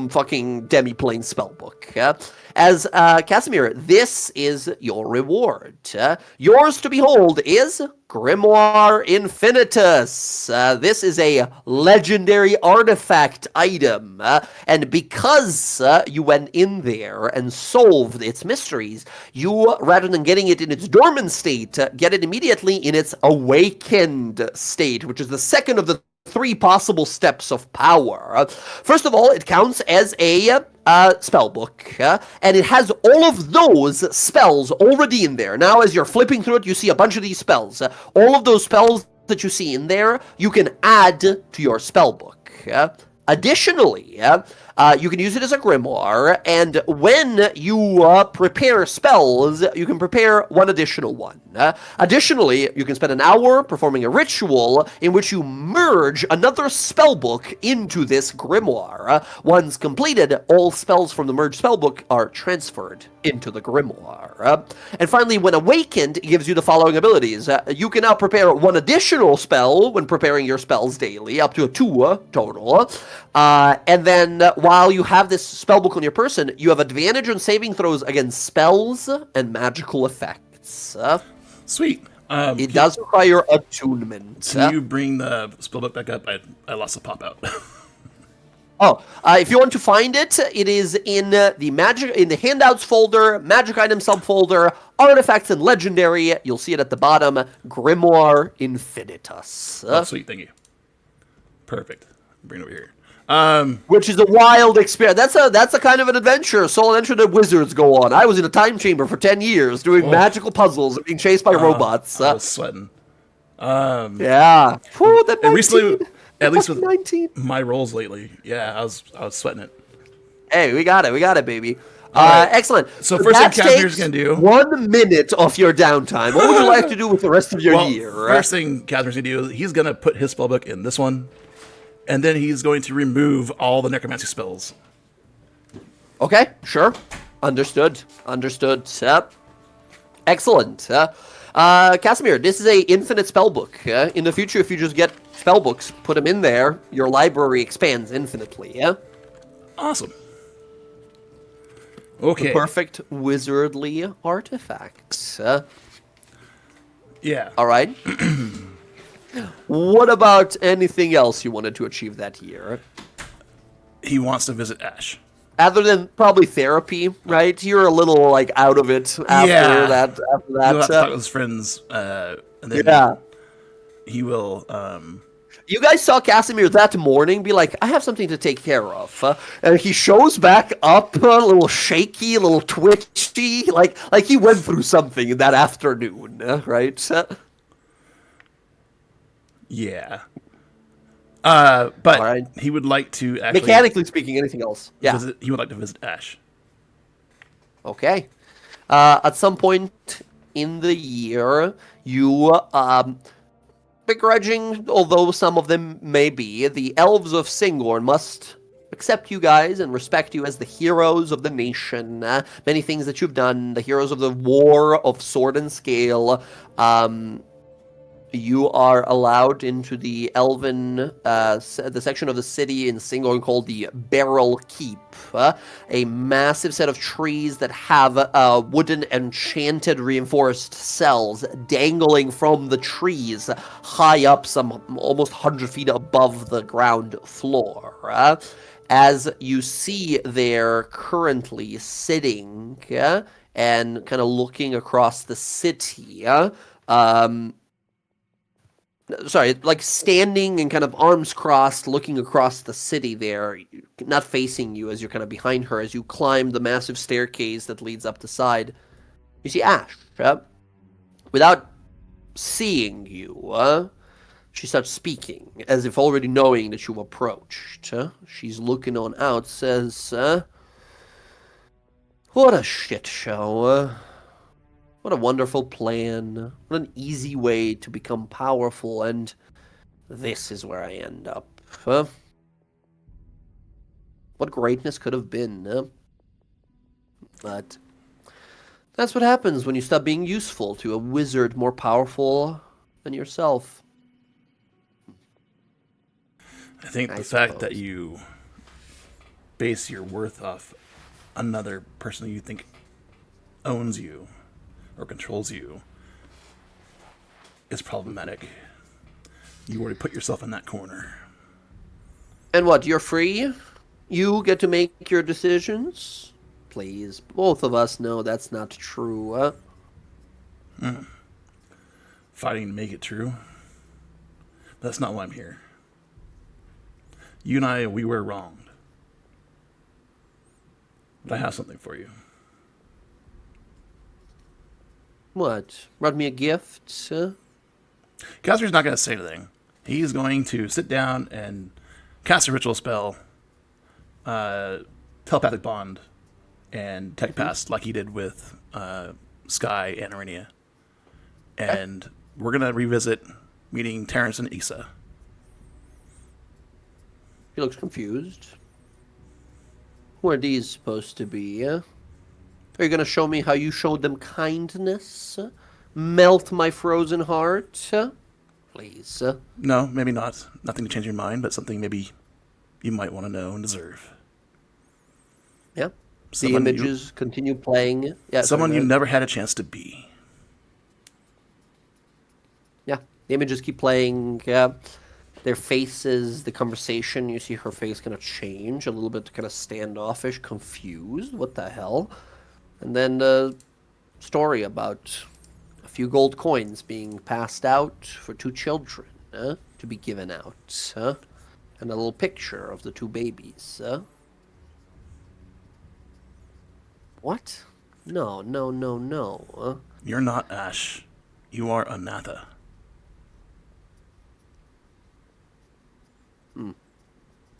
fucking demiplane spellbook. As Casimir, this is your reward. Yours to behold is Grimoire Infinitus. This is a legendary artifact item, and because you went in there and solved its mysteries, you, rather than getting it in its dormant state, get it immediately in its awakened state, which is the second of the 3 possible steps of power. First of all, it counts as a spellbook, and it has all of those spells already in there. Now, as you're flipping through it, you see a bunch of these spells. All of those spells that you see in there, you can add to your spellbook. Additionally, you can use it as a grimoire, and when you prepare spells, you can prepare one additional one. Additionally, you can spend an hour performing a ritual in which you merge another spellbook into this grimoire. Once completed, all spells from the merged spellbook are transferred into the grimoire. And finally, when awakened, it gives you the following abilities. You can now prepare one additional spell when preparing your spells daily, up to 2 total. And then, while you have this spellbook on your person, you have advantage on saving throws against spells and magical effects. Sweet. It does require attunement. Can you bring the spellbook back up? I lost a pop out. If you want to find it, it is in the handouts folder, magic item subfolder, artifacts and legendary. You'll see it at the bottom. Grimoire Infinitus. Oh, sweet, thank you. Perfect. Bring it over here. Which is a wild experience. That's a kind of an adventure, solo adventure that wizards go on. I was in a time chamber for 10 years doing magical puzzles and being chased by robots. I was sweating. Yeah. Whew, that And recently, 19. at least with 19. my rolls lately, yeah, I was sweating it. Hey, we got it, baby. right. Excellent. So first thing that Casimir's takes gonna do- 1 minute of your downtime. What would you like to do with the rest of your Well, year? first thing Casimir's gonna do, he's gonna put his spellbook in this one, and then he's going to remove all the necromancy spells. Okay, sure. Understood. Yep. Excellent. Casimir, this is a infinite spell book. In the future, if you just get spell books, put them in there, your library expands infinitely. Yeah. Awesome. The Okay. perfect wizardly artifacts. Yeah. All right. What about anything else you wanted to achieve that year? He wants to visit Ash. Other than probably therapy, right? You're a little like out of it after Yeah. that. He'll have to talk with his friends, and then Yeah. he will. You guys saw Casimir that morning be like, I have something to take care of. And he shows back up, a little shaky, a little twitchy, like he went through something that afternoon, right? Yeah. But Alright. he would like to actually Mechanically speaking, anything else? Yeah. he would like to visit Ash. Okay. At some point in the year, you, begrudging, although some of them may be, the elves of Singorn must accept you guys and respect you as the heroes of the nation. Many things that you've done, the heroes of the War of Sword and Scale. You are allowed into the elven, the section of the city in Singorn called the Barrel Keep. A massive set of trees that have wooden enchanted reinforced cells dangling from the trees high up, some almost 100 feet above the ground floor. As you see there currently sitting and kind of looking across the city, sorry, like standing and kind of arms crossed, looking across the city there, not facing you as you're kind of behind her, as you climb the massive staircase that leads up the side, you see Ash. Without seeing you, she starts speaking, as if already knowing that you've approached. She's looking on out, says, what a shit show. What a wonderful plan. What an easy way to become powerful, and this is where I end up. What greatness could have been. But that's what happens when you stop being useful to a wizard more powerful than yourself. I think I the fact that suppose. you base your worth off another person you think owns you or controls you is problematic. You already put yourself in that corner. And what, you're free? You get to make your decisions? Please, both of us know that's not true. Fighting to make it true. That's not why I'm here. You and I, we were wronged. But I have something for you. What? Brought me a gift? Casper's not going to say anything. He's going to sit down and cast a ritual spell, telepathic bond, and tech pass like he did with Sky and Arenia. And we're going to revisit meeting Terrence and Issa. He looks confused. Who are these supposed to be? Are you going to show me how you showed them kindness? Melt my frozen heart? Please. No, maybe not. Nothing to change your mind, but something maybe you might want to know and deserve. Yeah. Someone the images continue playing. Yeah. Someone sorry, you never had a chance to be. Yeah. The images keep playing. Yeah. Their faces, the conversation, you see her face kind of change a little bit, kind of standoffish, confused. What the hell? And then the story about a few gold coins being passed out for 2 children to be given out. And a little picture of the 2 babies. What? No. You're not Ash. You are Anatha.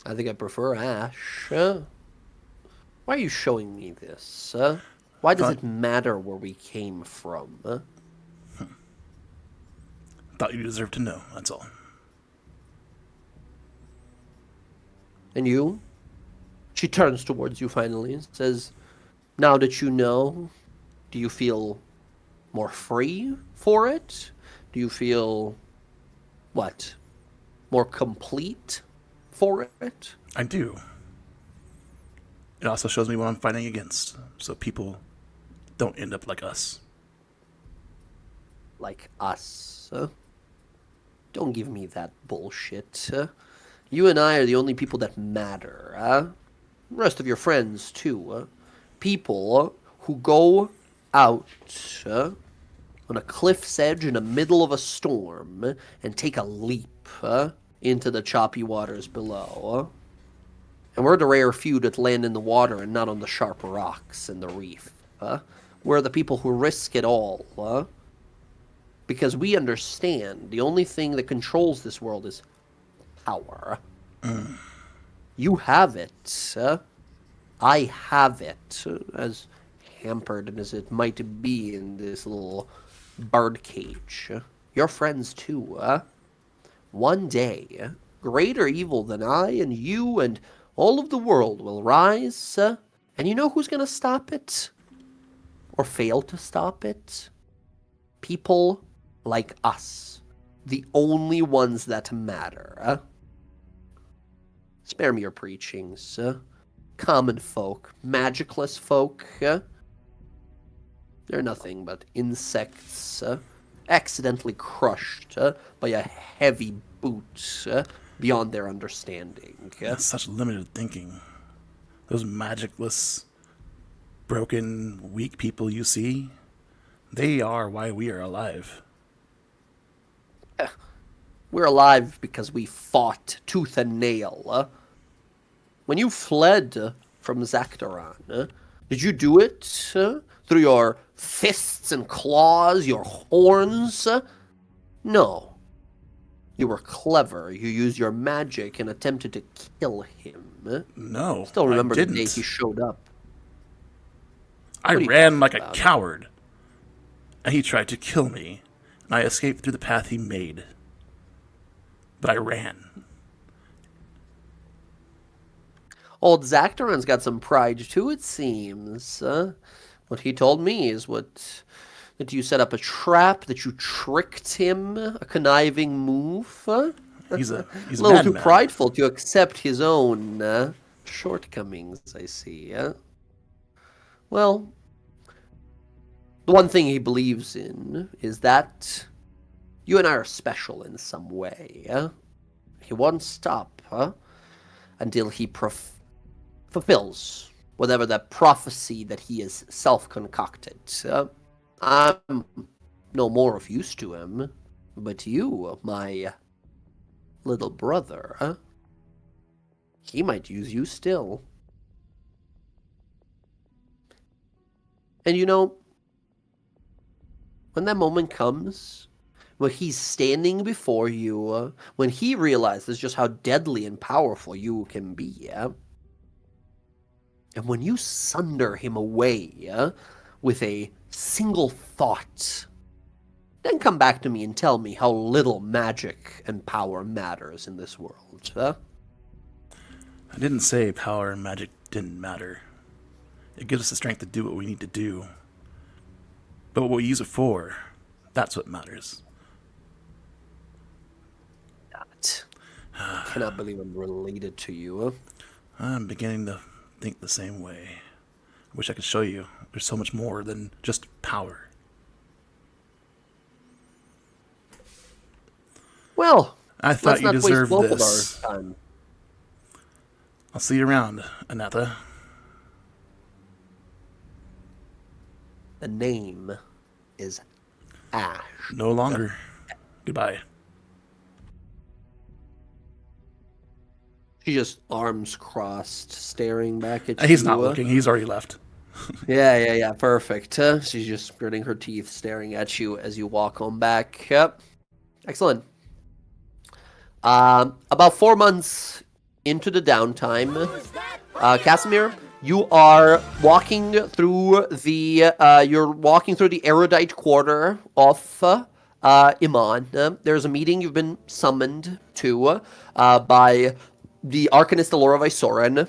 I think I prefer Ash. Why are you showing me this? Why does it matter where we came from? Thought you deserved to know, that's all. And you? She turns towards you finally and says, now that you know, do you feel more free for it? Do you feel, what, more complete for it? I do. It also shows me what I'm fighting against, so people don't end up like us. Like us? Don't give me that bullshit. You and I are the only people that matter. The rest of your friends, too. People who go out on a cliff's edge in the middle of a storm and take a leap into the choppy waters below. And we're the rare few that land in the water and not on the sharp rocks in the reef. We're the people who risk it all. Because we understand the only thing that controls this world is power. You have it. I have it. As hampered as it might be in this little bird cage. Your friends too. One day, greater evil than I and you and all of the world will rise. And you know who's going to stop it? Or fail to stop it? People like us. The only ones that matter. Spare me your preachings. Common folk, magicless folk. They're nothing but insects, accidentally crushed by a heavy boot beyond their understanding. That's such limited thinking. Those magicless, broken, weak people you see, they are why we are alive. We're alive because we fought tooth and nail. When you fled from Zaktaran, did you do it through your fists and claws, your horns? No. You were clever. You used your magic and attempted to kill him. No, Still remember I didn't. the day he showed up. I What are you ran talking like a about? coward, and he tried to kill me, and I escaped through the path he made. But I ran. Old Zaktaran's got some pride too, it seems. What he told me is that you set up a trap, that you tricked him, a conniving move. He's a a little too madman. prideful to accept his own shortcomings, I see. Well, the one thing he believes in is that you and I are special in some way. He won't stop until he fulfills whatever that prophecy that he has self-concocted. I'm no more of use to him, but you, my little brother, he might use you still. And you know, when that moment comes, when he's standing before you, when he realizes just how deadly and powerful you can be, and when you sunder him away with a single thought, then come back to me and tell me how little magic and power matters in this world. I didn't say power and magic didn't matter. It gives us the strength to do what we need to do. But what we use it for, that's what matters. I cannot believe I'm related to you. I'm beginning to think the same way. I wish I could show you. There's so much more than just power. Well, I thought let's you not waste deserved both this. of our time. I'll see you around, Anatha. The name is Ash. No longer. Goodbye. She just arms crossed, staring back at you. He's not looking. He's already left. Yeah, perfect. She's just gritting her teeth, staring at you as you walk on back. Yep. Excellent. About 4 months into the downtime, Casimir, you are walking through the erudite quarter of Iman. There's a meeting you've been summoned to by the Arcanist Allura Visoran,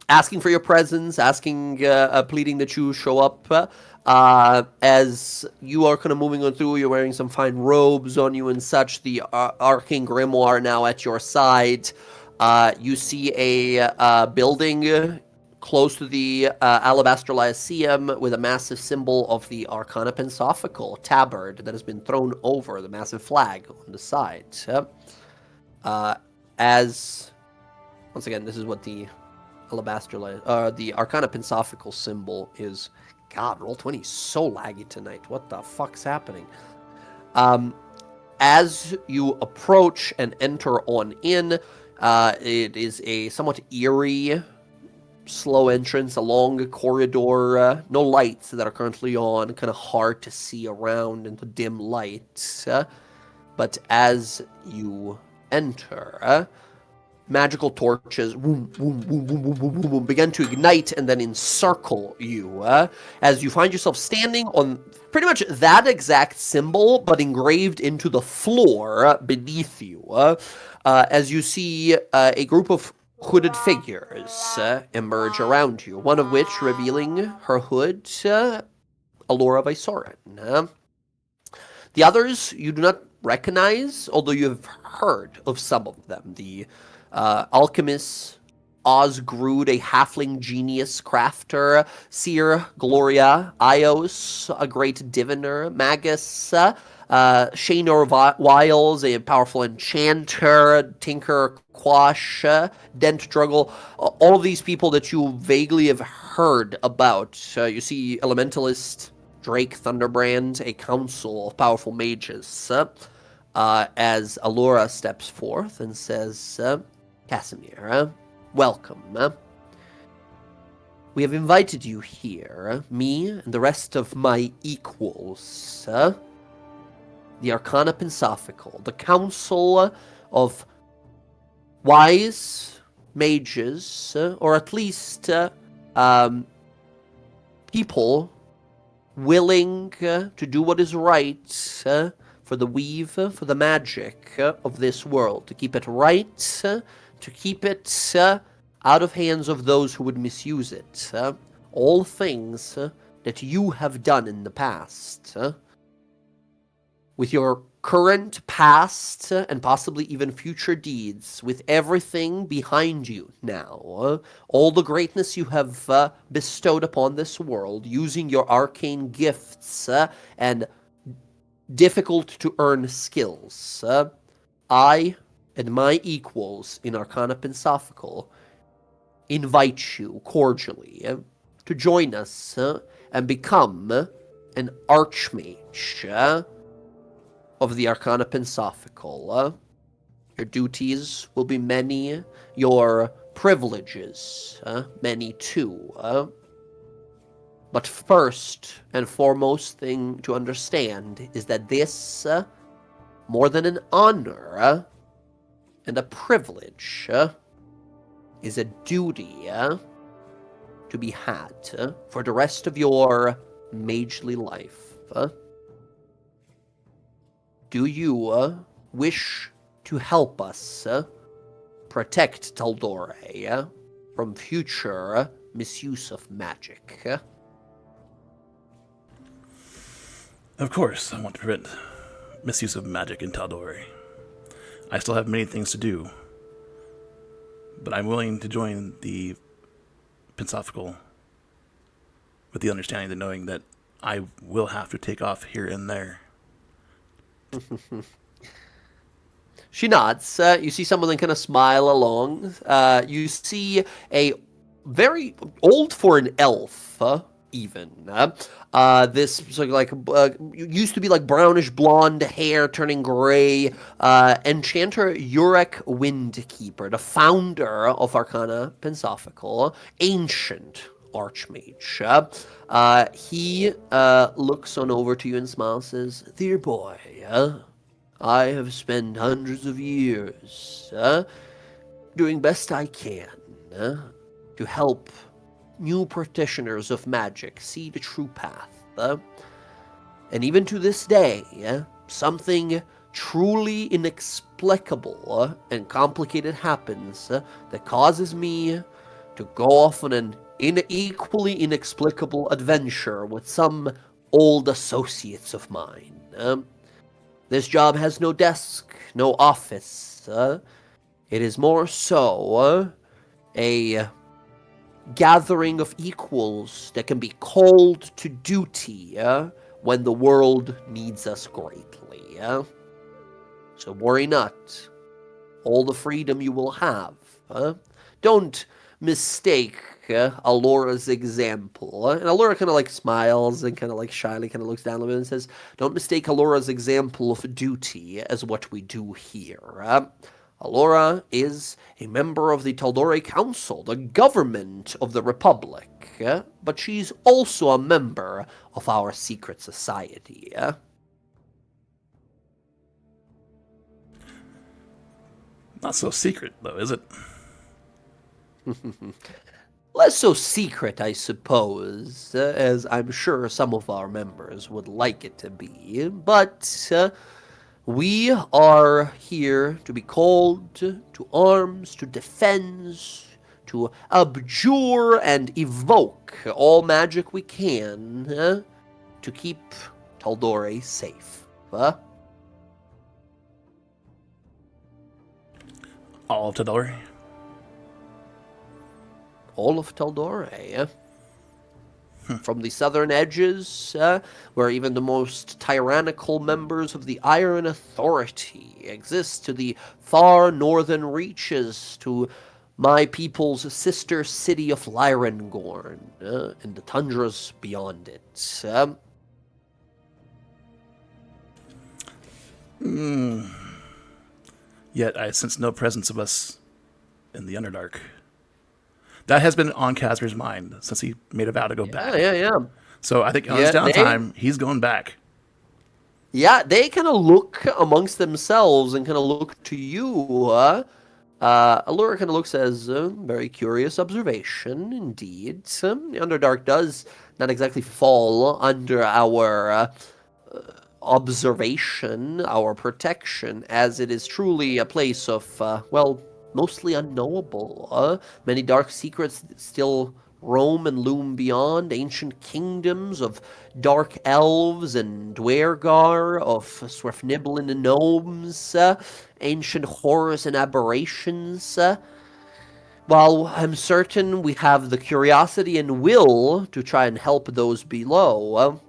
asking for your presence, pleading that you show up As you are kind of moving on through, you're wearing some fine robes on you and such. The Arcane Grimoire now at your side. You see a building close to the Alabaster Lyceum with a massive symbol of the Arcana Pensophical tabard that has been thrown over the massive flag on the side. As, once again, this is what the the Arcana Pensophical symbol is. God, Roll20 is so laggy tonight. What the fuck's happening? As you approach and enter on in, it is a somewhat eerie, slow entrance along a corridor. No lights that are currently on. Kind of hard to see around in the dim light. But as you enter, magical torches begin to ignite and then encircle you as you find yourself standing on pretty much that exact symbol, but engraved into the floor beneath you. As you see a group of hooded figures emerge around you, one of which revealing her hood, Alora Vysoren. The others you do not recognize, although you have heard of some of them. The alchemist Osgrud, a halfling genius crafter, Seer Gloria, Ios, a great diviner, Magus, Shaynor Wiles, a powerful enchanter, Tinker Quash, Dent Druggle, all of these people that you vaguely have heard about. You see Elementalist Drake Thunderbrand, a council of powerful mages, as Alora steps forth and says, Casimir, welcome. We have invited you here, me and the rest of my equals, the Arcana Pensophical, the council of wise mages, or at least people willing to do what is right for the weave, for the magic of this world, to keep it right, to keep it out of hands of those who would misuse it. All things that you have done in the past. With your current, past, and possibly even future deeds, with everything behind you now, all the greatness you have bestowed upon this world, using your arcane gifts and difficult-to-earn skills, I and my equals in Arcana Pensophical invite you cordially to join us and become an Archmage of the Arcana Pensophical. Your duties will be many, your privileges many too. But first and foremost thing to understand is that this, more than an honor and a privilege, is a duty to be had for the rest of your magely life. Do you wish to help us protect Tal'dorei from future misuse of magic? Of course, I want to prevent misuse of magic in Tal'dorei. I still have many things to do, but I'm willing to join the Pensophical with the understanding that knowing that I will have to take off here and there. She nods. You see someone kind of smile along. You see a very old for an elf, even. This sort of like used to be like brownish blonde hair turning gray. Enchanter Urek Windkeeper, the founder of Arcana Pensophical, ancient Archmage. He looks on over to you and smiles, says, "Dear boy, I have spent hundreds of years doing best I can to help new practitioners of magic see the true path. And even to this day, something truly inexplicable and complicated happens that causes me to go off on an in an equally inexplicable adventure with some old associates of mine. This job has no desk, no office. It is more so a gathering of equals that can be called to duty when the world needs us greatly. So worry not. All the freedom you will have. Don't mistake Alora's example. And Alora kind of like smiles and kind of like shyly kind of looks down a bit and says, don't mistake Alora's example of duty as what we do here. Alora is a member of the Tal'dorei Council, the government of the Republic, but she's also a member of our secret society. Not so secret, though, is it? Less so secret, I suppose, as I'm sure some of our members would like it to be, but we are here to be called to arms, to defend, to abjure and evoke all magic we can to keep Tal'dorei safe. All of Tal'dorei? All of Tal'dorei, From the southern edges, where even the most tyrannical members of the Iron Authority exist, to the far northern reaches, to my people's sister city of Lyrengorn, and the tundras beyond it. Yet I sense no presence of us in the Underdark. That has been on Casper's mind since he made a vow to go back. Yeah. So I think on his downtime, he's going back. Yeah, they kind of look amongst themselves and kind of look to you. Allura kind of looks as a very curious observation, indeed. The Underdark does not exactly fall under our observation, our protection, as it is truly a place of, mostly unknowable. Many dark secrets still roam and loom beyond, ancient kingdoms of dark elves and Dwergar, of Swerfnibble and gnomes, ancient horrors and aberrations. While I'm certain we have the curiosity and will to try and help those below,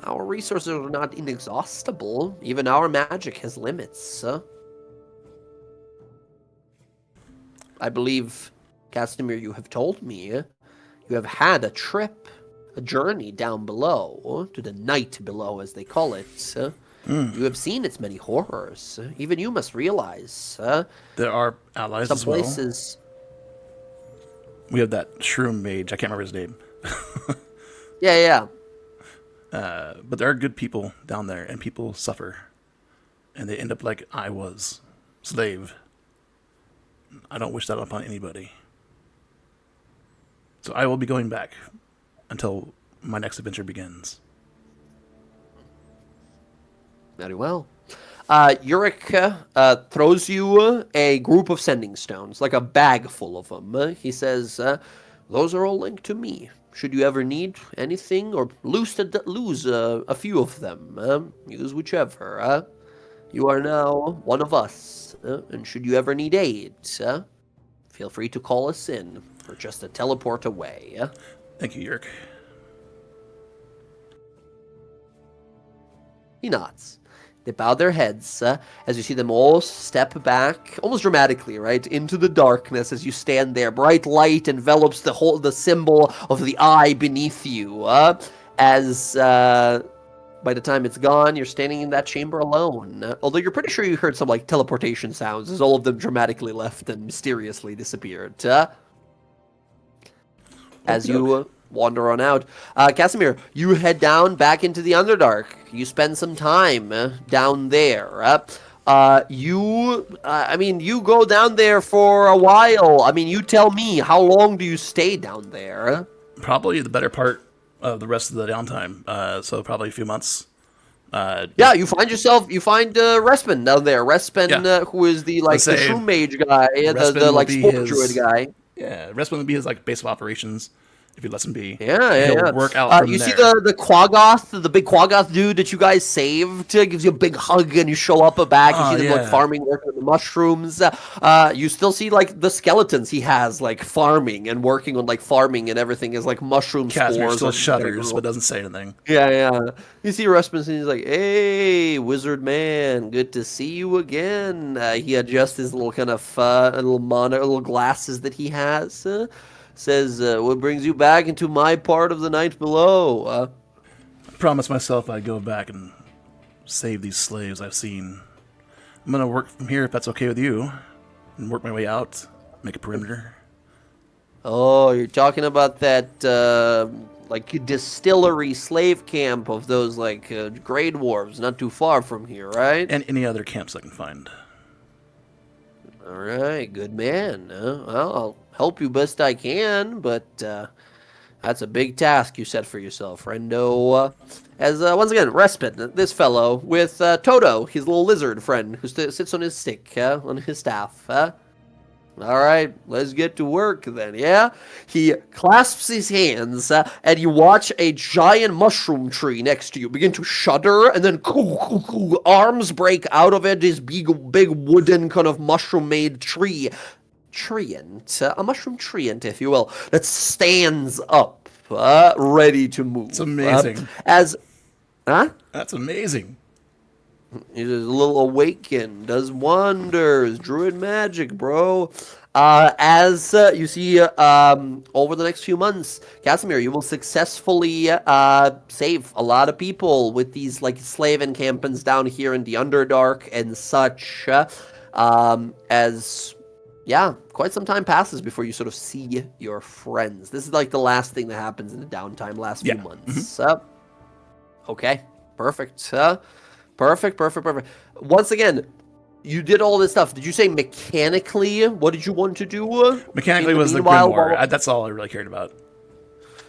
our resources are not inexhaustible. Even our magic has limits. I believe, Casimir, you have told me you have had a journey down below, to the night below, as they call it. You have seen its many horrors. Even you must realize. There are allies some as well. places. We have that shroom mage. I can't remember his name. Yeah. But there are good people down there, and people suffer. And they end up like I was. Slave. I don't wish that upon anybody. So I will be going back until my next adventure begins. Very well. Yurik throws you a group of sending stones, like a bag full of them. He says, those are all linked to me. Should you ever need anything or lose a few of them, use whichever. You are now one of us, and should you ever need aid, feel free to call us in. We're just a teleport away. Thank you, Yerk. He nods. They bow their heads as you see them all step back, almost dramatically, right, into the darkness as you stand there. Bright light envelops the symbol of the eye beneath you. As by the time it's gone, you're standing in that chamber alone. Although you're pretty sure you heard some like teleportation sounds as all of them dramatically left and mysteriously disappeared. As you wander on out. Casimir, you head down back into the Underdark. You spend some time down there. You go down there for a while. I mean, you tell me, how long do you stay down there? Probably the better part of the rest of the downtime. So probably a few months. Yeah, you find Respin down there. Respin, who is the shroom mage guy, the sport druid guy. Yeah, Respin would be his like base of operations if he lets him be. Yeah. He'll work out from you there. see the Quaggoth, the big Quaggoth dude that you guys saved, gives you a big hug, and you show up back. You Oh, see them like yeah. farming, working on the mushrooms. You still see like the skeletons he has like farming and working on like farming and everything is like mushroom Casimir spores. still and shudders but doesn't say anything. Yeah. You see Rasmussen, he's like, "Hey, wizard man, good to see you again." He adjusts his little kind of little glasses that he has. Says, "What brings you back into my part of the night below?" I promised myself I'd go back and save these slaves I've seen. I'm gonna work from here if that's okay with you, and work my way out, make a perimeter. Oh, you're talking about that like distillery slave camp of those like Grey Dwarves, not too far from here, right? And any other camps I can find. All right, good man. Well, I'll help you best I can, but that's a big task you set for yourself, friendo. As once again, Respin, this fellow with Toto, his little lizard friend, who sits on his stick, on his staff. All right, let's get to work then, yeah? He clasps his hands, and you watch a giant mushroom tree next to you begin to shudder, and then arms break out of it, this big wooden kind of mushroom-made tree. Treant, a mushroom treant, if you will, that stands up, ready to move. It's amazing. That's amazing. He's a little awakened, does wonders, druid magic, bro. As you see, over the next few months, Casimir, you will successfully save a lot of people with these like slave encampments down here in the Underdark and such. Quite some time passes before you sort of see your friends. This is like the last thing that happens in the downtime last few months. Okay, perfect. Perfect. Once again, you did all this stuff. Did you say mechanically? What did you want to do? Mechanically was the grimoire. That's all I really cared about.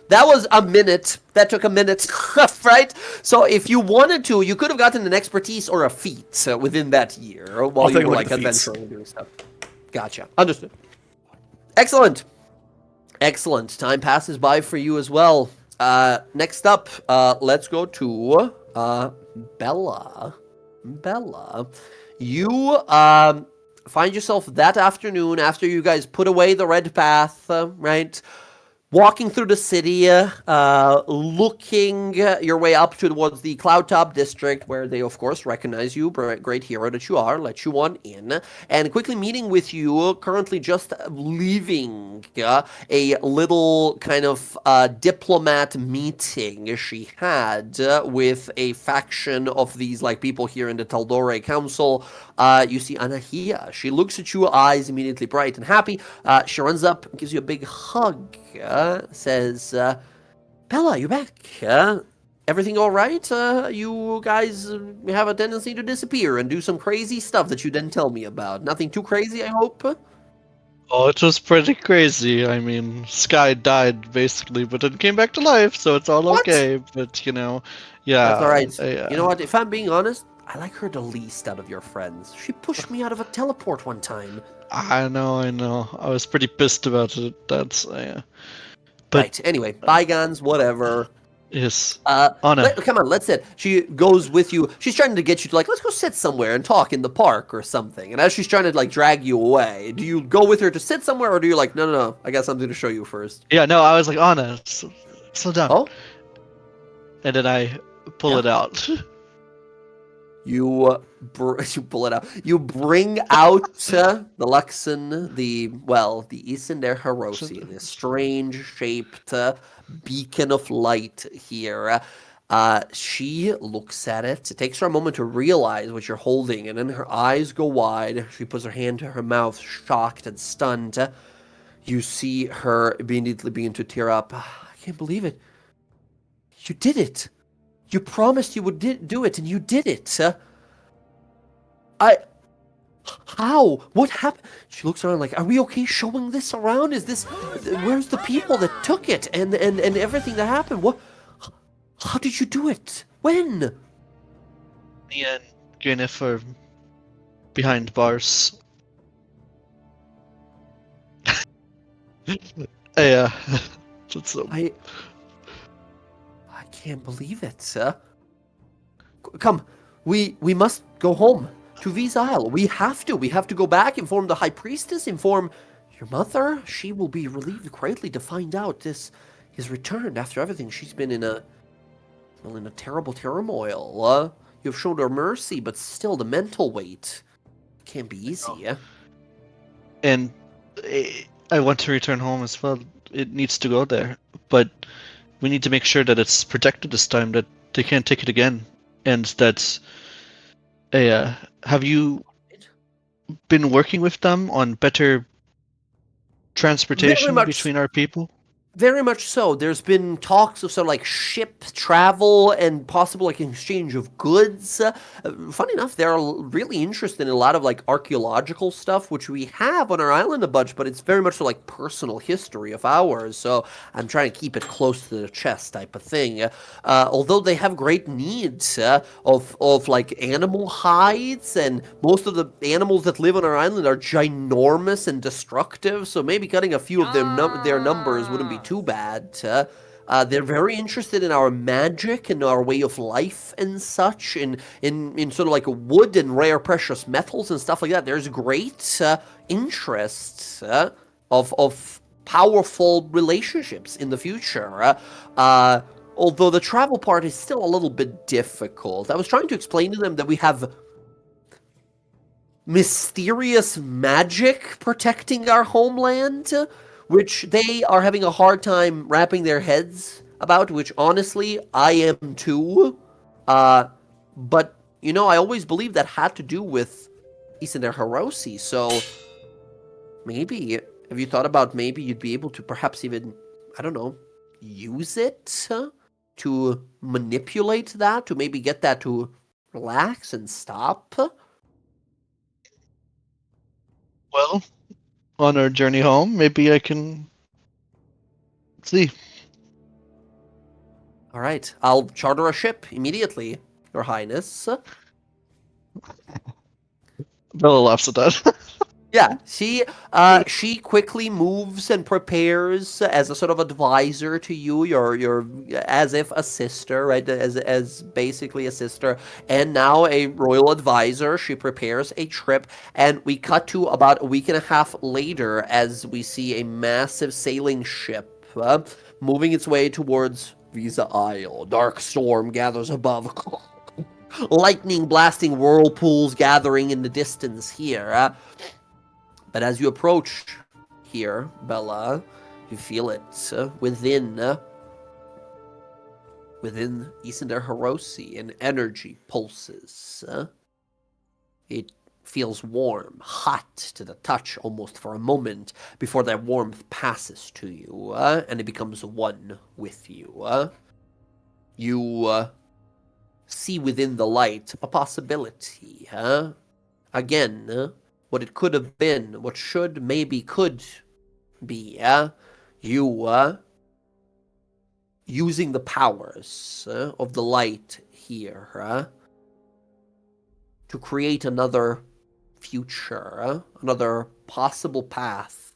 That was a minute. That took a minute, right? So if you wanted to, you could have gotten an expertise or a feat within that year while you were like adventuring and doing stuff. Gotcha. Understood. Excellent. Time passes by for you as well. Next up, let's go to Bella. You find yourself that afternoon after you guys put away the red path, right? Walking through the city, looking your way up towards the Cloudtop district, where they, of course, recognize you, great hero that you are, let you on in, and quickly meeting with you, currently just leaving a little kind of diplomat meeting she had with a faction of these like people here in the Tal'dorei Council. You see Anahia. She looks at you, eyes immediately bright and happy. She runs up and gives you a big hug. Says, Bella, you back? Everything all right? You guys have a tendency to disappear and do some crazy stuff that you didn't tell me about. Nothing too crazy, I hope? Oh, it was pretty crazy. I mean, Sky died basically, but then came back to life, so it's all okay. But yeah. That's all right. You know what? If I'm being honest, I like her the least out of your friends. She pushed me out of a teleport one time. I know. I was pretty pissed about it. That's But right. Anyway, bygones, whatever. Yes. Anna. Come on, let's sit. She goes with you. She's trying to get you to like, let's go sit somewhere and talk in the park or something. And as she's trying to like drag you away, do you go with her to sit somewhere, or do you like, no, I got something to show you first? Yeah, no, I was like, Anna, slow down. Oh. And then I pull it out. You pull it out. You bring out the Luxon, the Isender Harosi, this strange-shaped beacon of light here. She looks at it. It takes her a moment to realize what you're holding, and then her eyes go wide. She puts her hand to her mouth, shocked and stunned. You see her immediately begin to tear up. I can't believe it. You did it. You promised you would do it, and you did it. How? What happened? She looks around like, are we okay showing this around? Where's the people that took it and everything that happened? What? How did you do it? When? Me and Gwyneth are behind bars. Yeah. That's so... I can't believe it, sir. Come, we must go home to V's Isle. We have to go back, inform the High Priestess, inform your mother. She will be relieved greatly to find out his return after everything. She's been in a terrible turmoil. You've shown her mercy, but still the mental weight can't be easy. And I want to return home as well. It needs to go there, but we need to make sure that it's protected this time, that they can't take it again, and that... have you been working with them on better transportation between our people? Very much so. There's been talks of sort of like ship travel and possible like exchange of goods. Funny enough, they're really interested in a lot of like archaeological stuff, which we have on our island a bunch, but it's very much so like personal history of ours. So I'm trying to keep it close to the chest type of thing. Although they have great needs of like animal hides, and most of the animals that live on our island are ginormous and destructive. So maybe cutting a few of their numbers wouldn't be too bad. They're very interested in our magic and our way of life and such, in sort of like wood and rare precious metals and stuff like that. There's great interest of powerful relationships in the future. Although the travel part is still a little bit difficult. I was trying to explain to them that we have mysterious magic protecting our homeland, which they are having a hard time wrapping their heads about, which honestly, I am too. But, you know, I always believed that had to do with Isender Hiroshi, so maybe, have you thought about maybe you'd be able to perhaps even, I don't know, use it to manipulate that, to maybe get that to relax and stop? Well, on our journey home, maybe I can see. All right, I'll charter a ship immediately, Your Highness. Bella laughs at that. Yeah, she quickly moves and prepares as a sort of advisor to you. You're as if a sister, right? As basically a sister, and now a royal advisor. She prepares a trip, and we cut to about a week and a half later as we see a massive sailing ship moving its way towards Visa Isle. Dark storm gathers above. Lightning blasting whirlpools gathering in the distance here. But as you approach here, Bella, you feel it within Isender Hiroshi, an energy pulses. It feels warm, hot to the touch almost for a moment before that warmth passes to you, and it becomes one with you. You see within the light a possibility. Again, what it could have been, what should, maybe could be, you using the powers of the light here to create another future, another possible path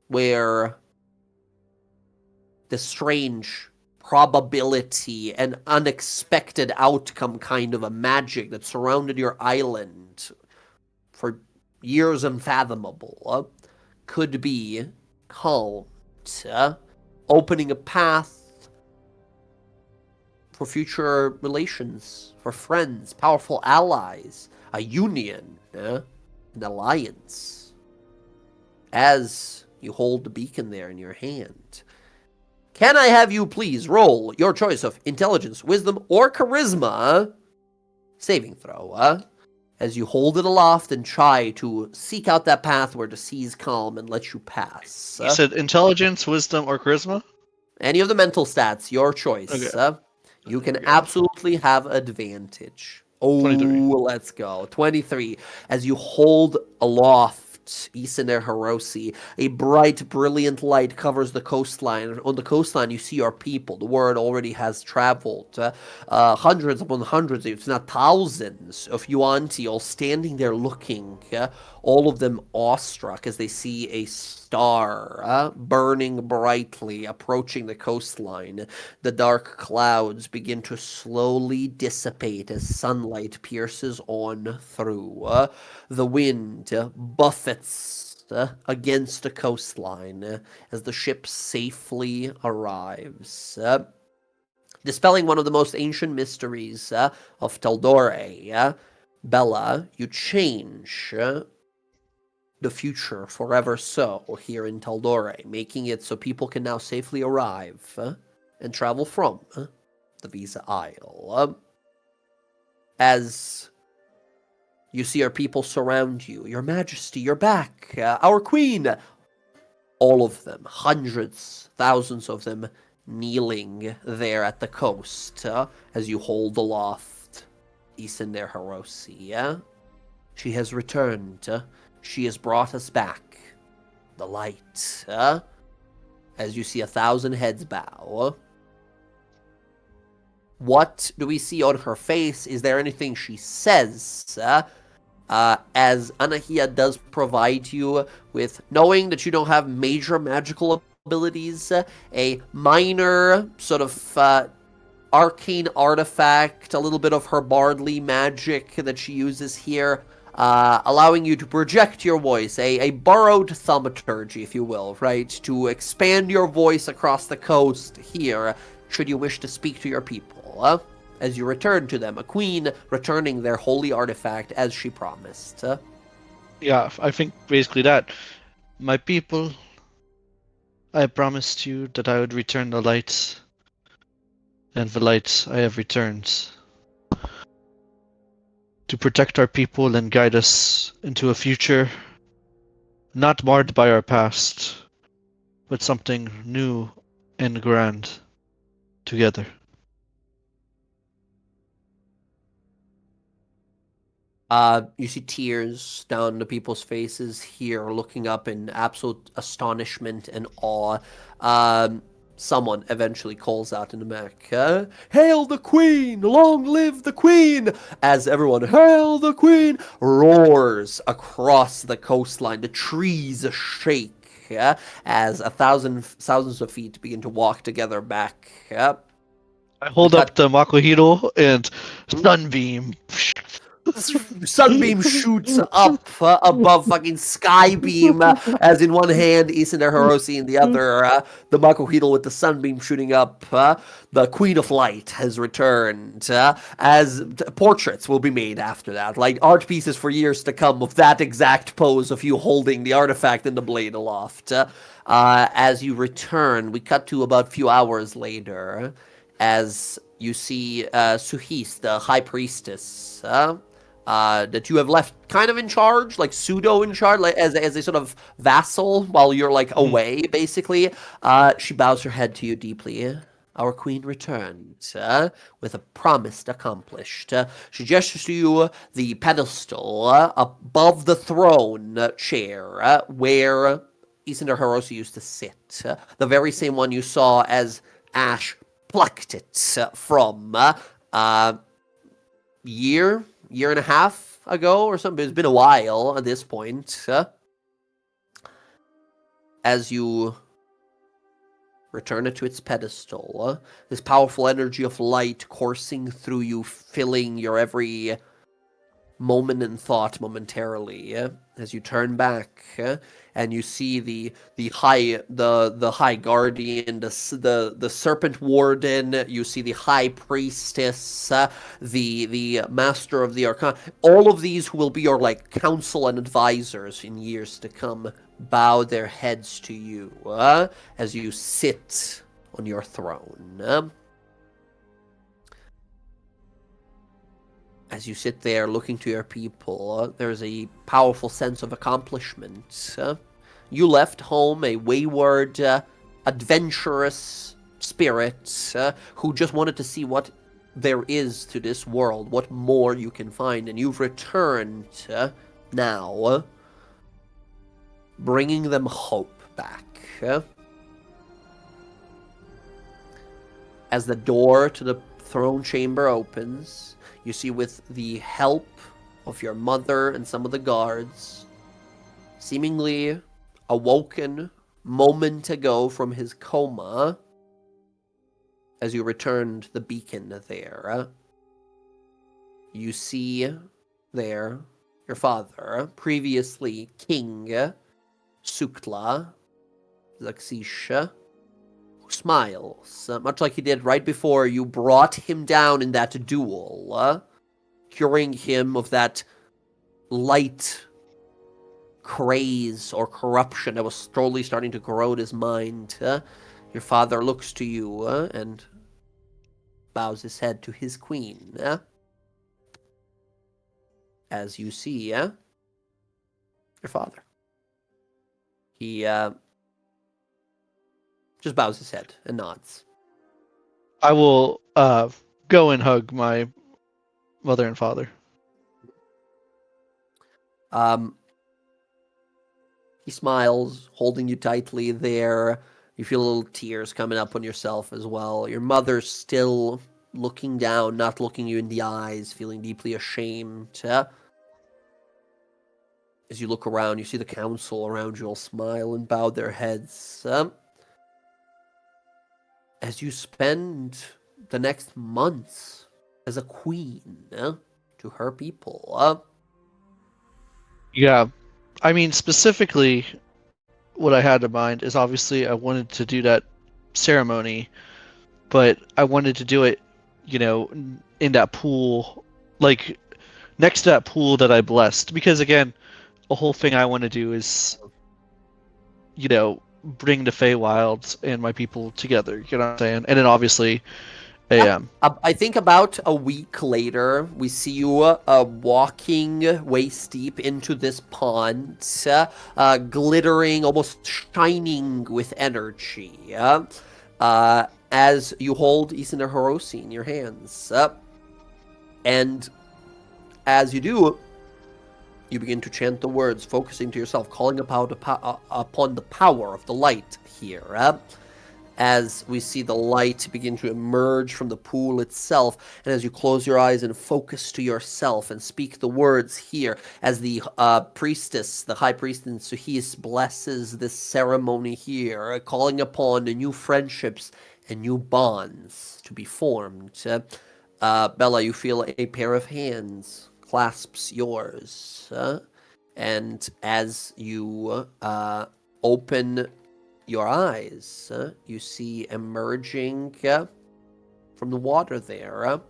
where the strange probability and unexpected outcome kind of a magic that surrounded your island for years unfathomable could be calmed, opening a path for future relations, for friends, powerful allies, a union, an alliance. As you hold the beacon there in your hand, can I have you please roll your choice of intelligence, wisdom, or charisma saving throw, as you hold it aloft and try to seek out that path where the seas calm and let you pass. You said intelligence, wisdom, or charisma? Any of the mental stats, your choice. Okay. You can absolutely have advantage. Oh, 23. Let's go. 23. As you hold aloft Isaner Hiroshi. A bright, brilliant light covers the coastline. On the coastline, you see our people. The word already has traveled. Hundreds upon hundreds, if not thousands, of Yuan-Ti all standing there looking, all of them awestruck as they see a star burning brightly, approaching the coastline. The dark clouds begin to slowly dissipate as sunlight pierces on through. The wind buffets against the coastline as the ship safely arrives. Dispelling one of the most ancient mysteries of Tal'dorei, Bella, you change the future forever so here in Tal'dorei, making it so people can now safely arrive and travel from the Visa Isle. As you see our people surround you, Your Majesty, you're back, our queen, all of them, hundreds, thousands of them, kneeling there at the coast as you hold aloft Isaner Hiroshi. She has returned. She has brought us back the light. As you see 1,000 heads bow. What do we see on her face? Is there anything she says? As Anahia does provide you with, knowing that you don't have major magical abilities, a minor sort of arcane artifact, a little bit of her bardly magic that she uses here, allowing you to project your voice, a borrowed thaumaturgy, if you will, right? To expand your voice across the coast here, should you wish to speak to your people, as you return to them, a queen returning their holy artifact as she promised. Yeah, I think basically that. My people, I promised you that I would return the light, and the light I have returned. To protect our people and guide us into a future not marred by our past, but something new and grand together. You see tears down the people's faces here, looking up in absolute astonishment and awe. Someone eventually calls out in the back, "Hail the Queen! Long live the Queen!" As everyone, "Hail the Queen!" roars across the coastline. The trees shake as thousands of feet begin to walk together back. I hold up the Makohiro and Sunbeam. Sunbeam shoots up above fucking Skybeam, as in one hand Isaner Hiroshi, in the other the Makohiro with the Sunbeam shooting up. The Queen of Light has returned, as portraits will be made after that, like art pieces for years to come of that exact pose of you holding the artifact and the blade aloft. As you return, we cut to about a few hours later, as you see Suhis, the High Priestess, that you have left kind of in charge, like pseudo in charge, like as a sort of vassal while you're like away, basically. She bows her head to you deeply. Our queen returned with a promise accomplished. She gestures to you the pedestal above the throne chair where Isaner Hiroshi used to sit. The very same one you saw as Ash plucked it from year and a half ago or something. It's been a while at this point. As you return it to its pedestal, this powerful energy of light coursing through you, filling your every moment and thought momentarily, as you turn back and you see the high guardian, the serpent warden, you see the high priestess, the master of the arcana. All of these who will be your like counsel and advisors in years to come bow their heads to you as you sit on your throne. As you sit there looking to your people, there's a powerful sense of accomplishment. You left home a wayward, adventurous spirit who just wanted to see what there is to this world, what more you can find, and you've returned now bringing them hope back. As the door to the throne chamber opens, you see with the help of your mother and some of the guards, seemingly awoken moment ago from his coma, as you returned the beacon there, you see there your father, previously King Suktla Zaksisha, who smiles, much like he did right before you brought him down in that duel, curing him of that light craze or corruption that was slowly starting to corrode his mind. Your father looks to you and bows his head to his queen. As you see your father. He just bows his head and nods. I will go and hug my mother and father. He smiles, holding you tightly there. You feel little tears coming up on yourself as well. Your mother's still looking down, not looking you in the eyes, feeling deeply ashamed. As you look around, you see the council around you all smile and bow their heads. As you spend the next months as a queen to her people. Yeah. I mean, specifically, what I had in mind is obviously I wanted to do that ceremony, but I wanted to do it, in that pool, like next to that pool that I blessed. Because again, a whole thing I want to do is, bring the Feywilds and my people together. You know what I'm saying? And then obviously, I think about a week later, we see you walking waist deep into this pond, glittering, almost shining with energy, as you hold Isender Hiroshi in your hands. And as you do, you begin to chant the words, focusing to yourself, calling upon the power of the light here. As we see the light begin to emerge from the pool itself, and as you close your eyes and focus to yourself and speak the words here, as the priestess, the high priestess Suhis, blesses this ceremony here, calling upon new friendships and new bonds to be formed. Bella, you feel a pair of hands clasps yours, and as you open your eyes, you see emerging from the water there,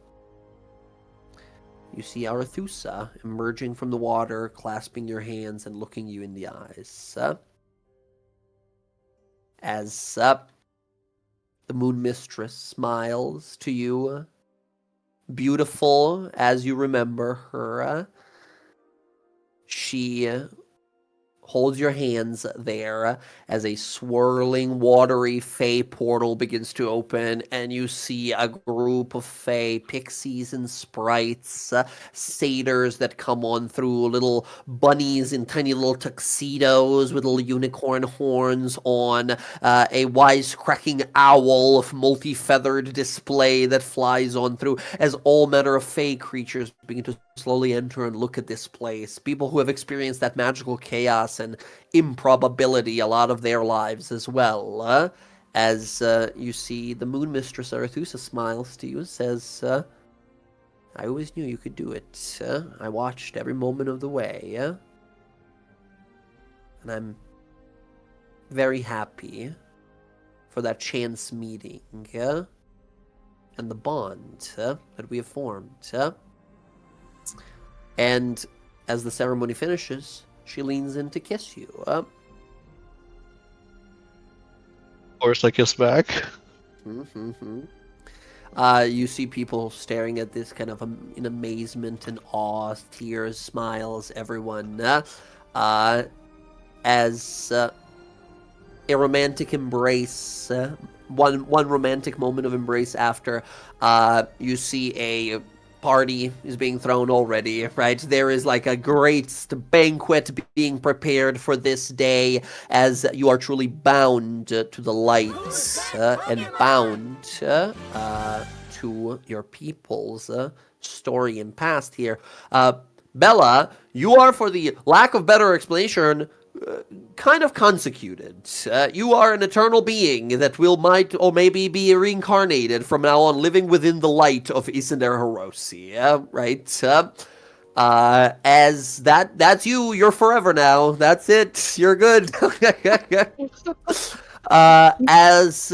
you see Arethusa emerging from the water, clasping your hands and looking you in the eyes. As the Moon Mistress smiles to you, beautiful as you remember her, she holds your hands there as a swirling, watery Fey portal begins to open, and you see a group of Fey pixies and sprites, satyrs that come on through, little bunnies in tiny little tuxedos with little unicorn horns on, a wisecracking owl of multi-feathered display that flies on through, as all manner of Fey creatures begin to slowly enter and look at this place. People who have experienced that magical chaos and improbability a lot of their lives as well. As you see the Moon Mistress Arethusa smiles to you and says, I always knew you could do it. I watched every moment of the way. And I'm very happy for that chance meeting and the bond that we have formed. And as the ceremony finishes, she leans in to kiss you. Of course, I kiss back. You see people staring at this kind of in amazement and awe, tears, smiles, everyone. As a romantic embrace, one romantic moment of embrace after, you see a party is being thrown already, right? There is like a great banquet being prepared for this day as you are truly bound to the lights and bound to your people's story and past here. Bella, you are, for the lack of better explanation, kind of consecuted. You are an eternal being that might or maybe be reincarnated from now on, living within the light of Isender Hiroshi, right? As that's you. You're forever now. That's it. You're good. As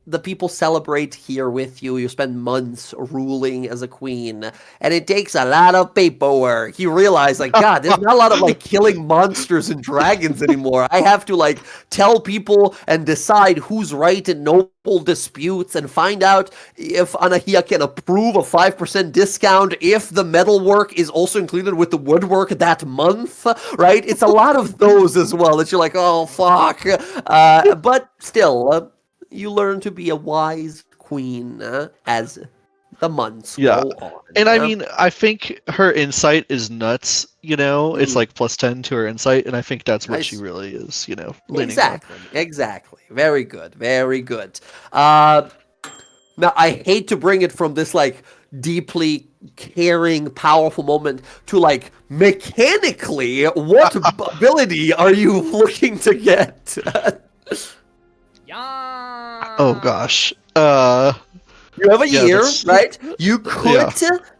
the people celebrate here with you. You spend months ruling as a queen, and it takes a lot of paperwork. You realize, like, God, there's not a lot of like killing monsters and dragons anymore. I have to like tell people and decide who's right in noble disputes and find out if Anahia can approve a 5% discount if the metalwork is also included with the woodwork that month, right? It's a lot of those as well that you're like, oh, fuck. But still, you learn to be a wise queen as the months roll on. And I mean, I think her insight is nuts, you know? It's like +10 to her insight, and I think that's what she really is, you know, leaning on. Exactly. Very good. Very good. Now, I hate to bring it from this, like, deeply caring, powerful moment to, like, mechanically, what ability are you looking to get? Oh gosh. You have a year, right? You could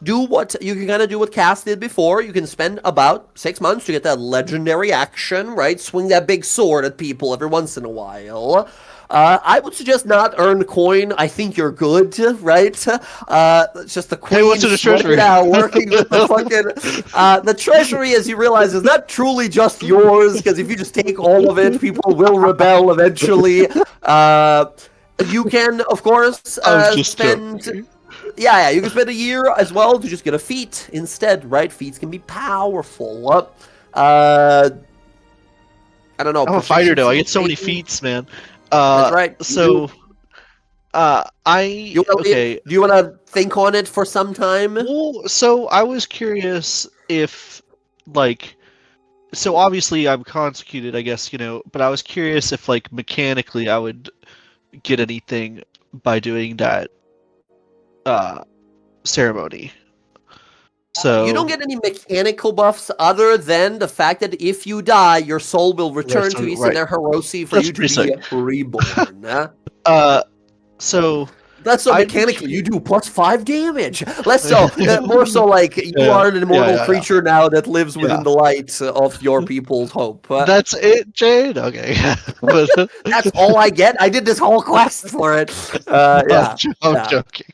do what you can kind of do what Cass did before. You can spend about 6 months to get that legendary action, right? Swing that big sword at people every once in a while. I would suggest not earn coin. I think you're good, right? It's just the queen. Hey, what's in the treasury? Now working with the fucking the treasury, as you realize, is not truly just yours. Because if you just take all of it, people will rebel eventually. You can, of course, spend. Yeah, you can spend a year as well to just get a feat instead, right? Feats can be powerful. I don't know. I'm a fighter, though. I get so many feats, man. That's right. So, okay. Do you want to think on it for some time? Well, so I was curious if, like, so obviously I'm consecuted, I guess, you know, but I was curious if, like, mechanically I would get anything by doing that ceremony. So you don't get any mechanical buffs other than the fact that if you die, your soul will return to Isender Hiroshi for you to be reborn. So that's so mechanical. You do +5 damage. Less so, more so like you are an immortal creature now that lives within the light of your people's hope. That's it, Jade. Okay, that's all I get. I did this whole quest for it. I'm joking.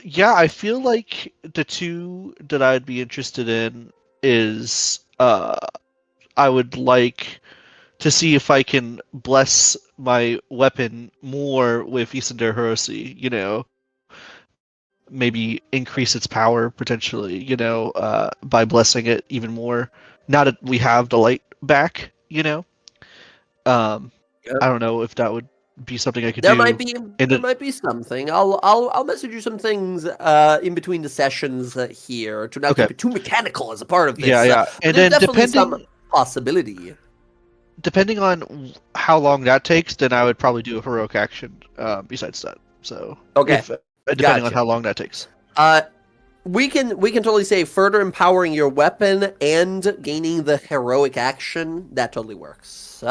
Yeah, I feel like the two that I'd be interested in is I would like to see if I can bless my weapon more with Isender Hiroshi, you know. Maybe increase its power potentially, you know, by blessing it even more. Now that we have the light back, you know. I don't know if that would be something I could do. There might be something. I'll message you some things in between the sessions here to not keep it too mechanical as a part of this. And then depending some possibility. Depending on how long that takes, then I would probably do a heroic action besides that. So depending on how long that takes. We can totally say further empowering your weapon and gaining the heroic action. That totally works.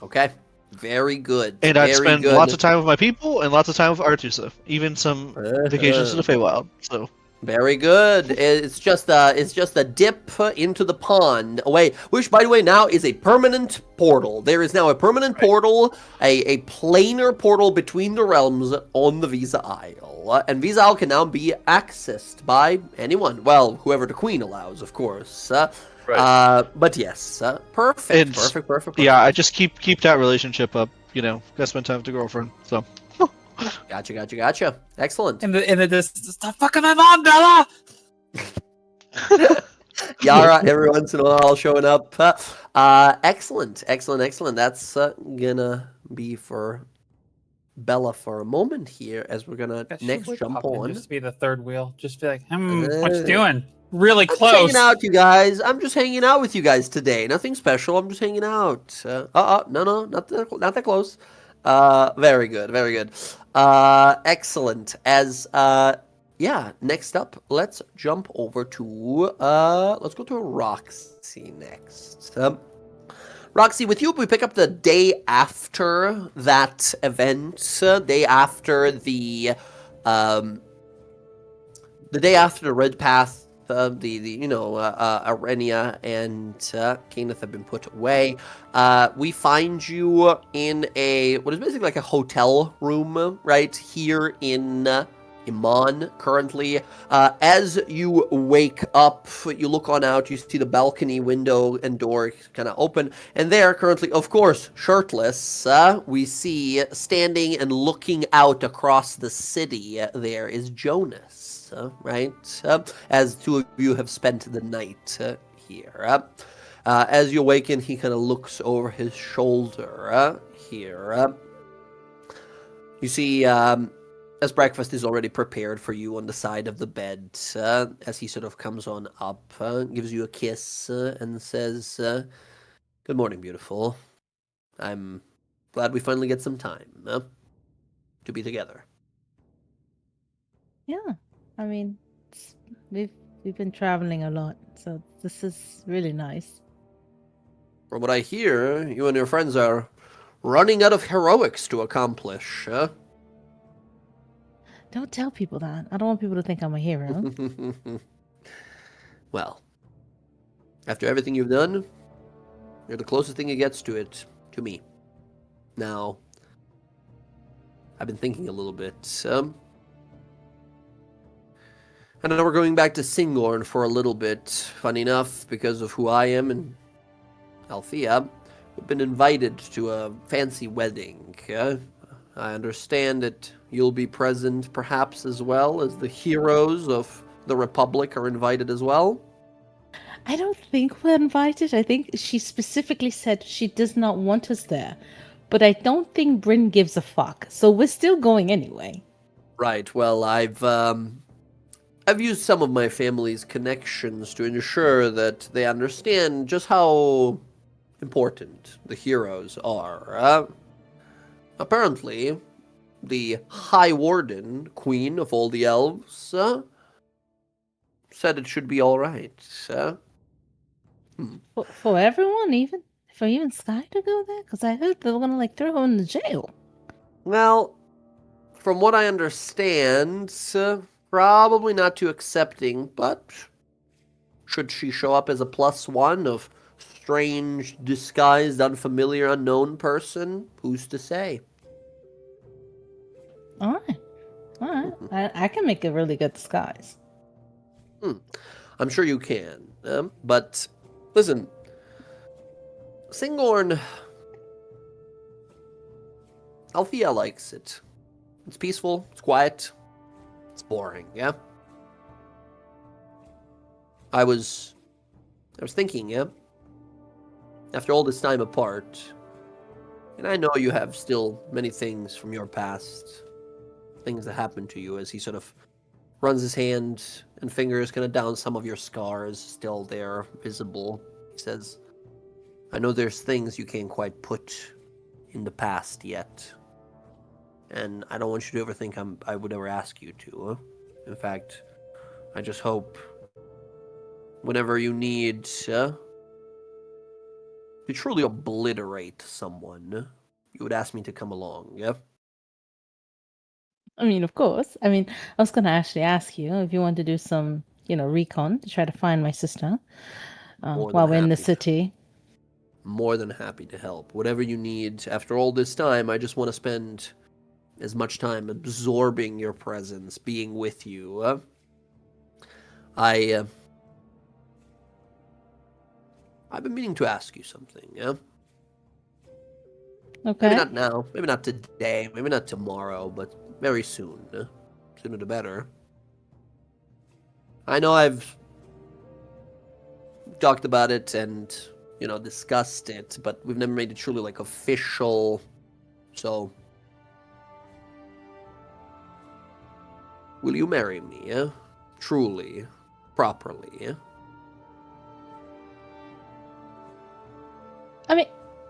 Okay. Very good. And I'd spend lots of time with my people and lots of time with Artusa. Even some vacations to the Feywild. So very good. It's just a dip into the pond away, which by the way now is a permanent portal. There is now a permanent portal, a planar portal between the realms on the Visa Isle, and Visa Isle can now be accessed by anyone. Well, whoever the Queen allows, of course. But yes, perfect. Yeah, I just keep that relationship up. You know, gotta spend time with the girlfriend. So. Gotcha. Excellent. In the distance, stop fucking my mom, Bella. Yara, every once in a while showing up. Excellent. That's gonna be for Bella for a moment here as we're gonna That next should jump pop in on. just to be the third wheel. Just be like, what you Uh, doing? Really I'm just close. hanging out, you guys. I'm just hanging out with you guys today. Nothing special. I'm just hanging out. No, not that close. Very good, very good. Excellent. Yeah. Next up, let's jump over to let's go to Roxy next. Roxy, with you, we pick up the day after that event. Day after the day after the Red Path. Arenia and Kenneth have been put away. We find you in what is basically like a hotel room right here in Iman currently. As you wake up, you look on out, you see the balcony window and door kind of open, and there currently, of course, shirtless, we see standing and looking out across the city, there is Jonas. Right? As two of you have spent the night here. As you awaken, he kind of looks over his shoulder here. You see, as breakfast is already prepared for you on the side of the bed, as he sort of comes on up, gives you a kiss, and says, "Good morning, beautiful. I'm glad we finally get some time to be together." Yeah, I mean, we've been traveling a lot, so this is really nice. From what I hear, you and your friends are running out of heroics to accomplish. Don't tell people that. I don't want people to think I'm a hero. Well, after everything you've done, you're the closest thing it gets to it, to me. Now, I've been thinking a little bit. I know we're going back to Singorn for a little bit. Funny enough, because of who I am and Althea, we've been invited to a fancy wedding. I understand that you'll be present perhaps as well as the heroes of the Republic are invited as well. I don't think we're invited. I think she specifically said she does not want us there. But I don't think Bryn gives a fuck. So we're still going anyway. Right. Well, I've used some of my family's connections to ensure that they understand just how important the heroes are. Apparently, the High Warden, Queen of all the Elves, said it should be all right. For everyone, even for even Sky to go there, because I heard they were gonna like throw her in the jail. Well, from what I understand, probably not too accepting, but should she show up as a +1 of strange, disguised, unfamiliar, unknown person, who's to say? All right. I can make a really good disguise. I'm sure you can. But listen, Singorn, Althea likes it. It's peaceful, it's quiet, it's boring, yeah? I was thinking, yeah? After all this time apart, and I know you have still many things from your past, things that happened to you, as he sort of runs his hand and fingers kind of down some of your scars, still there, visible. He says, I know there's things you can't quite put in the past yet. And I don't want you to ever think I would ever ask you to. In fact, I just hope whenever you need to truly obliterate someone, you would ask me to come along, yeah? I mean, of course. I mean, I was gonna actually ask you if you want to do some, recon to try to find my sister More than while we're in the happy. city. More than happy to help. Whatever you need. After all this time, I just want to spend as much time absorbing your presence, being with you. I've been meaning to ask you something, yeah? Okay. Maybe not now, maybe not today, maybe not tomorrow, but very soon. Sooner the better. I know I've talked about it and, discussed it, but we've never made it truly, official. So, Will you marry me? Truly, properly? I mean,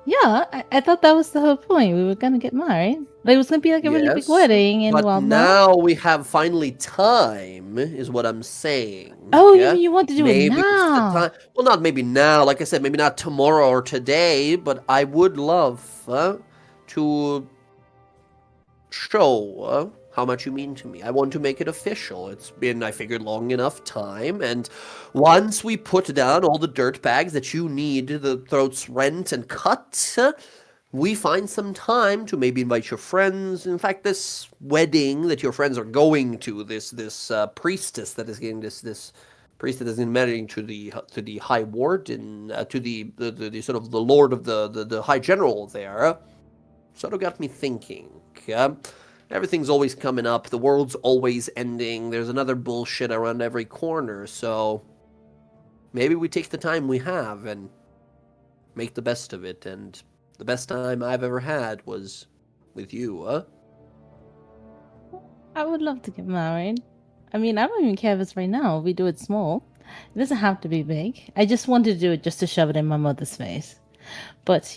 yeah, I thought that was the whole point. We were gonna get married. Like, it was gonna be like a really big Yes, wedding and but whatnot. now we have finally time, is what I'm saying. Oh, yeah? you want to do Maybe it it's the now? time. Well, not maybe now. Like I said, maybe not tomorrow or today, but I would love to show how much you mean to me. I want to make it official. It's been, I figured, long enough time, and once we put down all the dirt bags that you need, the throats rent and cut, we find some time to maybe invite your friends. In fact, this wedding that your friends are going to, this priestess that is getting this priest that is marrying to the high warden, to the sort of the lord of the high general there, sort of got me thinking. Everything's always coming up. The world's always ending. There's another bullshit around every corner. So maybe we take the time we have and make the best of it. And the best time I've ever had was with you, I would love to get married. I mean, I don't even care if it's right now. We do it small. It doesn't have to be big. I just wanted to do it just to shove it in my mother's face. But,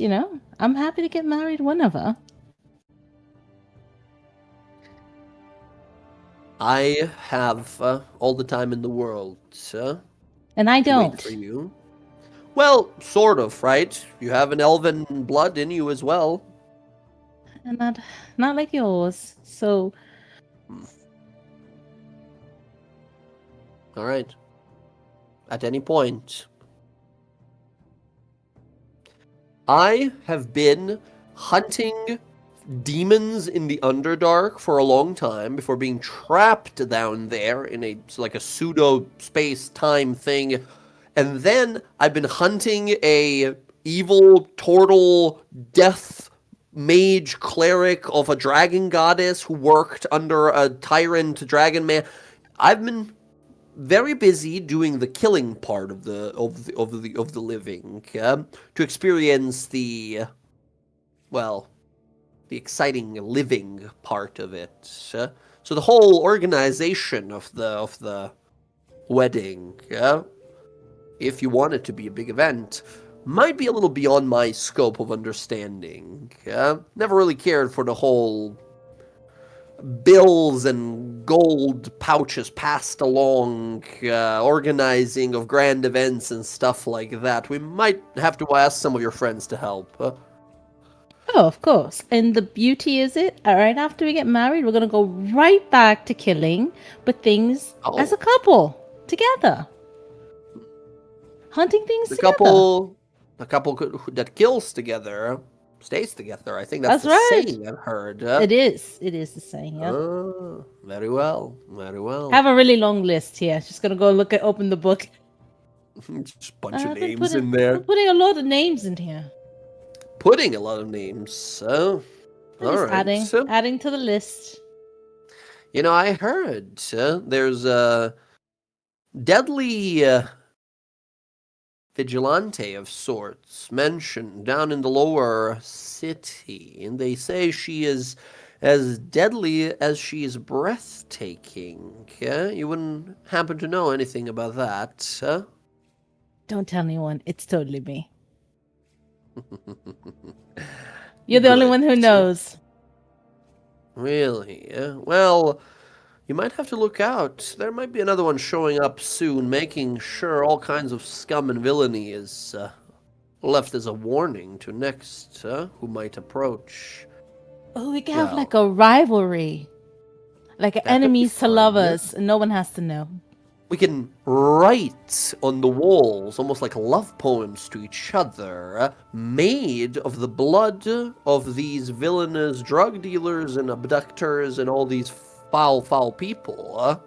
I'm happy to get married whenever. I have all the time in the world, And I to wait don't. for you. Well, sort of, right? You have an elven blood in you as well. And not like yours. So, All right. At any point. I have been hunting demons in the Underdark for a long time before being trapped down there in a pseudo space time thing, and then I've been hunting a evil turtle death mage cleric of a dragon goddess who worked under a tyrant dragon man. I've been very busy doing the killing part of the living, to experience the exciting living part of it. So the whole organization of the wedding, if you want it to be a big event, might be a little beyond my scope of understanding. Never really cared for the whole bills and gold pouches passed along, organizing of grand events and stuff like that. We might have to ask some of your friends to help. oh, of course. And the beauty is right after we get married, we're going to go right back to killing, but things as a couple, together. Hunting things together. The couple that kills together stays together. I think that's the right. saying I've heard. It is the saying, yeah. Very well, very well. I have a really long list here. Just going to go open the book. Just a bunch of names in there. I'm putting a lot of names in here. Putting a lot of names, so... Just adding to the list. I heard there's a deadly vigilante of sorts mentioned down in the lower city, and they say she is as deadly as she is breathtaking. You wouldn't happen to know anything about that, huh? Don't tell anyone. It's totally me. You're the only one who knows. Really? Well, you might have to look out. There might be another one showing up soon, making sure all kinds of scum and villainy is left as a warning to next who might approach. Oh, we can have like a rivalry. Like enemies to lovers, and no one has to know. We can write on the walls, almost like love poems to each other, made of the blood of these villainous drug dealers and abductors and all these foul, foul people.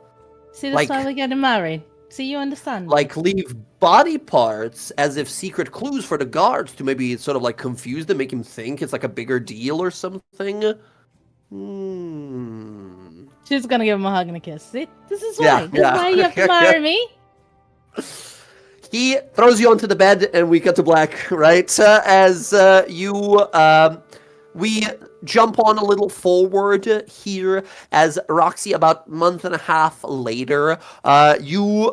See, that's why we're getting married. See, you understand. Like, leave body parts as if secret clues for the guards to maybe sort of like confuse them, make him think it's like a bigger deal or something. She's gonna give him a hug and a kiss. See? This is why. This is why you have to marry me. He throws you onto the bed, and we cut to black, right? As you we jump on a little forward here as Roxy, about a month and a half later, you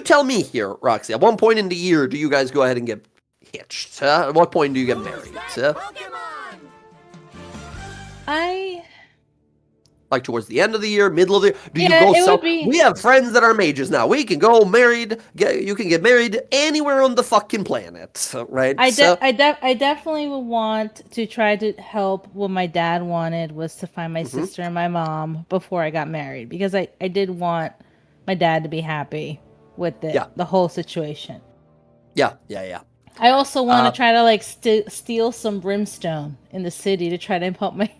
tell me here, Roxy, at one point in the year, do you guys go ahead and get hitched? At what point do you get married? Pokemon! Like towards the end of the year, middle of the year? Do you Yeah, go it would be- We have friends that are mages now. We can go married. You can get married anywhere on the fucking planet, right? I definitely would want to try to help. What my dad wanted was to find my sister and my mom before I got married, because I did want my dad to be happy with the whole situation. Yeah. I also want to try to like steal some brimstone in the city to try to help my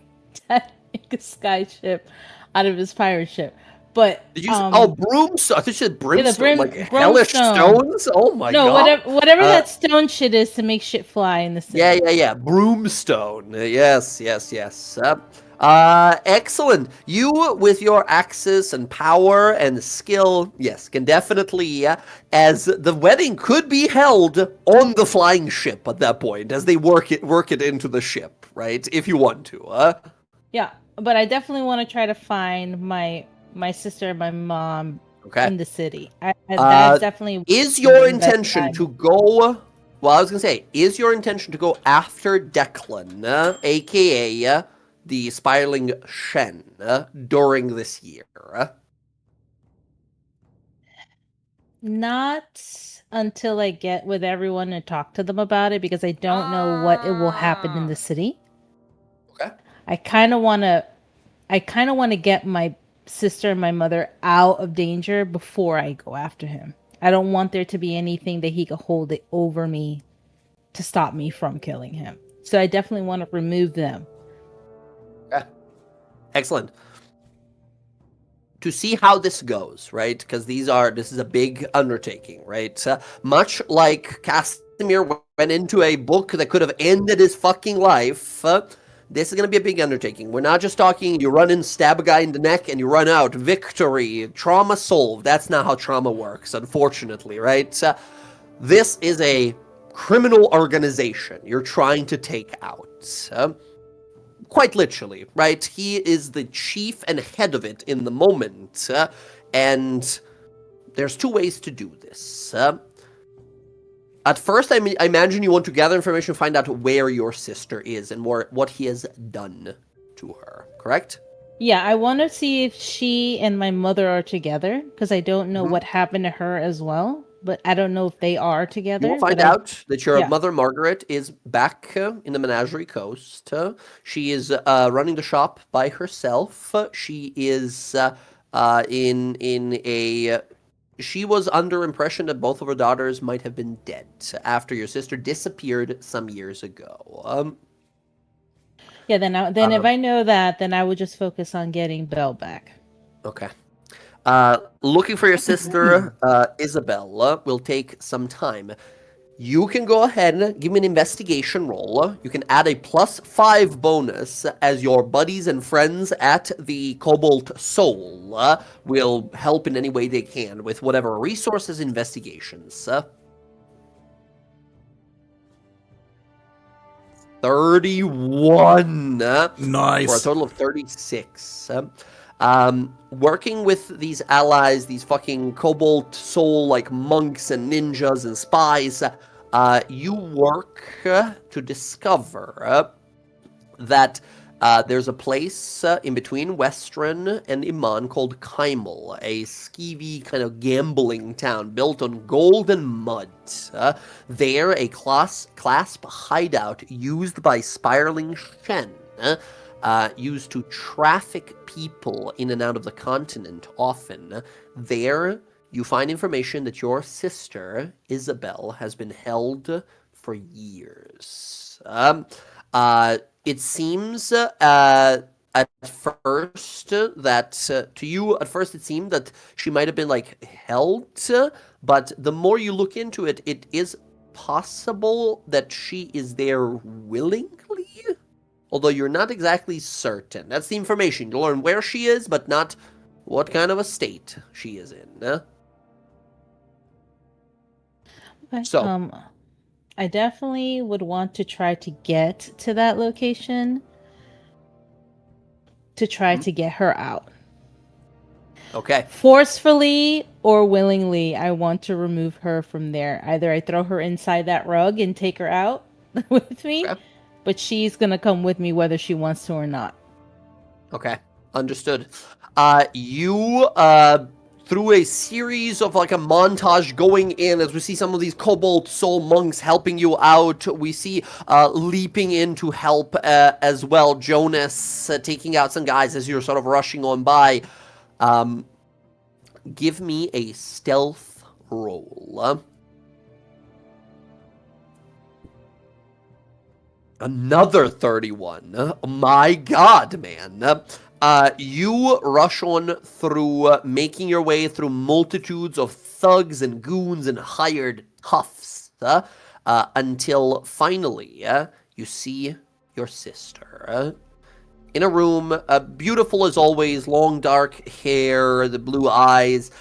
dad make a sky ship out of his pirate ship. But did you brimstone? I think you said brimstone, like hellish brimstone. stones. Oh my No, god! whatever that stone shit is to make shit fly in the city. Yeah. Broomstone. Yes. Excellent. You, with your access and power and skill, yes, can definitely, as the wedding could be held on the flying ship at that point, as they work it into the ship, right? If you want to. Yeah, but I definitely want to try to find my sister and my mom in the city. That's definitely. Is your intention to go? Well, I was gonna say, is your intention to go after Declan, aka the Spiraling Shen, during this year? Not until I get with everyone and talk to them about it, because I don't know what it will happen in the city. Okay. I kind of want to get my sister and my mother out of danger before I go after him. I don't want there to be anything that he could hold it over me to stop me from killing him. So I definitely want to remove them. Okay. Excellent. To see how this goes, right? Because this is a big undertaking, right? Much like Casimir went into a book that could have ended his fucking life, this is going to be a big undertaking. We're not just talking you run in, stab a guy in the neck, and you run out. Victory. Trauma solved. That's not how trauma works, unfortunately, right? This is a criminal organization you're trying to take out. Quite literally, right? He is the chief and head of it in the moment. And there's two ways to do this. At first, I imagine you want to gather information, find out where your sister is and what he has done to her, correct? Yeah, I want to see if she and my mother are together, because I don't know what happened to her as well, but I don't know if they are together. You'll find out that your mother, Margaret, is back in the Menagerie Coast. She is running the shop by herself. She is She was under impression that both of her daughters might have been dead after your sister disappeared some years ago. Yeah, then if I know that, then I would just focus on getting Belle back. Okay. Looking for your sister, Isabella, will take some time. You can go ahead and give me an investigation roll. You can add a +5 bonus as your buddies and friends at the Cobalt Soul will help in any way they can with whatever resources, investigations. 31. Nice. For a total of 36. Working with these allies, these fucking Cobalt Soul like monks and ninjas and spies, you work to discover that there's a place in between Western and Iman called Kymel, a skeevy kind of gambling town built on gold and mud. There, a clasp hideout used by Spiraling Shen, used to traffic people in and out of the continent often. There, you find information that your sister, Isabel, has been held for years. It seems at first that, to you, at first it seemed that she might have been, like, held, but the more you look into it, it is possible that she is there willingly? Although you're not exactly certain. That's the information. You learn where she is, but not what kind of a state she is in. Okay. So, I definitely would want to try to get to that location to try to get her out. Okay. Forcefully or willingly, I want to remove her from there. Either I throw her inside that rug and take her out with me, Okay. but she's gonna come with me whether she wants to or not. Okay, understood. You through a series of like a montage going in as we see some of these Cobalt Soul monks helping you out. We see leaping in to help as well. Jonas taking out some guys as you're sort of rushing on by. Give me a stealth roll. Another 31. Oh my god, man. You rush on through, making your way through multitudes of thugs and goons and hired toughs, until finally you see your sister. In a room, beautiful as always, long dark hair, the blue eyes.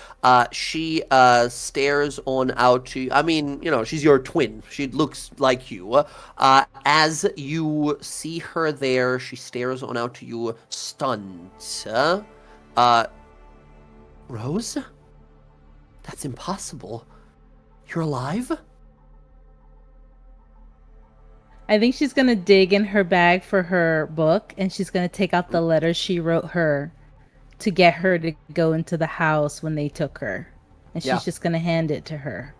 She stares on out to, I mean, you know, she's your twin. She looks like you. As you see her there, she stares on out to you, stunned. Rose? That's impossible. You're alive? I think she's gonna dig in her bag for her book, and she's gonna take out the letter she wrote her to get her to go into the house when they took her. And she's Yeah. just gonna hand it to her.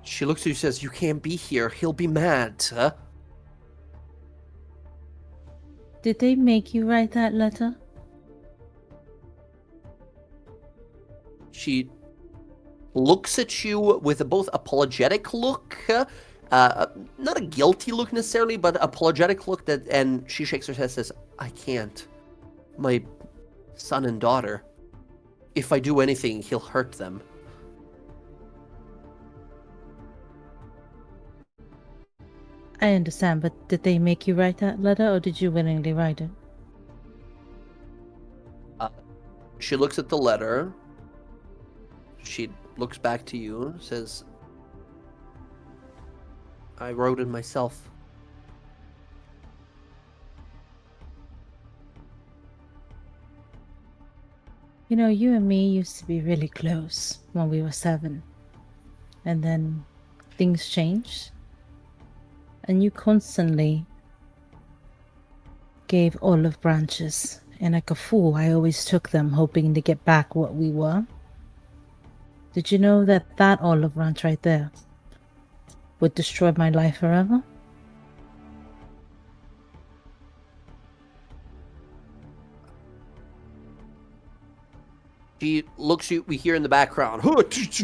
She looks at you and says, "You can't be here. He'll be mad." Did they make you write that letter? She looks at you with a both apologetic look, not a guilty look necessarily, but apologetic look that, and she shakes her head and says, "I can't. My son and daughter. If I do anything, he'll hurt them." I understand, but did they make you write that letter, or did you willingly write it? She looks at the letter. She looks back to you, says, "I wrote it myself." You know, you and me used to be really close when we were 7. And then things changed. And you constantly gave olive branches. And like a fool, I always took them, hoping to get back what we were. Did you know that that olive branch right there would destroy my life forever? She looks at you, we hear in the background,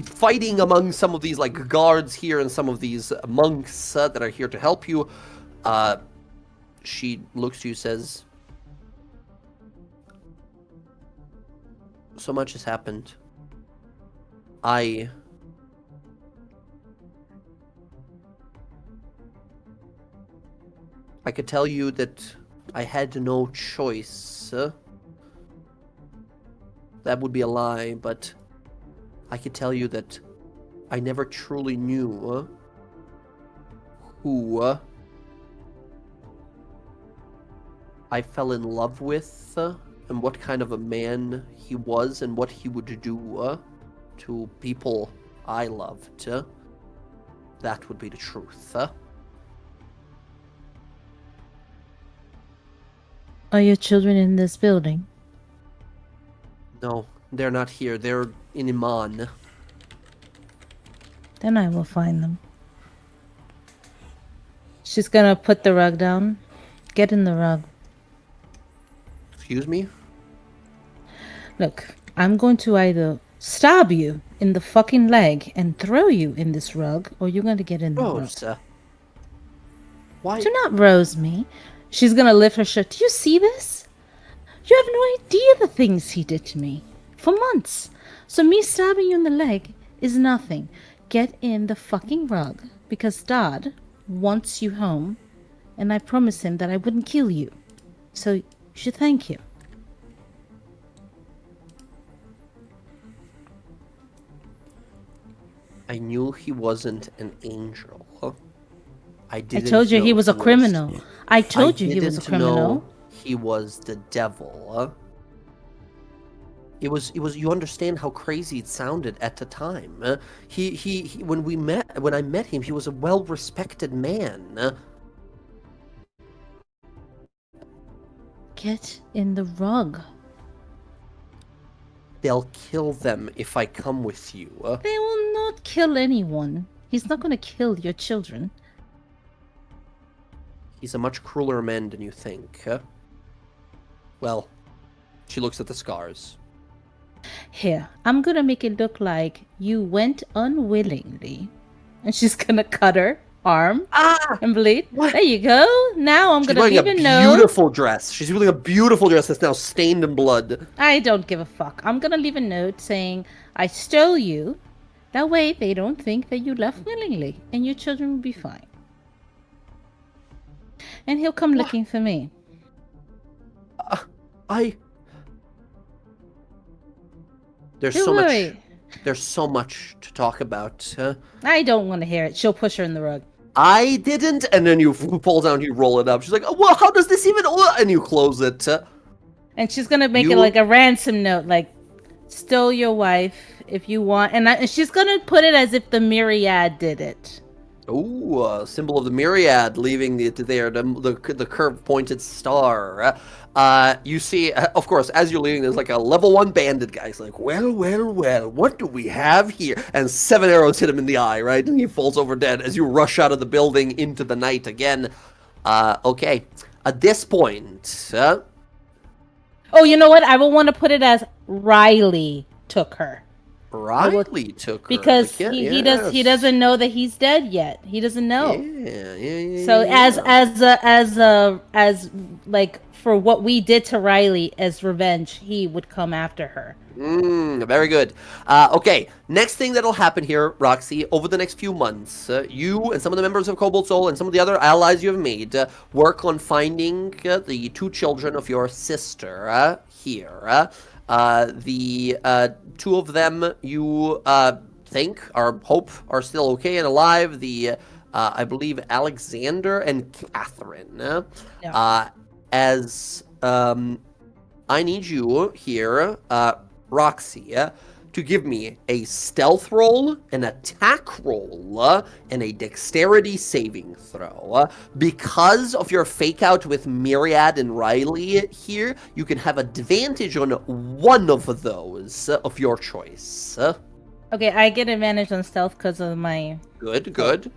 fighting among some of these like guards here and some of these monks that are here to help you. She looks to you, says, "So much has happened. I could tell you that I had no choice. That would be a lie, but I could tell you that I never truly knew who I fell in love with and what kind of a man he was and what he would do to people I loved. That would be the truth. Are your children in this building? No, they're not here. They're in Iman. Then I will find them. She's gonna put the rug down. Get in the rug. Excuse me? Look, I'm going to either stab you in the fucking leg and throw you in this rug, or you're going to get in the rug. Rose, why? Do not rose me. She's gonna lift her shirt. Do you see this? You have no idea the things he did to me for months. So me stabbing you in the leg is nothing. Get in the fucking rug because Dad wants you home, and I promised him that I wouldn't kill you. So you should thank you. I knew he wasn't an angel. I I didn't told you he know was a criminal. I told you he was a didn't criminal. know he was the devil. It was. You understand how crazy it sounded at the time. He when I met him, he was a well-respected man. Get in the rug. They'll kill them if I come with you. They will not kill anyone. He's not going to kill your children. He's a much crueler man than you think. Well, she looks at the scars. Here, I'm going to make it look like you went unwillingly. And she's going to cut her arm and bleed. What? There you go. Now I'm She's going to wearing leave a a note. beautiful dress. She's wearing a beautiful dress that's now stained in blood. I don't give a fuck. I'm going to leave a note saying, I stole you. That way they don't think that you left willingly. And your children will be fine. And he'll come looking for me. There's Don't so worry. much. There's so much to talk about. I don't want to hear it. She'll push her in the rug. I didn't, and then you pull down, you roll it up. She's like, "Oh, well, how does this even?" And you close it. And she's gonna make it You- like a ransom note, like stole your wife if you want, and she's gonna put it as if the myriad did it. Ooh, symbol of the myriad, leaving it there, the curved pointed star. You see, of course, as you're leaving, there's like a level 1 bandit guy. He's like, well, what do we have here? And 7 arrows hit him in the eye, right? And he falls over dead as you rush out of the building into the night again. Okay, at this point, Oh, you know what? I will want to put it as Riley took her Riley took her. because Yeah, he yes. doesn't know that he's dead yet. He doesn't know. Yeah. So yeah. as like for what we did to Riley as revenge, he would come after her. Very good. Okay, next thing that'll happen here, Roxy, over the next few months, you and some of the members of Cobalt Soul and some of the other allies you have made work on finding the 2 children of your sister here. The 2 of them you think hope are still okay and alive. The I believe Alexander and Catherine. As I need you here, Roxy, to give me a stealth roll, an attack roll, and a dexterity saving throw. Because of your fake out with Myriad and Riley here, you can have advantage on one of those of your choice. Okay, I get advantage on stealth because of my. Good.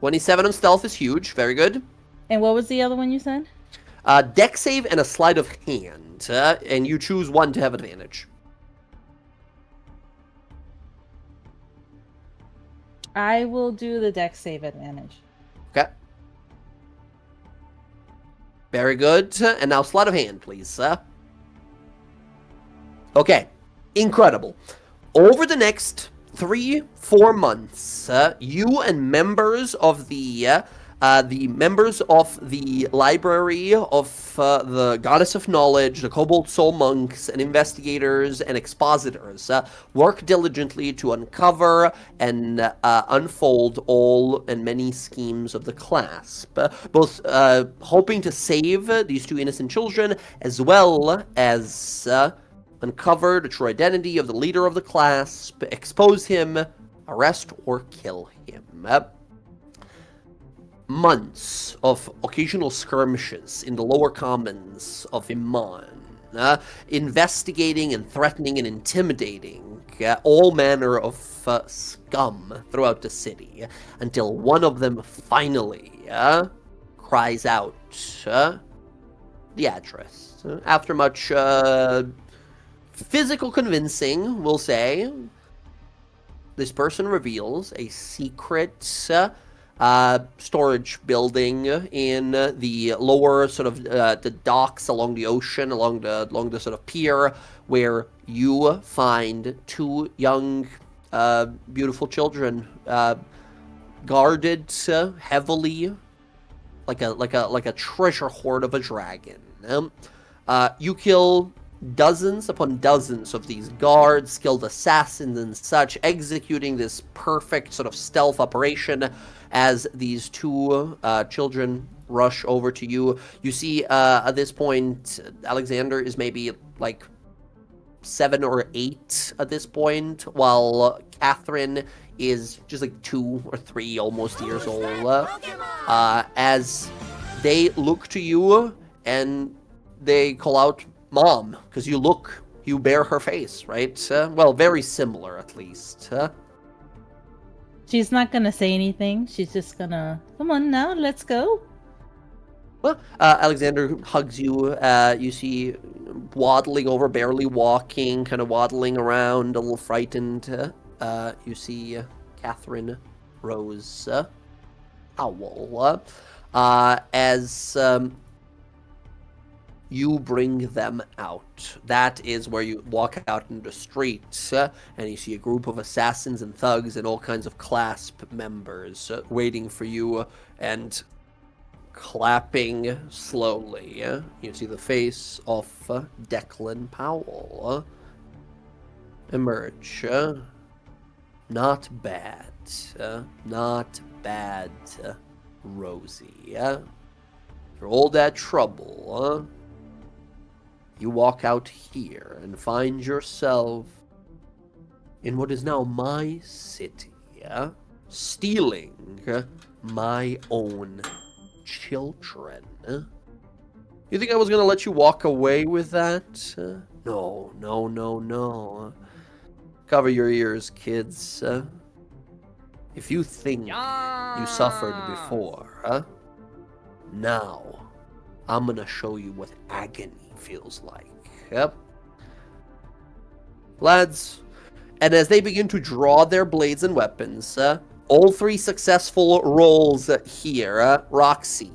27 on stealth is huge. Very good. And what was the other one you said? Dex save and a sleight of hand, and you choose one to have advantage. I will do the dex save advantage. Okay. Very good. And now sleight of hand, please. Okay. Incredible. Over the next 3-4 months, you and members of the library of the Goddess of Knowledge, the Cobalt Soul monks, and investigators and expositors work diligently to uncover and unfold all and many schemes of the clasp, both hoping to save these 2 innocent children, as well as uncover the true identity of the leader of the clasp, expose him, arrest or kill him. Months of occasional skirmishes in the lower commons of Iman, investigating and threatening and intimidating all manner of scum throughout the city, until one of them finally cries out the address. After much physical convincing, we'll say, this person reveals a secret storage building in the lower sort of the docks along the ocean, along the sort of pier, where you find 2 young, beautiful children, guarded heavily, like a treasure hoard of a dragon. You kill dozens upon dozens of these guards, skilled assassins and such, executing this perfect sort of stealth operation as these two children rush over to you. You see, at this point, Alexander is maybe like 7 or 8 at this point, while Catherine is just like 2 or 3 almost years old. As they look to you and they call out, "Mom," because you bear her face, right? Well, very similar at least. She's not gonna say anything. She's just gonna, "Come on now, let's go." Well, Alexander hugs you. You see, waddling over, barely walking, kind of waddling around, a little frightened. You see Catherine Rose Howell as you bring them out. That is where you walk out in the street, and you see a group of assassins and thugs and all kinds of clasp members waiting for you and clapping slowly. You see the face of Declan Powell emerge. Not bad. Not bad, Rosie. For all that trouble, you walk out here and find yourself in what is now my city, stealing my own children. You think I was gonna let you walk away with that? No. Cover your ears, kids. If you think you suffered before, now I'm gonna show you what agony feels like. Yep. Lads, and as they begin to draw their blades and weapons, all 3 successful rolls here, Roxy,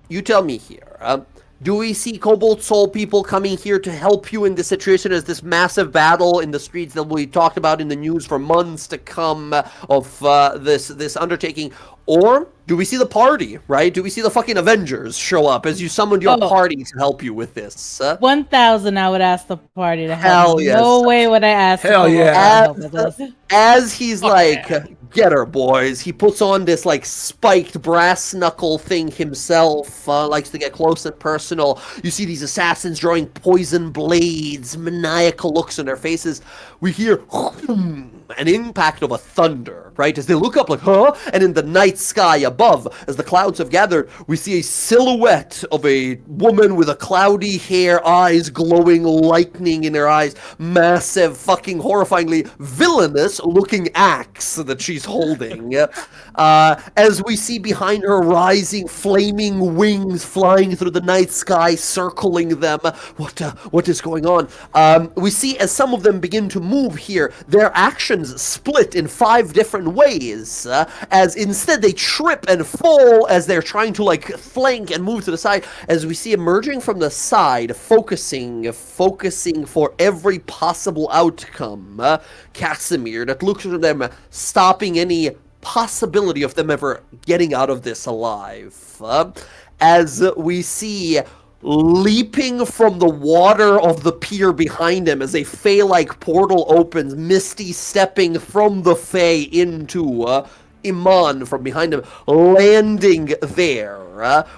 you tell me here, do we see Cobalt Soul people coming here to help you in this situation as this massive battle in the streets that we talked about in the news for months to come of this undertaking? Or do we see the party, right? Do we see the fucking Avengers show up as you summoned your party to help you with this? 1,000 I would ask the party to help. Hell me. yes. No way would I ask Hell the yeah. to help with us. As he's get her, boys. He puts on this, like, spiked brass knuckle thing himself. Likes to get close and personal. You see these assassins drawing poison blades, maniacal looks on their faces. We hear an impact of a thunder, right? As they look up like, huh? And in the night sky above, as the clouds have gathered, we see a silhouette of a woman with a cloudy hair, eyes glowing, lightning in her eyes, massive, fucking horrifyingly villainous looking axe that she's holding. As we see behind her rising flaming wings flying through the night sky, circling them. What is going on? We see as some of them begin to move here, their actions split in 5 different ways, as instead they trip and fall as they're trying to like flank and move to the side, as we see emerging from the side, focusing for every possible outcome, Casimir, that looks at them, stopping any possibility of them ever getting out of this alive. As we see leaping from the water of the pier behind him as a Fey-like portal opens, Misty stepping from the Fey into Iman from behind him, landing there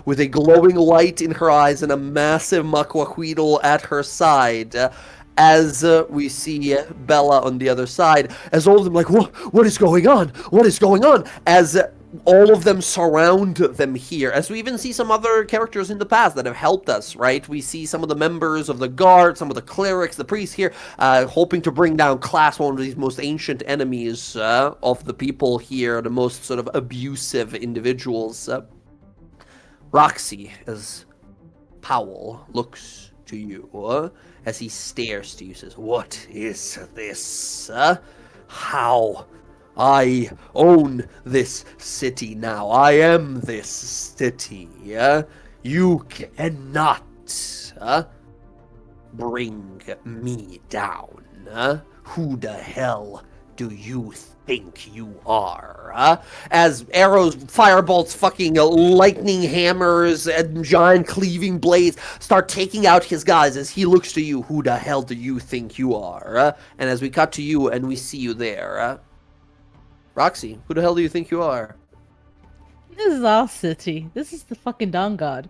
with a glowing light in her eyes and a massive Makwahuitl at her side. As we see Bella on the other side, as all of them like, what is going on? What is going on? As all of them surround them here, as we even see some other characters in the past that have helped us, right? We see some of the members of the guard, some of the clerics, the priests here, hoping to bring down Class, one of these most ancient enemies of the people here, the most sort of abusive individuals. Roxy, as Powell looks to you, as he stares to you, says, "What is this? How? I own this city now. I am this city. You cannot bring me down. Who the hell do you think you are? As arrows, firebolts, fucking lightning hammers, and giant cleaving blades start taking out his guys as he looks to you. Who the hell do you think you are? And as we cut to you and we see you there, Roxy, who the hell do you think you are? This is our city. This is the fucking DawnGuard.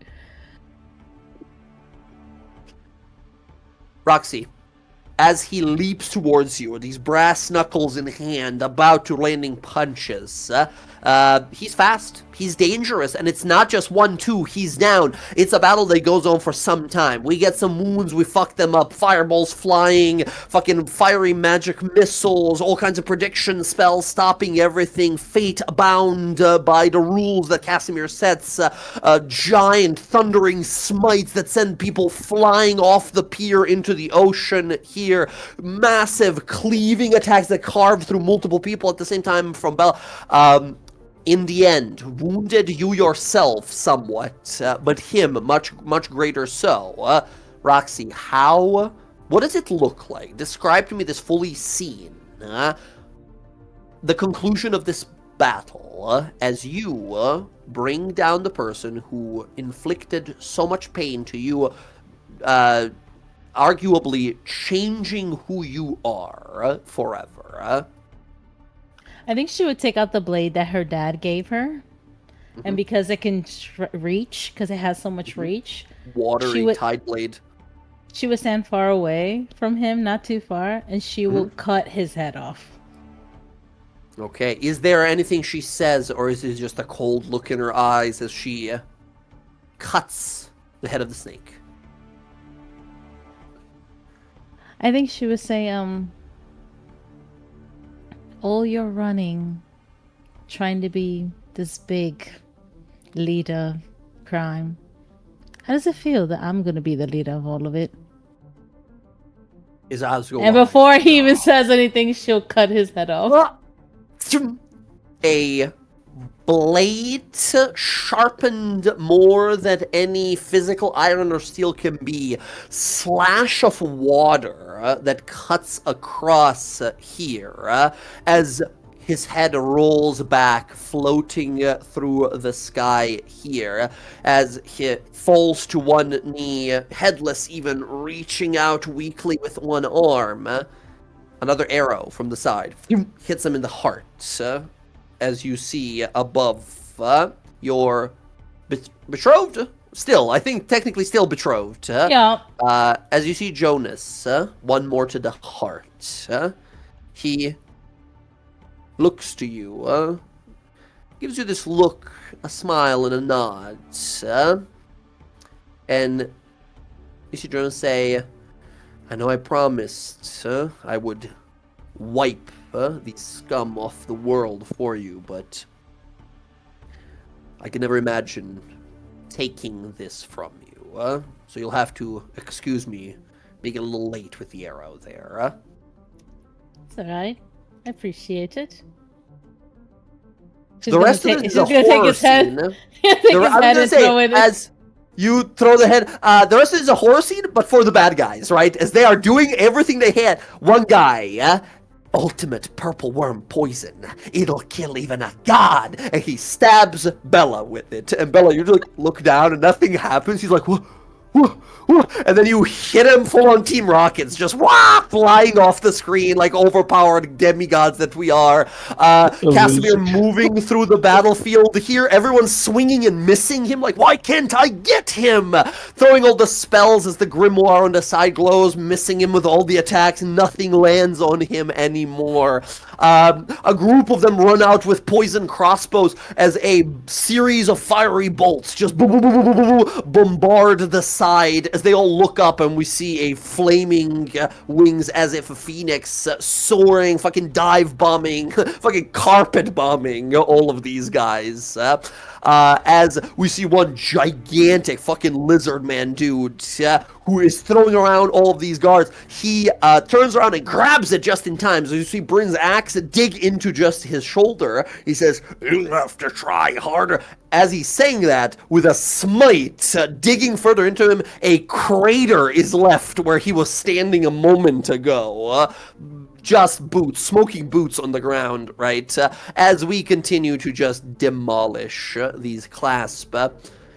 Roxy, as he leaps towards you, these brass knuckles in hand, about to landing punches, he's fast, he's dangerous, and it's not just 1-2, he's down. It's a battle that goes on for some time. We get some wounds, we fuck them up, fireballs flying, fucking fiery magic missiles, all kinds of prediction spells, stopping everything, fate bound by the rules that Casimir sets, giant thundering smites that send people flying off the pier into the ocean here, massive cleaving attacks that carve through multiple people at the same time from Bella. In the end, wounded you yourself somewhat, but him much greater so. Roxy, what does it look like? Describe to me this fully scene. The conclusion of this battle, as you bring down the person who inflicted so much pain to you, arguably changing who you are forever. I think she would take out the blade that her dad gave her, and because it can reach, because it has so much reach, watery tide blade. She would stand far away from him, not too far, and she will cut his head off. Okay. Is there anything she says, or is it just a cold look in her eyes as she cuts the head of the snake? I think she would say, all your running, trying to be this big leader crime. How does it feel that I'm going to be the leader of all of it? His eyes go And wide. before he even says anything, she'll cut his head off. A blade sharpened more than any physical iron or steel can be. Slash of water that cuts across here as his head rolls back, floating through the sky here as he falls to one knee, headless even, reaching out weakly with one arm. Another arrow from the side hits him in the heart. As you see above, your betrothed, still, I think technically still betrothed. Yeah. As you see Jonas, one more to the heart. He looks to you, gives you this look, a smile and a nod. And you see Jonas say, I know I promised I would wipe the scum off the world for you, but I can never imagine taking this from you. So you'll have to excuse me being a little late with the arrow there. It's alright. I appreciate it. The rest of it is a horror scene. As you throw the head, the rest of it is a horror scene, but for the bad guys, right? As they are doing everything they had. One guy, ultimate purple worm poison. It'll kill even a god. And he stabs Bella with it. And Bella, you just look down and nothing happens. He's like, whoa, whoa, whoa. And then you hit him full on Team Rockets, just flying off the screen like overpowered demigods that we are. Casimir moving through the battlefield here. Everyone's swinging and missing him. Like, why can't I get him? Throwing all the spells as the grimoire on the side glows, missing him with all the attacks. Nothing lands on him anymore. A group of them run out with poison crossbows as a series of fiery bolts just bombard the side as they all look up, and we see a flaming wings as if a phoenix soaring, fucking dive bombing, fucking carpet bombing all of these guys. As we see one gigantic fucking lizard man dude who is throwing around all of these guards. He turns around and grabs it just in time. So you see Bryn's axe dig into just his shoulder. He says, "You'll have to try harder." As he's saying that, with a smite digging further into him, a crater is left where he was standing a moment ago. just boots, smoking boots on the ground, right? As we continue to just demolish these clasp.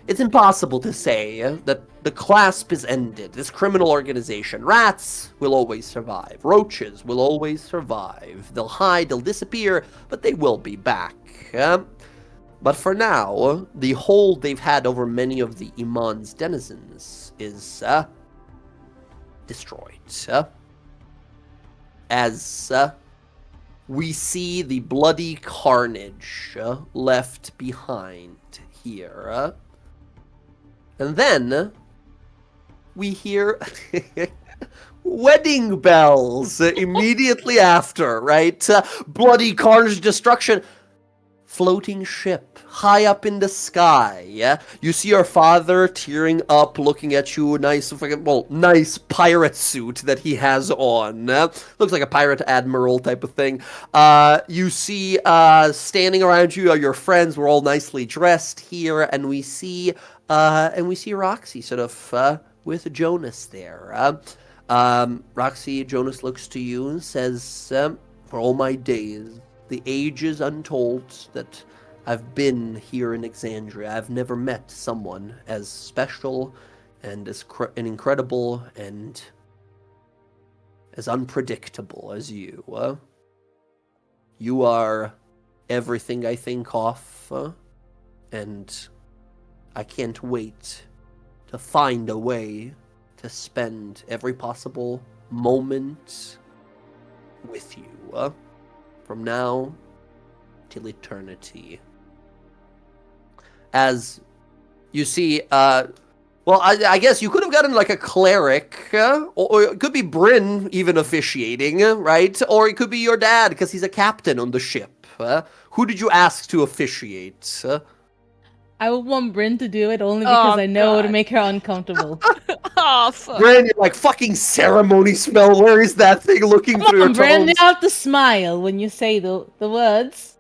It's impossible to say that the clasp is ended. This criminal organization. Rats will always survive. Roaches will always survive. They'll hide, they'll disappear, but they will be back. But for now, the hold they've had over many of the Iman's denizens is destroyed. As we see the bloody carnage left behind here. And then we hear wedding bells immediately after, right? Bloody carnage, destruction. Floating ship high up in the sky. Yeah, you see your father tearing up, looking at you. Nice pirate suit that he has on. Looks like a pirate admiral type of thing. You see standing around you are your friends. We're all nicely dressed here, and we see Roxy sort of with Jonas there. Roxy, Jonas looks to you and says, "For all my days, the ages untold that I've been here in Exandria, I've never met someone as special and as incredible and as unpredictable as you. You are everything I think of, and I can't wait to find a way to spend every possible moment with you. From now till eternity." As you see, I guess you could have gotten like a cleric, or it could be Bryn even officiating, right? Or it could be your dad, because he's a captain on the ship. Who did you ask to officiate? I would want Bryn to do it only because I know it would God. make her uncomfortable. Oh, fuck. Bryn, you're like, fucking ceremony smell. Where is that thing looking through your Bryn, you tones? have to smile when you say the words.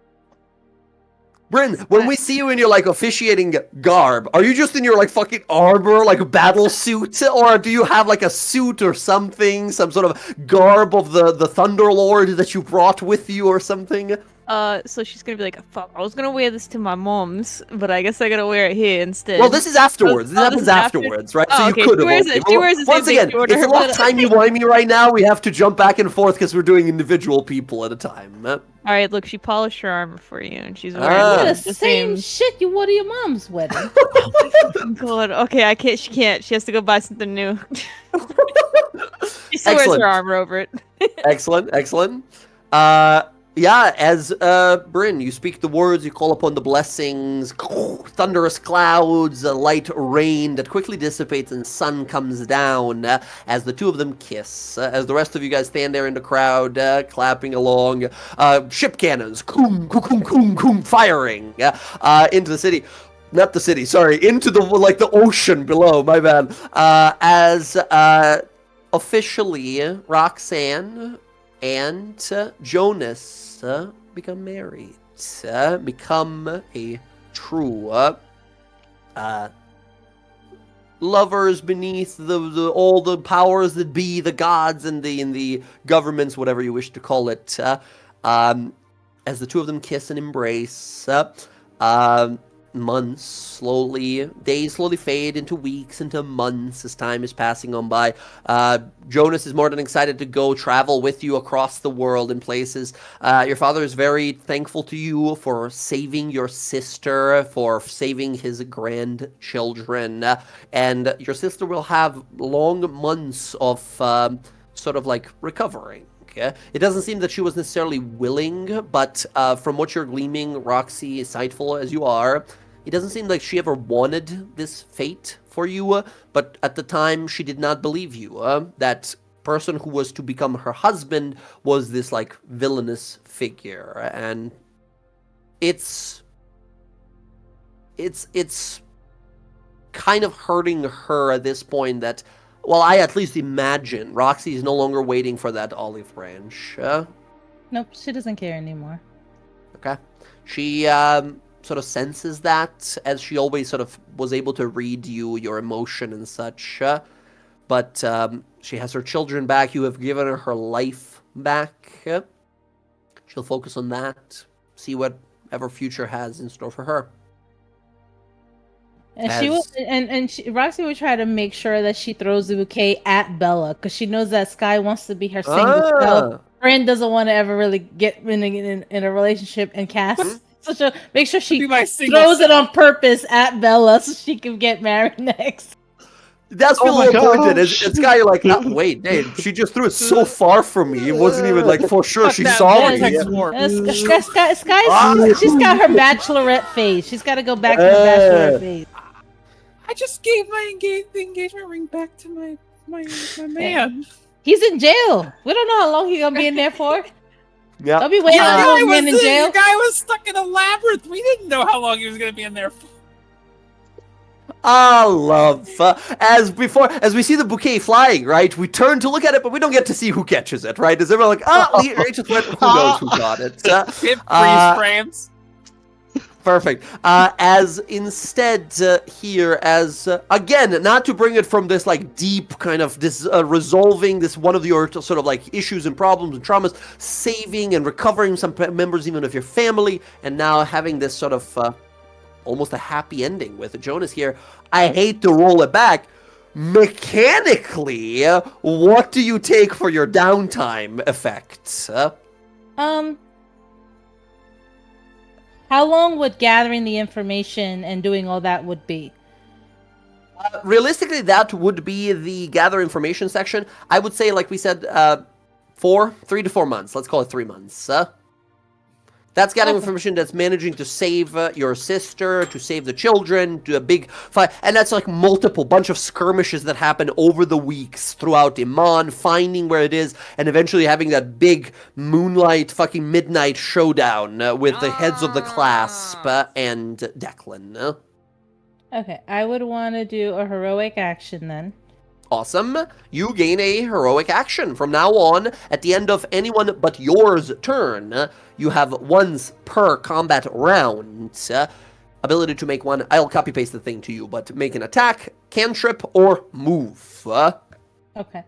Bryn, when we see you in your like officiating garb, are you just in your like fucking armor, like battle suit, or do you have like a suit or something, some sort of garb of the Thunderlord that you brought with you or something? So she's gonna be like, fuck, I was gonna wear this to my mom's, but I guess I gotta wear it here instead. Well, this is afterwards. This Oh, happens this is after? afterwards, right? Oh, So you okay. could She wears have. it- she wears the same Once thing again, she wore to it's a her lot wedding. timey-wimey right now. We have to jump back and forth because we're doing individual people at a time. Alright, look, she polished her armor for you, and she's Ah. wearing The same shit you wore to your mom's wedding. God, okay, I can't. She can't. She has to go buy something new. She still wears Excellent. her armor over it. Excellent. Yeah, as Bryn, you speak the words, you call upon the blessings, thunderous clouds, light rain that quickly dissipates and sun comes down as the two of them kiss. As the rest of you guys stand there in the crowd, clapping along, ship cannons, koom, koom, koom, koom, koom, firing into the city. Not the city, sorry, into the ocean below, my bad. As officially, Roxanne and Jonas become married, become a true lovers beneath the all the powers that be, the gods and the governments, whatever you wish to call it. As the two of them kiss and embrace, days slowly fade into weeks, into months as time is passing on by. Jonas is more than excited to go travel with you across the world in places. Your father is very thankful to you for saving your sister, for saving his grandchildren, and your sister will have long months of sort of like recovering. It doesn't seem that she was necessarily willing, but from what you're gleaming, Roxy, insightful as you are, it doesn't seem like she ever wanted this fate for you, but at the time she did not believe you. That person who was to become her husband was this like villainous figure, and it's kind of hurting her at this point that, well, I at least imagine Roxy is no longer waiting for that olive branch. Nope, she doesn't care anymore. Okay. She sort of senses that, as she always sort of was able to read you, your emotion and such. But she has her children back. You have given her life back. She'll focus on that, see whatever future has in store for her. And she will, Roxy will try to make sure that she throws the bouquet at Bella because she knows that Sky wants to be her single self. Friend doesn't want to ever really get in a relationship and Cass. So she'll make sure she throws it on purpose at Bella so she can get married next. That's really important. It's Sky, you're like, wait, Dave, she just threw it so far from me. It wasn't even like for sure she saw me. Sky, she's got her bachelorette phase. She's got to go back to her bachelorette phase. I just gave the engagement ring back to my man. He's in jail. We don't know how long he's gonna be in there for. Yeah. Don't be waiting on him in jail. The guy was stuck in a labyrinth. We didn't know how long he was gonna be in there for. Love. As we see the bouquet flying, right? We turn to look at it, but we don't get to see who catches it, right? Is everyone like, Rachel went, who knows who got it? Freeze frames. Perfect. As instead here, as again, not to bring it from this like deep kind of this resolving this one of your sort of like issues and problems and traumas, saving and recovering some members even of your family, and now having this sort of almost a happy ending with Jonas here. I hate to roll it back. Mechanically, what do you take for your downtime effects? How long would gathering the information and doing all that would be? Realistically, that would be the gather information section. I would say, like we said, 3 to 4 months. Let's call it 3 months. That's gathering information that's managing to save your sister, to save the children, to a big fight. And that's like multiple bunch of skirmishes that happen over the weeks throughout Iman, finding where it is, and eventually having that big moonlight fucking midnight showdown with the heads of the clasp and Declan. Okay, I would want to do a heroic action then. Awesome. You gain a heroic action. From now on, at the end of anyone but yours turn, you have once per combat round ability to make one. I'll copy paste the thing to you, but make an attack, cantrip, or move. Okay.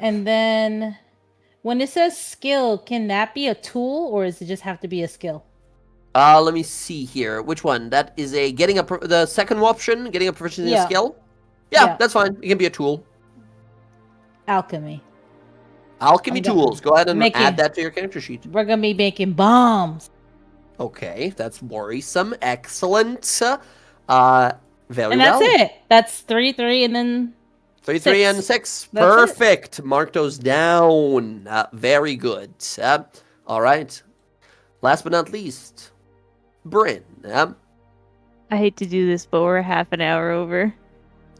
And then when it says skill, can that be a tool or does it just have to be a skill? Let me see here. Which one? That is the second option, getting a proficiency in skill? Yeah, that's fine. It can be a tool. Alchemy. Alchemy tools. Go ahead and add that to your character sheet. We're going to be making bombs. Okay, that's worrisome. Excellent. Very well. And that's it. That's 3, and then 3, 3, and 6. Perfect. Mark those down. Very good. All right. Last but not least, Bryn. I hate to do this, but we're half an hour over.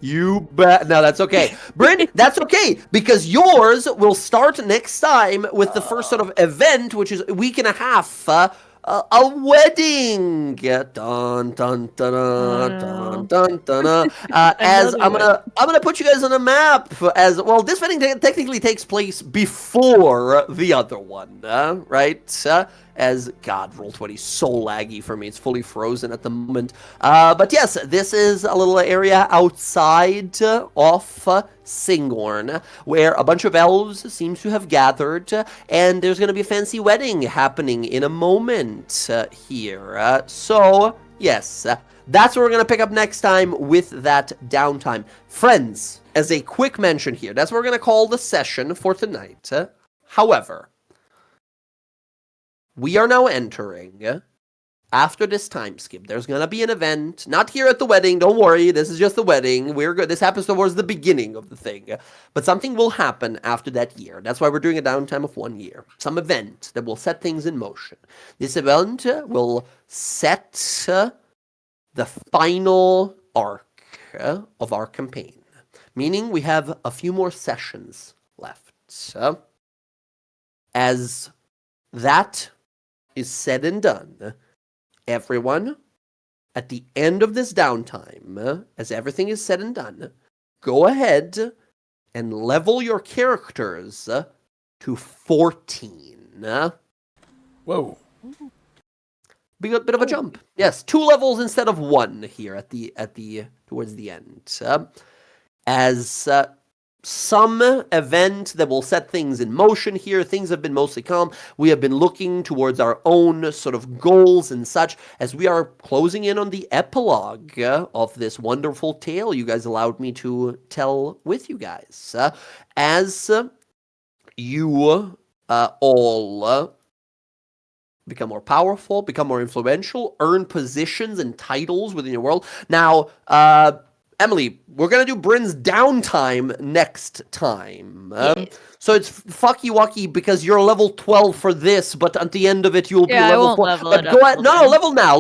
You bet. No, that's okay. Bryn, that's okay, because yours will start next time with the first sort of event, which is a week and a half. A wedding. Dun dun dun dun dun dun. As I'm gonna put you guys on a map. As well, this wedding technically takes place before the other one, right? As God, Roll20 so laggy for me. It's fully frozen at the moment. But yes, this is a little area outside of Singorn, where a bunch of elves seem to have gathered, and there's going to be a fancy wedding happening in a moment here. So, yes, that's what we're going to pick up next time with that downtime. Friends, as a quick mention here, that's what we're going to call the session for tonight. However, we are now entering, after this time skip, there's going to be an event, not here at the wedding, don't worry, this is just the wedding, we're good. This happens towards the beginning of the thing, but something will happen after that year. That's why we're doing a downtime of 1 year. Some event that will set things in motion. This event will set the final arc of our campaign, meaning we have a few more sessions left. As that is said and done, everyone, at the end of this downtime, as everything is said and done, go ahead and level your characters to 14. Whoa. Bit of a jump. Yes, 2 levels instead of 1 here at the towards the end. As some event that will set things in motion here. Things have been mostly calm. We have been looking towards our own sort of goals and such as we are closing in on the epilogue of this wonderful tale you guys allowed me to tell with you guys. As you all become more powerful, become more influential, earn positions and titles within your world. Now, Emily, we're going to do Bryn's downtime next time. So it's fucky wucky because you're level 12 for this, but at the end of it, you'll be Yeah, I level won't 4. level But it go up ahead. till No, then.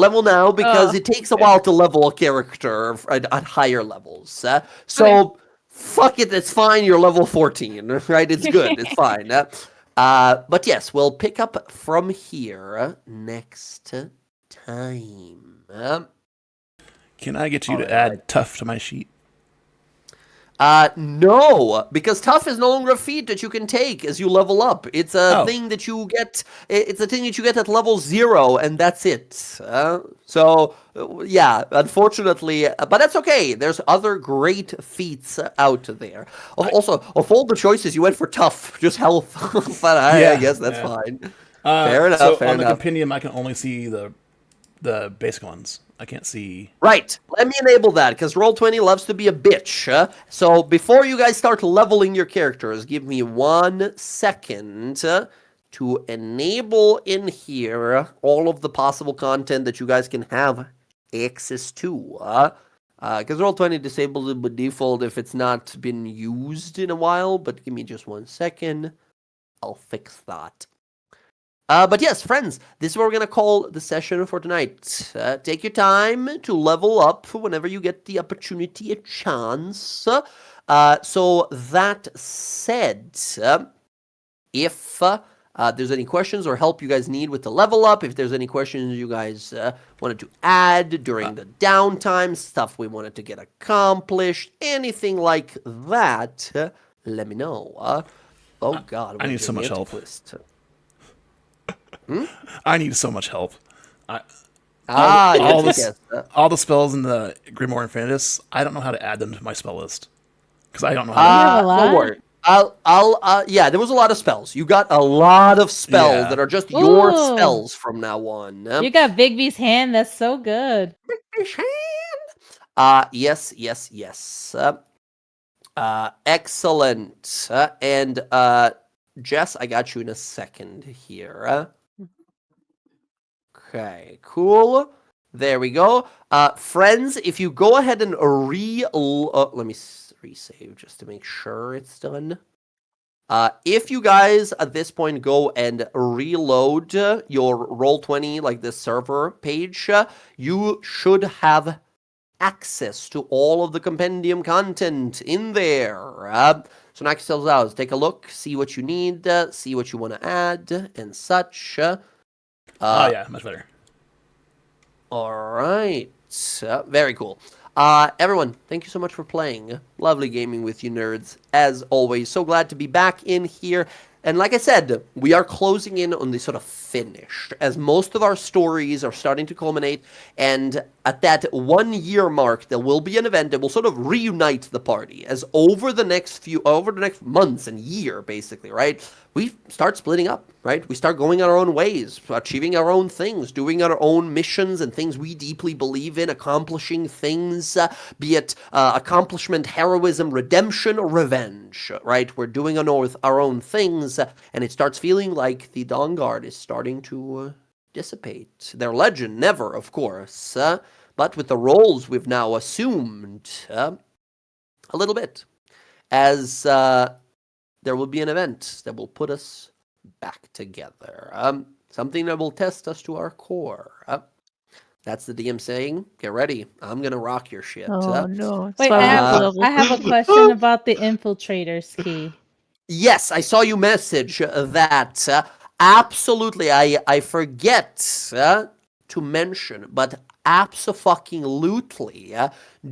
level now, because Oh, it takes a while to level a character at higher levels. So fuck it, it's fine. You're level 14, right? It's good. It's fine. But yes, we'll pick up from here next time. Can I get you to Alright, add tough to my sheet? No, because tough is no longer a feat that you can take as you level up. It's a thing that you get. It's a thing that you get at level 0, and that's it. Yeah, unfortunately, but that's okay. There's other great feats out there. Also, of all the choices, you went for tough, just health. But I guess that's fine. Fair enough. So fair on the enough. compendium, I can only see the basic ones. I can't see. Right. Let me enable that, because Roll20 loves to be a bitch. So before you guys start leveling your characters, give me 1 second to enable in here all of the possible content that you guys can have access to. Because Roll20 disables it by default if it's not been used in a while, but give me just 1 second. I'll fix that. But yes, friends, this is what we're going to call the session for tonight. Take your time to level up whenever you get the opportunity, a chance. So that said, if there's any questions or help you guys need with the level up, if there's any questions you guys wanted to add during the downtime, stuff we wanted to get accomplished, anything like that, let me know. Oh, God. I need so much help. Twist. I need so much help. All the spells in the Grimoire Infinitus, I don't know how to add them to my spell list because I don't know how. You have a lot? Don't worry. Yeah, there was a lot of spells. You got a lot of spells that are just your Ooh. spells from now on. You got Bigby's hand. That's so good. Yes. Excellent. And Jess, I got you in a second here. Okay, cool. There we go. Friends, if you go ahead and let me resave just to make sure it's done. If you guys at this point go and reload your Roll20, like this server page, you should have access to all of the compendium content in there. So next tells us, take a look, see what you need, see what you want to add, and such. Yeah, much better. All right. Very cool. Everyone, thank you so much for playing. Lovely gaming with you nerds, as always. So glad to be back in here. And like I said, we are closing in on the sort of finish, as most of our stories are starting to culminate. And at that 1 year mark, there will be an event that will sort of reunite the party, as over the next months and year, basically, right? We start splitting up, right? We start going our own ways, achieving our own things, doing our own missions and things we deeply believe in, accomplishing things, be it accomplishment, heroism, redemption, or revenge, right? We're doing our own things, and it starts feeling like the DawnGuard is starting to dissipate. Their legend, never, of course, but with the roles we've now assumed, a little bit, as there will be an event that will put us back together. Something that will test us to our core. That's the DM saying, get ready. I'm going to rock your shit. Oh no! Wait, I have a question about the infiltrators key. Yes, I saw you message that. Absolutely. I forget to mention, but abso-fucking-lutely,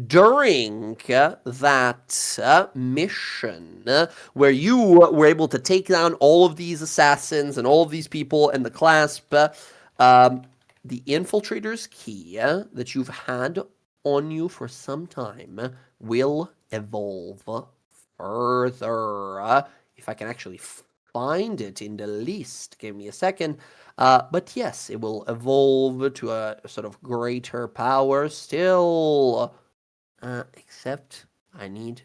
during that mission where you were able to take down all of these assassins and all of these people and the clasp, the infiltrator's key that you've had on you for some time will evolve further. If I can actually find it in the list, give me a second. But yes, it will evolve to a sort of greater power still. Except I need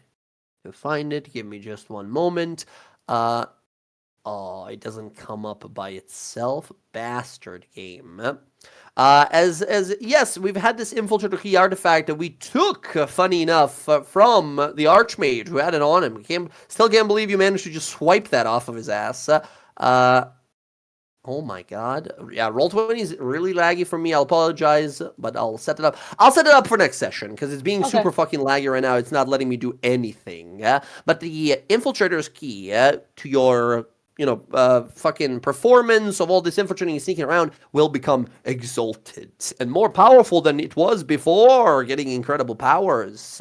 to find it. Give me just one moment. Oh, it doesn't come up by itself. Bastard game. As yes, we've had this infiltrator key artifact that we took, funny enough, from the Archmage who had it on him. Still can't believe you managed to just swipe that off of his ass. Oh my god. Yeah, Roll20 is really laggy for me. I'll apologize, but I'll set it up. I'll set it up for next session, because it's being super fucking laggy right now. It's not letting me do anything. But the Infiltrator's key to your, fucking performance of all this infiltrating and sneaking around will become exalted and more powerful than it was before, getting incredible powers.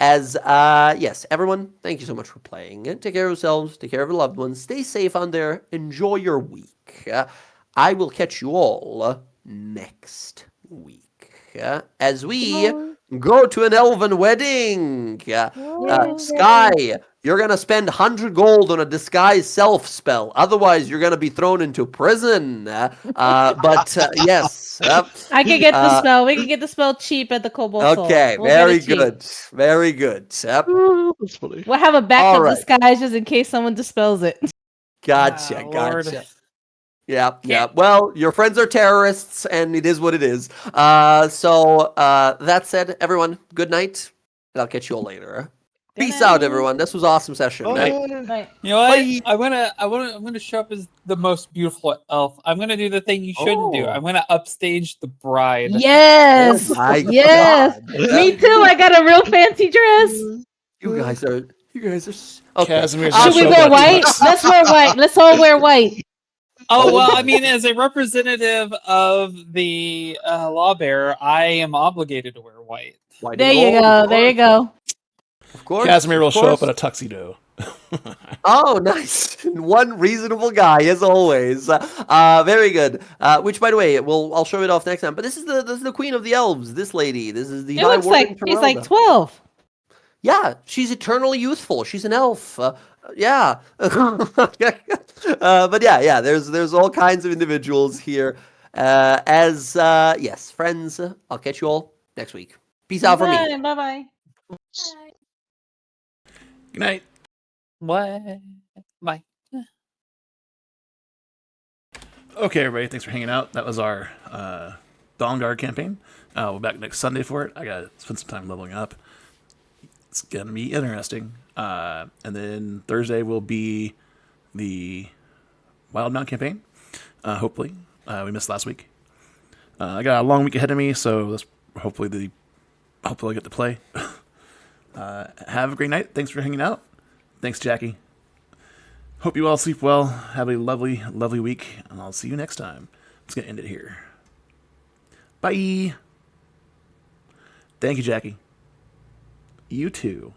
Yes, everyone, thank you so much for playing. Take care of yourselves, take care of your loved ones, stay safe on there, enjoy your week. I will catch you all next week as we go to an elven wedding. Sky, you're going to spend 100 gold on a disguise self spell. Otherwise, you're going to be thrown into prison. Yes. I can get the spell. We can get the spell cheap at the Cobalt Soul. Okay, We'll get it cheap. good. Very good. That's funny. We'll have a backup All right. disguise just in case someone dispels it. Gotcha. Lord. Yeah. Well, your friends are terrorists, and it is what it is. That said, everyone, good night, and I'll catch you all later. Peace out, everyone. This was an awesome session. Right. You know what? Bye. I'm gonna show up as the most beautiful elf. I'm gonna do the thing you shouldn't do. I'm gonna upstage the bride. Yes. Oh my yes. God. Me too. I got a real fancy dress. You guys are. Okay. Casimir's Should we show wear up white? at- Let's wear white. Let's all wear white. Oh well, I mean, as a representative of the law bearer, I am obligated to wear white. White There and you gold, go. of There you go. Of course. Casimir will of show up in course. a tuxedo. Oh, nice. One reasonable guy, as always. Very good. Which, by the way, I'll show it off next time. But this is the queen of the elves. This lady. This is the It High looks Warden like he's like Terrelda. 12. Yeah, she's eternally youthful. She's an elf. Yeah. But yeah. There's all kinds of individuals here. Yes, friends. I'll catch you all next week. Peace out for me. Bye-bye. Good night. What? Bye. Okay, everybody, thanks for hanging out. That was our DawnGuard campaign. We'll be back next Sunday for it. I gotta spend some time leveling up. It's gonna be interesting. And then Thursday will be the Wild Mount campaign. Hopefully, we missed last week. I got a long week ahead of me, so that's hopefully I get to play. Have a great night. Thanks for hanging out. Thanks, Jackie. Hope you all sleep well. Have a lovely, lovely week, and I'll see you next time. I'm just gonna end it here. Bye. Thank you, Jackie. You too.